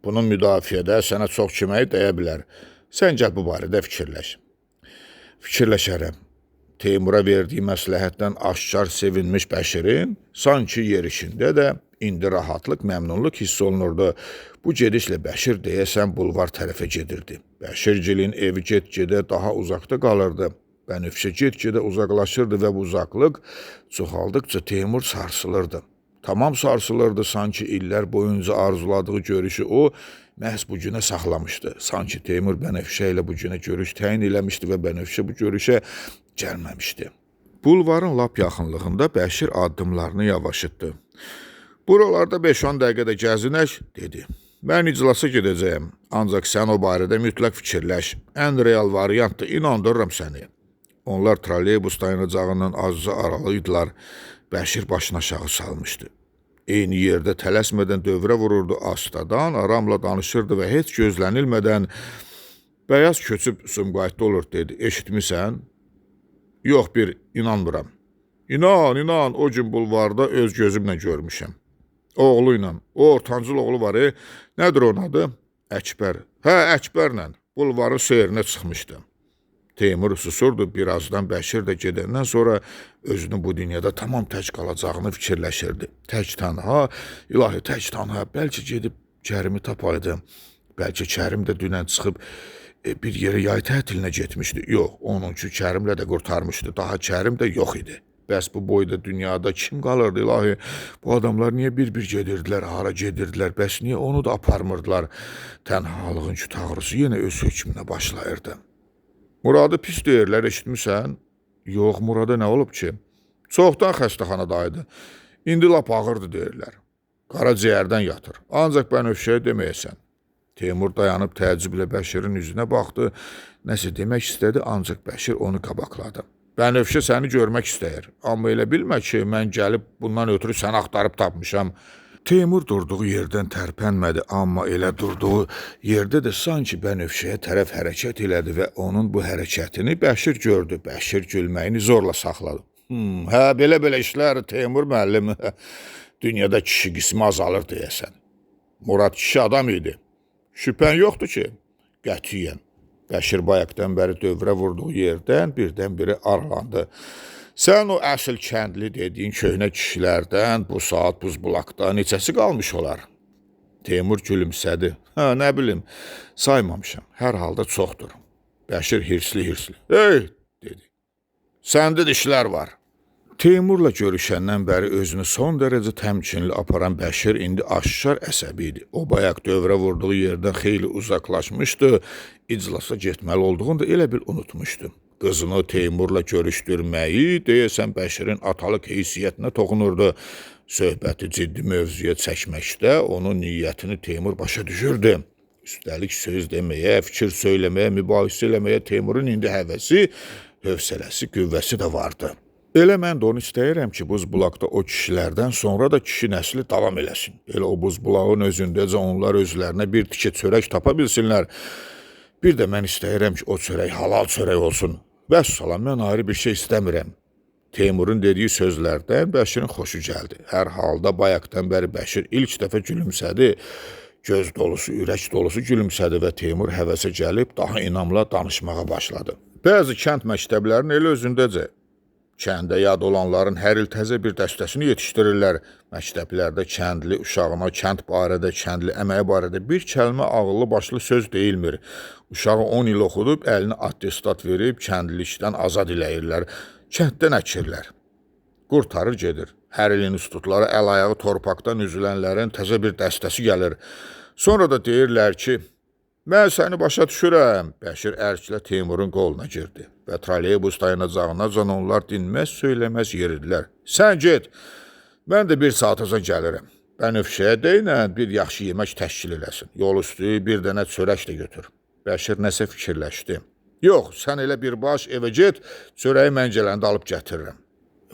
Bunun müdafiədə sənə çox köməyi dəyə bilər. Sən gəl bu barədə fikirləş. Fikirləşərəm. Teymura verdiyi məsləhətdən aşkar sevinmiş Bəşirin sanki yerişində də indi rahatlıq, məmnunluq hiss olunurdu. Bu gedişlə Bəşir deyəsən bulvar tərəfə gedirdi. Bəşirgilin evi get-gedə daha uzaqda qalırdı. Bənövşə get-gedə uzaqlaşırdı və bu uzaqlıq çoxaldıqca Teymur sarsılırdı. Tamam sarsılırdı, sanki illər boyunca arzuladığı görüşü o məhz bu günə saxlamışdı. Sanki Teymur Bənövşə ilə bu günə görüş təyin eləmişdi və Bənövşə bu görüşə gəlməmişdi. Bulvarın lap yaxınlığında Bəşir addımlarını yavaşıtdı. Buralarda 5-10 dəqiqədə gəzinək, dedi. Mən iclasa gedəcəyəm, ancaq sən o barədə mütləq fikirləş. Ən real variantdır, inandırıram səni. Onlar trolleybus dayanacağından azca aralıydılar. Bəşir başını aşağı salmışdı. Eyni yerdə tələsmədən dövrə vururdu, astadan, aramla danışırdı və heç gözlənilmədən bəyaz köçüb Sumqayıtda olur, dedi. Eşitmisən? Yox, inanmıram. İnan, o gün bulvarda öz gözümlə görmüşəm. Oğlu ilə, o ortancıl oğlu var, nədir onun adı? Əkbər. Hə, Əkbərlə bulvarın seyrinə çıxmışdı. Teymur susurdu, birazdan Bəşir də gedəndən sonra özünün bu dünyada tamam tək qalacağını fikirləşirdi. Tək tanha, ilahi tək tanha, bəlkə gedib Kərimi tapaydı. Bəlkə Kərim də dünən çıxıb bir yerə yay tətilinə getmişdi. Yox, onunki Kərimlə də qurtarmışdı. Daha Kərim də yox idi. Bəs bu boyda dünyada kim qalırdı ilahi? Bu adamlar niyə bir-bir gedirdilər, hara gedirdilər? Bəs niyə onu da aparmırdılar? Tənhalığın küt ağrısı yenə öz hökmünə başlayırdı. Muradı pis deyirlər, eşitmirsən? Yox, Murada nə olub ki? Çoxdan xəstəxanadaydı. İndi lap ağırdı deyirlər. Qaraciyərdən yatır. Ancaq Bənövşəyə deməyəsən. Teymur dayanıb təəccüblə Bəşirin üzünə baxdı. Nəsə demək istədi, ancaq Bəşir onu qabaqladı. Bənövşə səni görmək istəyir. Amma elə bilmə ki, mən gəlib bundan ötürü səni axtarıb tapmışam. Teymur durduğu yerdən tərpənmədi, amma elə durduğu yerdə də sanki Bənövşəyə tərəf hərəkət elədi və onun bu hərəkətini Bəşir gördü. Bəşir gülməyini zorla saxladı. Hə, belə işlər Teymur müəllim. Dünyada kişi qismi azalır deyəsən. Murad kişi adam idi. Şübhən yoxdur ki, qətiyyən. Bəşir bayaqdan bəri dövrə vurduğu yerdən birdən-biri aralandı. Sən o əsl kəndli dediyin köhnə kişilərdən bu saat buzbulaqda neçəsi qalmış olar? Teymur gülümsədi. Hə, nə bilim, saymamışam. Hər halda çoxdur. Bəşir hirsli. Ey, dedi. Səndə də işlər var. Teymurla görüşəndən bəri özünü son dərəcə təmkinli aparan Bəşir indi aşkar əsəbi idi. O bayaq dövrə vurduğu yerdən xeyli uzaqlaşmışdı. İclasa getməli olduğunu da elə bil unutmuşdu. Qızını Teymurla görüşdürməyi deyəsən Bəşirin atalıq heysiyyətinə toxunurdu. Söhbəti ciddi mövzuya çəkməkdə onun niyyətini Teymur başa düşürdü. Üstəlik söz deməyə, fikir söyləməyə, mübahisə eləməyə Teymurun indi həvəsi, hövsələsi, qüvvəsi də vardı. Elə mən də onu istəyirəm ki, buzbulaqda o kişilərdən sonra da kişi nəsli davam eləsin. Elə o buzbulağın özündəcə onlar özlərinə bir tikə çörək tapa bilsinlər. Bir də mən istəyirəm ki, o çörək halal çörək olsun. Vəssalam, mən ayrı bir şey istəmirəm. Teymurun dediyi sözlərdən Bəşirin xoşu gəldi. Hər halda bayaqdan bəri Bəşir ilk dəfə gülümsədi. Göz dolusu, ürək dolusu gülümsədi və Teymur həvəsə gəlib daha inamla danışmağa başladı. Bəzi kənd məktəblərinin elə özündəcə. Kəndə yad olanların hər il təzə bir dəstəsini yetişdirirlər. Məktəblərdə kəndli uşağına kənd barədə, kəndli əməyi barədə bir kəlmə ağıllı başlı söz deyilmir. Uşağı 10 il oxudub, əlinə attestat verib, kəndlilikdən azad eləyirlər. Kənddən əkirlər. Qurtarır gedir. Hər il institutlara əl-ayağı torpaqdan üzülənlərin təzə bir dəstəsi gəlir. Sonra da deyirlər ki, mən səni başa düşürəm. Bəşir ərklə Teymurun qoluna girdi və trolleybus dayanacağınacan onlar dinməz, söyləməz yeridilər. Sən get, mən də bir saatacan gəlirəm. Bənövşəyə deynən bir yaxşı yemək təşkil eləsin. Yol üstü bir dənə çörək də götür. Bəşir nəsə fikirləşdi. Yox, sən elə birbaş evə get, çörəyi mən gələndə alıb gətirirəm.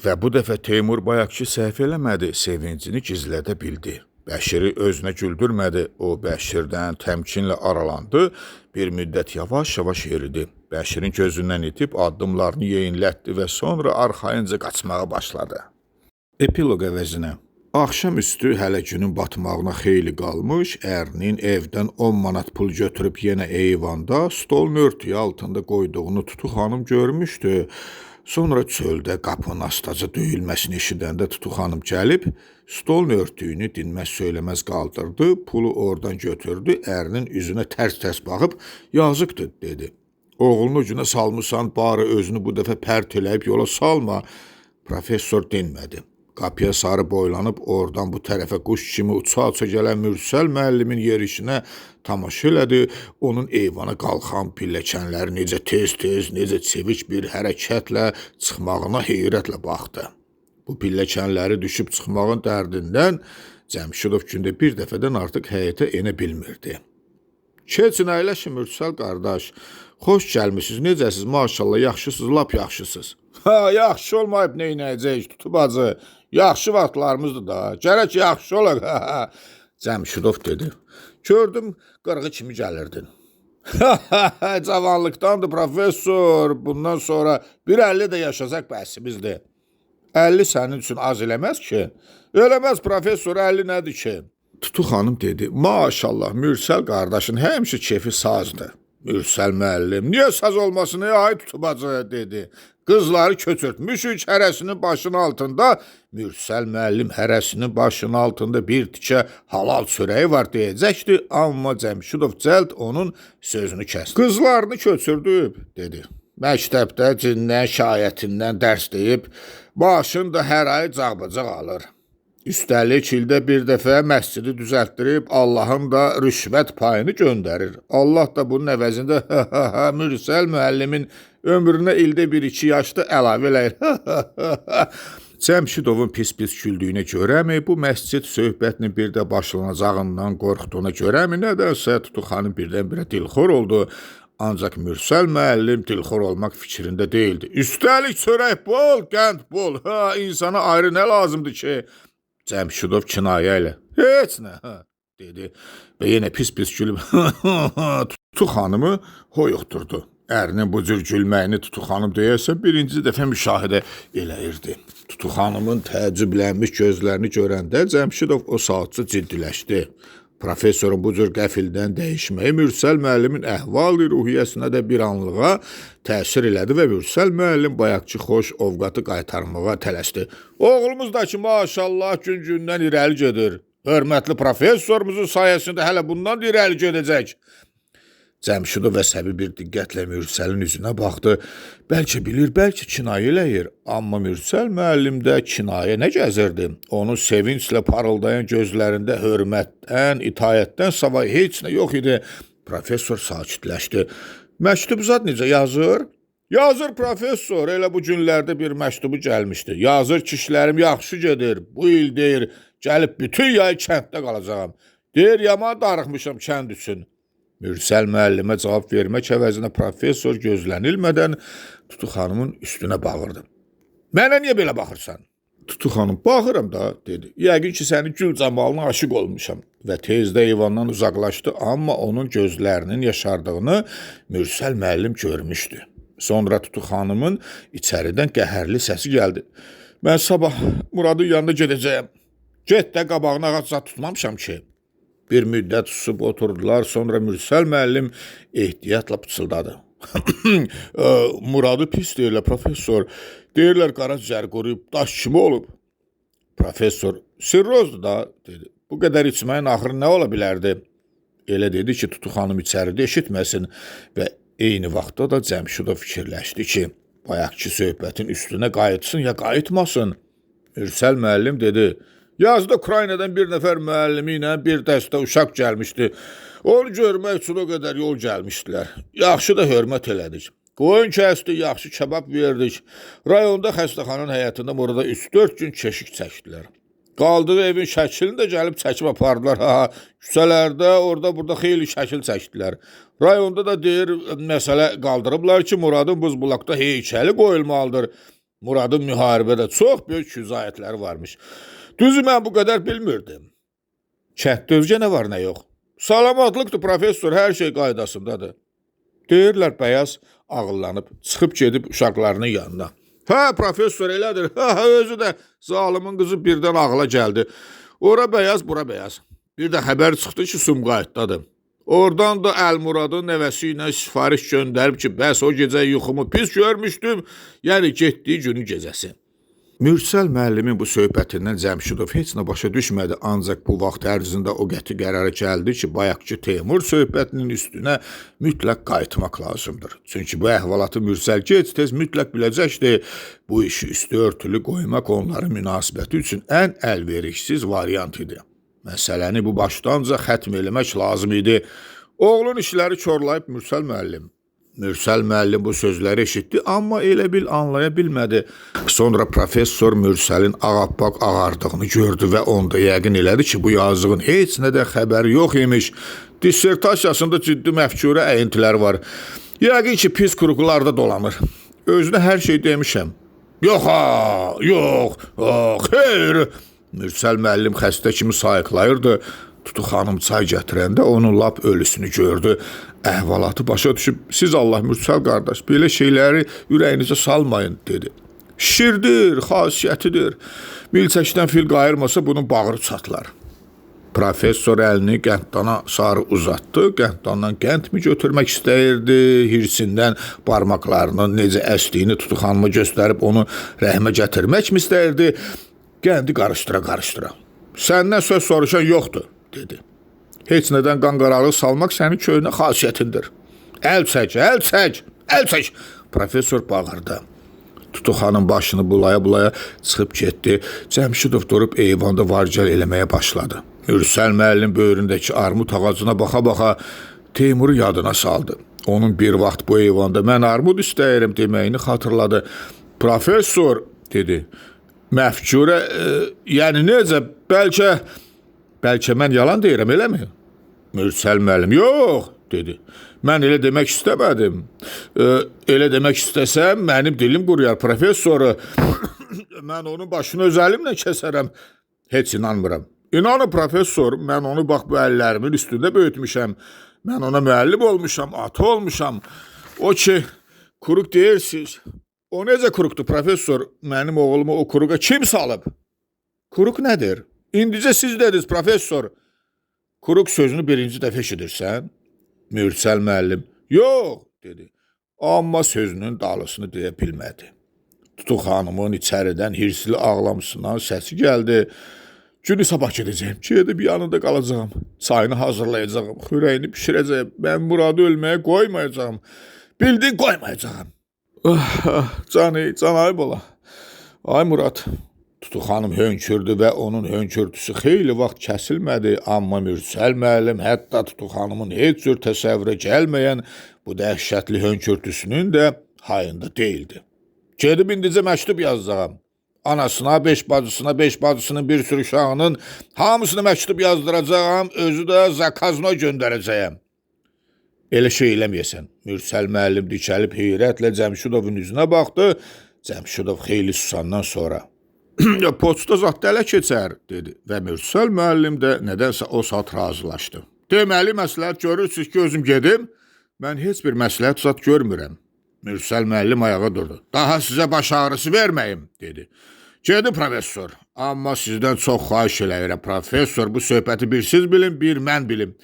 Və bu dəfə Teymur bayaqki səhv eləmədi, sevincini gizlədə bildi. Bəşiri özünə güldürmədi, o Bəşirdən təmkinlə aralandı, bir müddət yavaş-yavaş yeridi. Bəşirin gözündən itib addımlarını yeyinlətdi və sonra arxayınca qaçmağa başladı. Epiloq əvəzinə. Axşam üstü hələ günün batmağına xeyli qalmış, ərinin evdən 10 manat pul götürüb yenə eyvanda stolun örtüyü altında qoyduğunu Tutu xanım görmüşdü. Sonra çöldə qapının astaca döyülməsini eşidəndə Tutu xanım gəlib, stolun örtüyünü dinməz söyləməz qaldırdı, pulu oradan götürdü, ərinin üzünə tərs-tərs baxıb, yazıqdır, dedi. Oğlunu ucuna salmışsan, bari özünü bu dəfə pərt eləyib yola salma. Professor dinmədi. Qapıya sarı boylanıb oradan bu tərəfə quş kimi uça-uça gələn Mürsəl müəllimin yerişinə tamaşa elədi. Onun eyvana qalxan pilləkənləri necə tez-tez, necə çevik bir hərəkətlə çıxmağına heyrətlə baxdı. Bu pilləkənləri düşüb çıxmağın dərdindən Cəmşidov gündə bir dəfədən artıq həyətə enə bilmirdi. Keçin əyləşin Mürsəl qardaş. Xoş gəlmişsiniz, necəsiz? Maşallah, yaxşısınız, lap yaxşısınız. Ha, yaxşı olmayıb neynəyəcək, Tutu bacı. Yaxşı vaxtlarımızdır da. Gərək yaxşı olaq. Cəmşidov dedi. Gördüm, qırğı kimi gəlirdin. Cavanlıqdandır, professor. Bundan sonra bir 50 də yaşasaq bəsimizdir. 50 sənin üçün az eləməz ki. Eləməz, professor, 50 nədir ki? Tutu xanım dedi. Maşallah, Mürsəl qardaşın həmişə kefi sazdır. Mürsəl müəllim, niyə saz olmasın, ay Tutu bacı, dedi. Qızları köçürtmüşük hərəsinin başının altında. Mürsəl müəllim hərəsinin başının altında bir tikə halal çörəyi var deyəcəkdi, amma Cəmşidov cəld onun sözünü kəsdi. Qızlarını köçürdüb, dedi. Məktəbdə cindən, şayətindən dərs deyib, başını da hər ay cağbacaq alır. Üstəlik ildə bir dəfə məscidi düzəltdirib Allahın da rüşvət payını göndərir. Allah da bunun əvəzində Mürsəl müəllimin ömrünə ildə 1-2 yaşda əlavə eləyir. Cəmşidovun pis-pis güldüyünə görəmi, bu məscid söhbətinin bir də başlanacağından qorxduğuna görəmi, nədənsə Tutuxanım birdən-birə dilxor oldu. Ancaq Mürsəl müəllim dilxor olmaq fikrində deyildi. Üstəlik çörək bol, qənd bol. İnsana ayrı nə lazımdır ki? Cəmşidov kinayə ilə. Heç nə, dedi. Və yenə pis-pis gülüb Tutuxanımı hoyuqdurdu. Ərinin bu cür gülməyini Tutuxanım deyəsə birinci dəfə müşahidə eləyirdi. Tutuxanımın təəccüblənmiş gözlərini görəndə Cəmşidov o saatçı ciddiləşdi. Professorun bu cür qəfildən dəyişməyi Mürsəl müəllimin əhval-ruhiyyəsinə də bir anlığa təsir elədi və Mürsəl müəllim bayaqçı xoş ovqatı qaytarmağa tələsdi. Oğlumuz da ki, maşallah gün-gündən irəli gedir. Hörmətli professorumuzun sayəsində hələ bundan da irəli gedəcək. Cəmşidov əsəbi bir diqqətlə Mürsəlin üzünə baxdı. Bəlkə bilir, bəlkə kinayə eləyir. Amma Mürsəl müəllimdə kinayə nə gəzirdi? Onun sevinclə parıldayan gözlərində hörmətdən, itaətdən savayı heç nə yox idi. Professor sakitləşdi. Məktub zad necə yazır? Yazır professor, elə bu günlərdə bir məktubu gəlmişdi. Yazır ki, işlərim yaxşı gedir. Bu il deyir, gəlib bütün yay kənddə qalacağam. Deyir, yaman darıxmışam kənd üçün. Mürsəl müəllimə cavab vermək əvəzinə professor gözlənilmədən Tutuxanımın üstünə bağırdı. Mənə niyə belə baxırsan? Tutuxanım, baxıram da, dedi. Yəqin ki, sənin gül camalına aşıq olmuşam. Və tezdə eyvandan uzaqlaşdı, amma onun gözlərinin yaşardığını Mürsəl müəllim görmüşdü. Sonra Tutuxanımın içəridən qəhərli səsi gəldi. Mən sabah Muradın yanına gedəcəyəm. Get də qabağına ağac tutmamışam ki. Bir müddət susub oturdular, sonra Mürsəl müəllim ehtiyatla pıçıldadı. Muradı pis deyirlər, professor. Deyirlər, qaraciyər qoruyub, daş kimi olub. Professor, sirrozdur da, dedi. Bu qədər içməyin axırı nə ola bilərdi? Elə dedi ki, Tutuxanım içəridə eşitməsin və eyni vaxtda da Cəmşidov fikirləşdi ki, bayaqki söhbətin üstünə qayıtsın ya qayıtmasın. Mürsəl müəllim dedi, yazda Ukraynadan bir nəfər müəllimi ilə bir dəstə uşaq gəlmişdi. Onu görmək üçün o qədər yol gəlmişdilər. Yaxşı da hörmət elədik. Qoyun kəsdik, yaxşı kebab verdik. Rayonda xəstəxananın həyətində orada 3-4 gün keşik çəkdilər. Qaldığı evin şəklini də gəlib çəkib apardılar. Küçələrdə, orada-burada xeyli şəkil çəkdilər. Rayonda da deyir, məsələ qaldırıblar ki, Muradın buzbulaqda heykəli qoyulmalıdır. Muradın müharibədə çox böyük şücaətləri varmış. Düzü mən bu qədər bilmirdim. Kənddə özgə nə var, nə yox? Salamatlıqdır, professor, hər şey qaydasındadır. Deyirlər, bəyaz ağıllanıb, çıxıb gedib uşaqlarının yanına. Hə, professor, elədir. Özü də zalimin qızı birdən ağla gəldi. Ora bəyaz, bura bəyaz. Bir də xəbər çıxdı ki, Sumqayıtdadır. Oradan da Əlmuradın nəvəsi ilə sifariş göndərib ki, bəs o gecə yuxumu pis görmüşdüm, yəni getdiyi günün gecəsi. Mürsəl müəllimin bu söhbətindən Cəmşidov heç nə başa düşmədi, ancaq bu vaxt ərzində o qəti qərara gəldi ki, bayaqki Teymur söhbətinin üstünə mütləq qayıtmaq lazımdır. Çünki bu əhvalatı Mürsəl gec-tez mütləq biləcəkdi. Bu işi üstü örtülü qoymaq onların münasibəti üçün ən əlverişsiz variant idi. Məsələni bu başdanca xətm eləmək lazım idi. Oğlun işləri korlayıb Mürsəl müəllim. Mürsəl müəllim bu sözləri eşitdi, amma elə bil anlaya bilmədi. Sonra professor Mürsəlin ağappaq ağardığını gördü və onda yəqin elədi ki, bu yazığın heç nədən xəbəri yox imiş. Dissertasiyasında ciddi məfkurə əyintiləri var. Yəqin ki, pis quruqlarda dolanır. Özünə hər şey demişəm. Yox, xeyr. Mürsəl müəllim xəstə kimi sayıqlayırdı. Tutuxanım çay gətirəndə onun lap ölüsünü gördü. Əhvalatı başa düşüb, siz Allah Mürsəl qardaş, belə şeyləri ürəyinizə salmayın, dedi. Şirdir, xasiyyətidir. Milçəkdən fil qayırmasa bunun bağrı çatlar. Professor əlini qəndana sarı uzatdı. Qənddandan qənd mi götürmək istəyirdi? Hirsindən barmaqlarının necə əstiyini Tutuxanıma göstərib onu rəhmə gətirmək mi istəyirdi? Qəndi qarışdıra-qarışdıra. Səndən söz soruşan yoxdur, dedi. Heç nədən qanqaralıq salmaq sənin köhnə xasiyyətindir. Əl çək. Professor bağırdı. Tutu xanım başını bulaya-bulaya çıxıb getdi. Cəmşidov durub eyvanda var-gəl eləməyə başladı. Mürsəl müəllim böyründəki armud ağacına baxa-baxa Teymuru yadına saldı. Onun bir vaxt bu eyvanda mən armud istəyirəm deməyini xatırladı. Professor, dedi. Məfkurə, yəni necə, bəlkə mən yalan deyirəm, eləmi? Mürsəl müəllim, yox, dedi. Mən elə demək istəmədim. Elə demək istəsəm, mənim dilim quruyar, professoru. Mən onun başını öz əlimlə kəsərəm. Heç inanmıram. İnanın, professor, mən onu bax bu əllərimin üstündə böyütmüşəm. Mən ona müəllim olmuşam, ata olmuşam. O ki, kuruq deyirsiniz. O necə kuruqdur, professor? Mənim oğlumu o kuruğa kim salıb? Kuruq nədir? İndicə siz dediniz, professor. Kuruq sözünü birinci dəfə eşidirsən? Mürsəl müəllim, yox, dedi. Amma sözünün dalısını deyə bilmədi. Tutu xanımın içəridən hirsli ağlamsından səsi gəldi. Günü sabah gedəcəyim, gedib yanında qalacağım. Çayını hazırlayacağım, xörəyini pişirəcəyim. Mən Muradı ölməyə qoymayacağım. Bildin, qoymayacağım. Can ayıb ola. Ay Murad. Tutu xanım hönkürdü və onun hönkürtüsü xeyli vaxt kəsilmədi, amma Mürsəl müəllim hətta Tutu xanımın heç cür təsəvvürə gəlməyən bu dəhşətli hönkürtüsünün də hayında deyildi. Gedib indicə məktub yazacağam. Anasına, beş bacısının bir sürü uşağının hamısını məktub yazdıracağam, özü də zakazına göndərəcəyəm. Elə şey eləməyəsən. Mürsəl müəllim dikəlib heyrətlə Cəmşidovun üzünə baxdı. Cəmşidov xeyli susandan sonra poçta zat dələ keçər, dedi və Mürsəl müəllim də nədənsə o saat razılaşdı. Deməli, məsləhət görürsünüz ki, özüm gedim, mən heç bir məsləhət zat görmürəm. Mürsəl müəllim ayağa durdu. Daha sizə baş ağrısı verməyim, dedi. Gedi, professor, amma sizdən çox xahiş eləyirəm, professor, bu söhbəti bir siz bilin, bir mən bilim.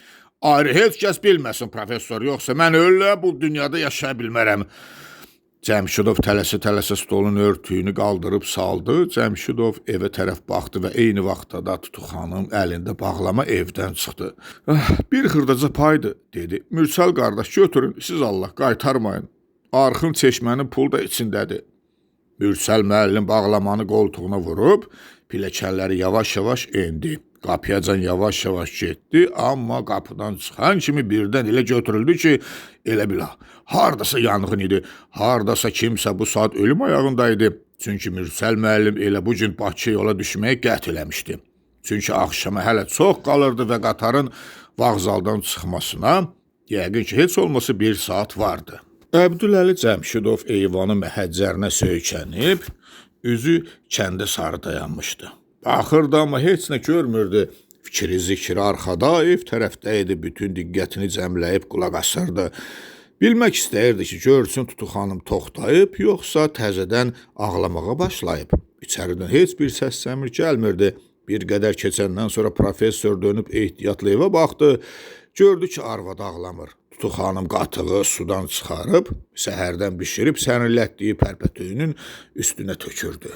Ayrı heç kəs bilməsin, professor, yoxsa mən öllə bu dünyada yaşaya bilmərəm. Cəmşidov tələsə stolun örtüyünü qaldırıb saldı. Cəmşidov evə tərəf baxdı və eyni vaxtda da Tutu xanım əlində bağlama evdən çıxdı. Bir xırdaca paydı, dedi. Mürsəl qardaş, götürün, siz Allah, qaytarmayın. Arxın çeşmənin pul da içindədir. Mürsəl müəllim bağlamanı qoltuğuna vurub, pilləkənləri yavaş-yavaş endi. Qapıyacan yavaş-yavaş getdi, amma qapıdan çıxan kimi birdən elə götürüldü ki, elə bila, hardasa yanğın idi, hardasa kimsə bu saat ölüm ayağındaydı. Çünki Mürsəl müəllim elə bu gün Bakıya yola düşməyə qət eləmişdi. Çünki axşama hələ çox qalırdı və qatarın vağzaldan çıxmasına, yəqin ki, heç olmasa bir saat vardı. Əbdüləli Cəmşidov eyvanın məhəccərinə söykənib, üzü kəndə sarı dayanmışdı. Baxırdı, amma heç nə görmürdü. Fikri zikri arxada, ev tərəfdə idi, bütün diqqətini cəmləyib qulaq asırdı. Bilmək istəyirdi ki, görsün Tutu xanım toxtayıb, yoxsa təzədən ağlamağa başlayıb. İçəridən heç bir səs-səmir gəlmirdi. Bir qədər keçəndən sonra professor dönüb ehtiyatlı evə baxdı. Gördü ki, arvad ağlamır. Tutu xanım qatığı sudan çıxarıb, səhərdən bişirib sərinlətdiyi pərpətöyünün üstünə tökürdü.